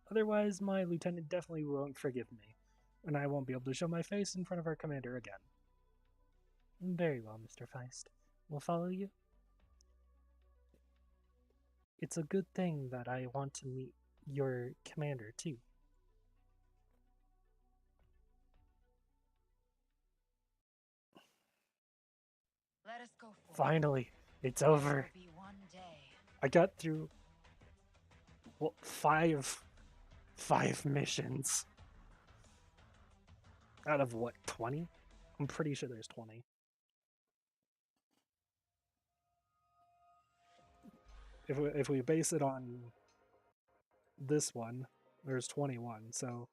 Otherwise, my lieutenant definitely won't forgive me, and I won't be able to show my face in front of our commander again. Very well, Mr. Feist. We'll follow you. It's a good thing that I want to meet your commander, too. Let us go forward. Finally, it's over. I got through five missions out of what, 20? I'm pretty sure there's 20. If we base it on this one, there's 21. So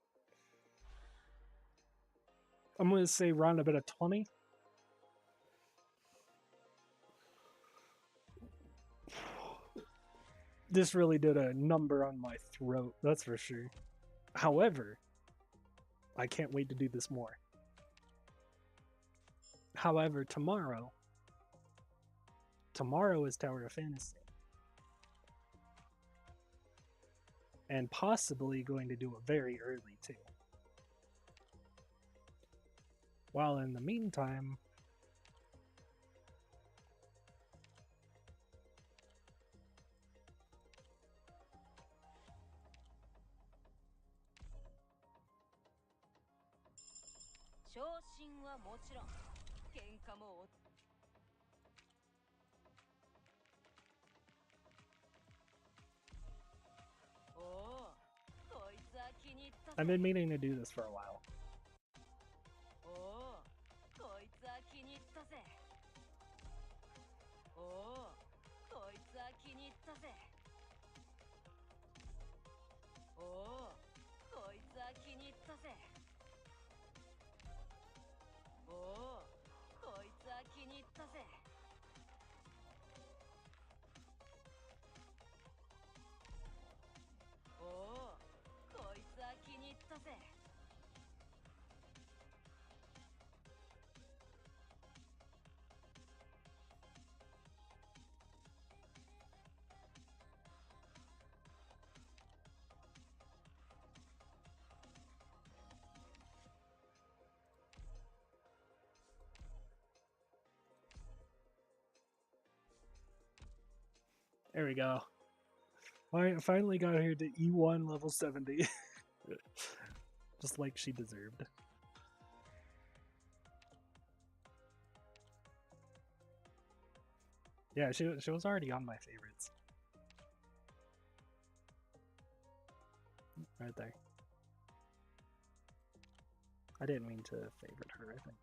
I'm gonna say round about at 20. This really did a number on my throat, that's for sure. However, I can't wait to do this more. However, tomorrow is Tower of Fantasy. And possibly going to do it very early, too. While in the meantime, I've been meaning to do this for a while. There we go. I finally got her to E1 level 70. Just like she deserved. Yeah, she was already on my favorites. Right there. I didn't mean to favorite her, I think.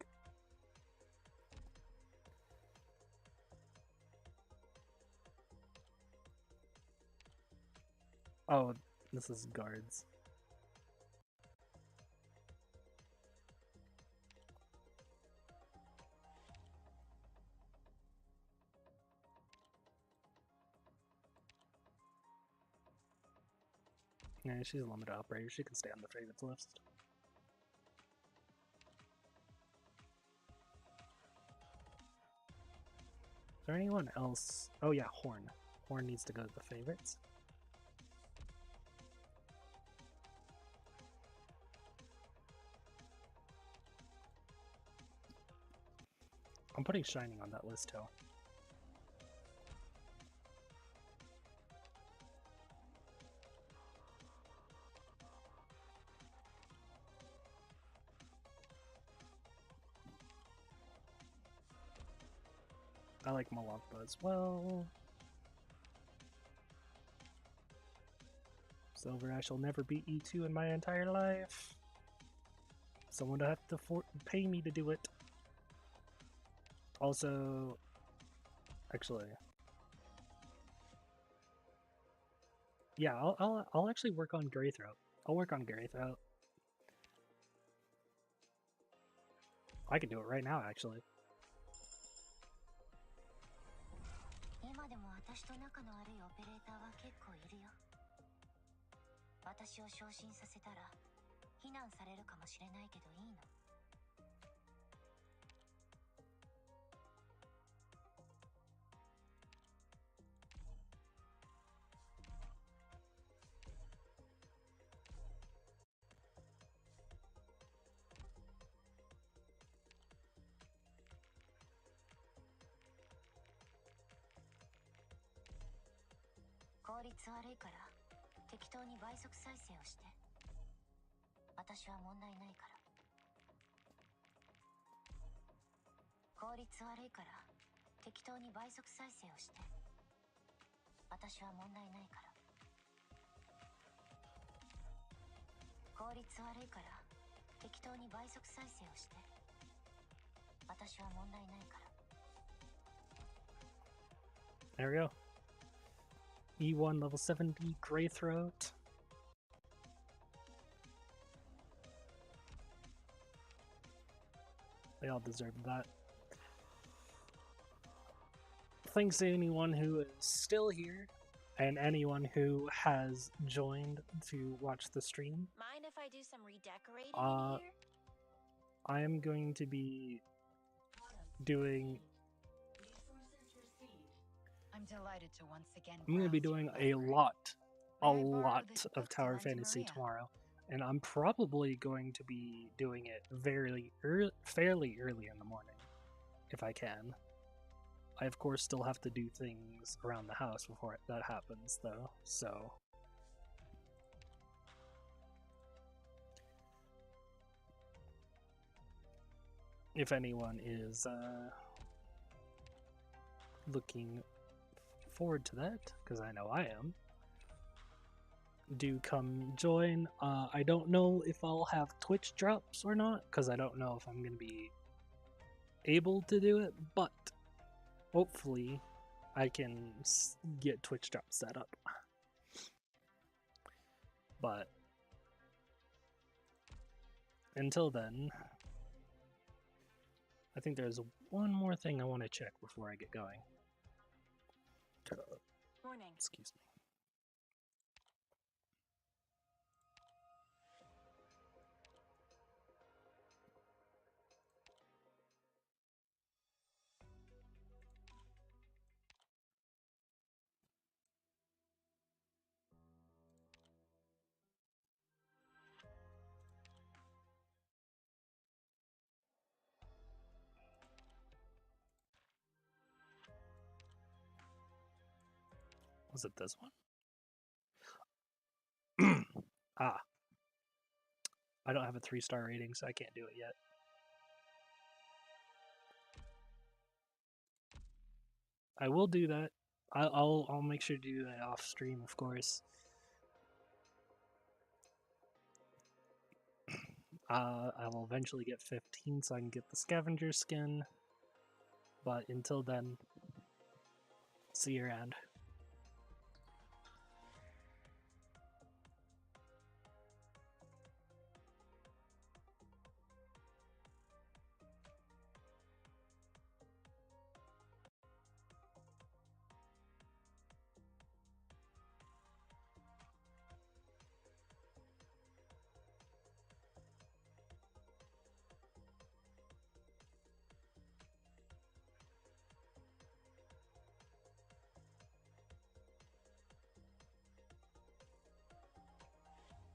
Oh, this is guards. Yeah, she's a limited operator. She can stay on the favorites list. Is there anyone else? Oh yeah, Horn. Horn needs to go to the favorites. I'm putting Shining on that list too. I like Malakba as well. Silver Ash will never beat E2 in my entire life. Someone would have to pay me to do it. Also, actually, yeah, I'll actually work on Greythroat. I'll work on Greythroat. I can do it right now, actually. 効率悪いから適当に倍速再生をして。私は問題ないから。効率悪いから適当に倍速再生をして。私は問題ないから。効率悪いから適当に倍速再生をして。私は問題ないから。 There we go. E1 level 70 Grey Throat. They all deserve that. Thanks to anyone who is still here and anyone who has joined to watch the stream. Mind if I do some redecorating in here? I am going to be doing... I'm delighted to once again. I'm going to be doing a lot of Tower Fantasy tomorrow, and I'm probably going to be doing it fairly early in the morning, if I can. I of course still have to do things around the house before that happens, though, so... If anyone is looking forward to that, because I know I am, do come join. I don't know if I'll have Twitch drops or not, because I don't know if I'm going to be able to do it, but hopefully I can get Twitch drops set up. But until then, I think there's one more thing I want to check before I get going. Morning. Excuse me. Was it this one? Ah. I don't have a 3-star rating, so I can't do it yet. I will do that. I'll make sure to do that off stream, of course. I will eventually get 15 so I can get the scavenger skin. But until then, see you around.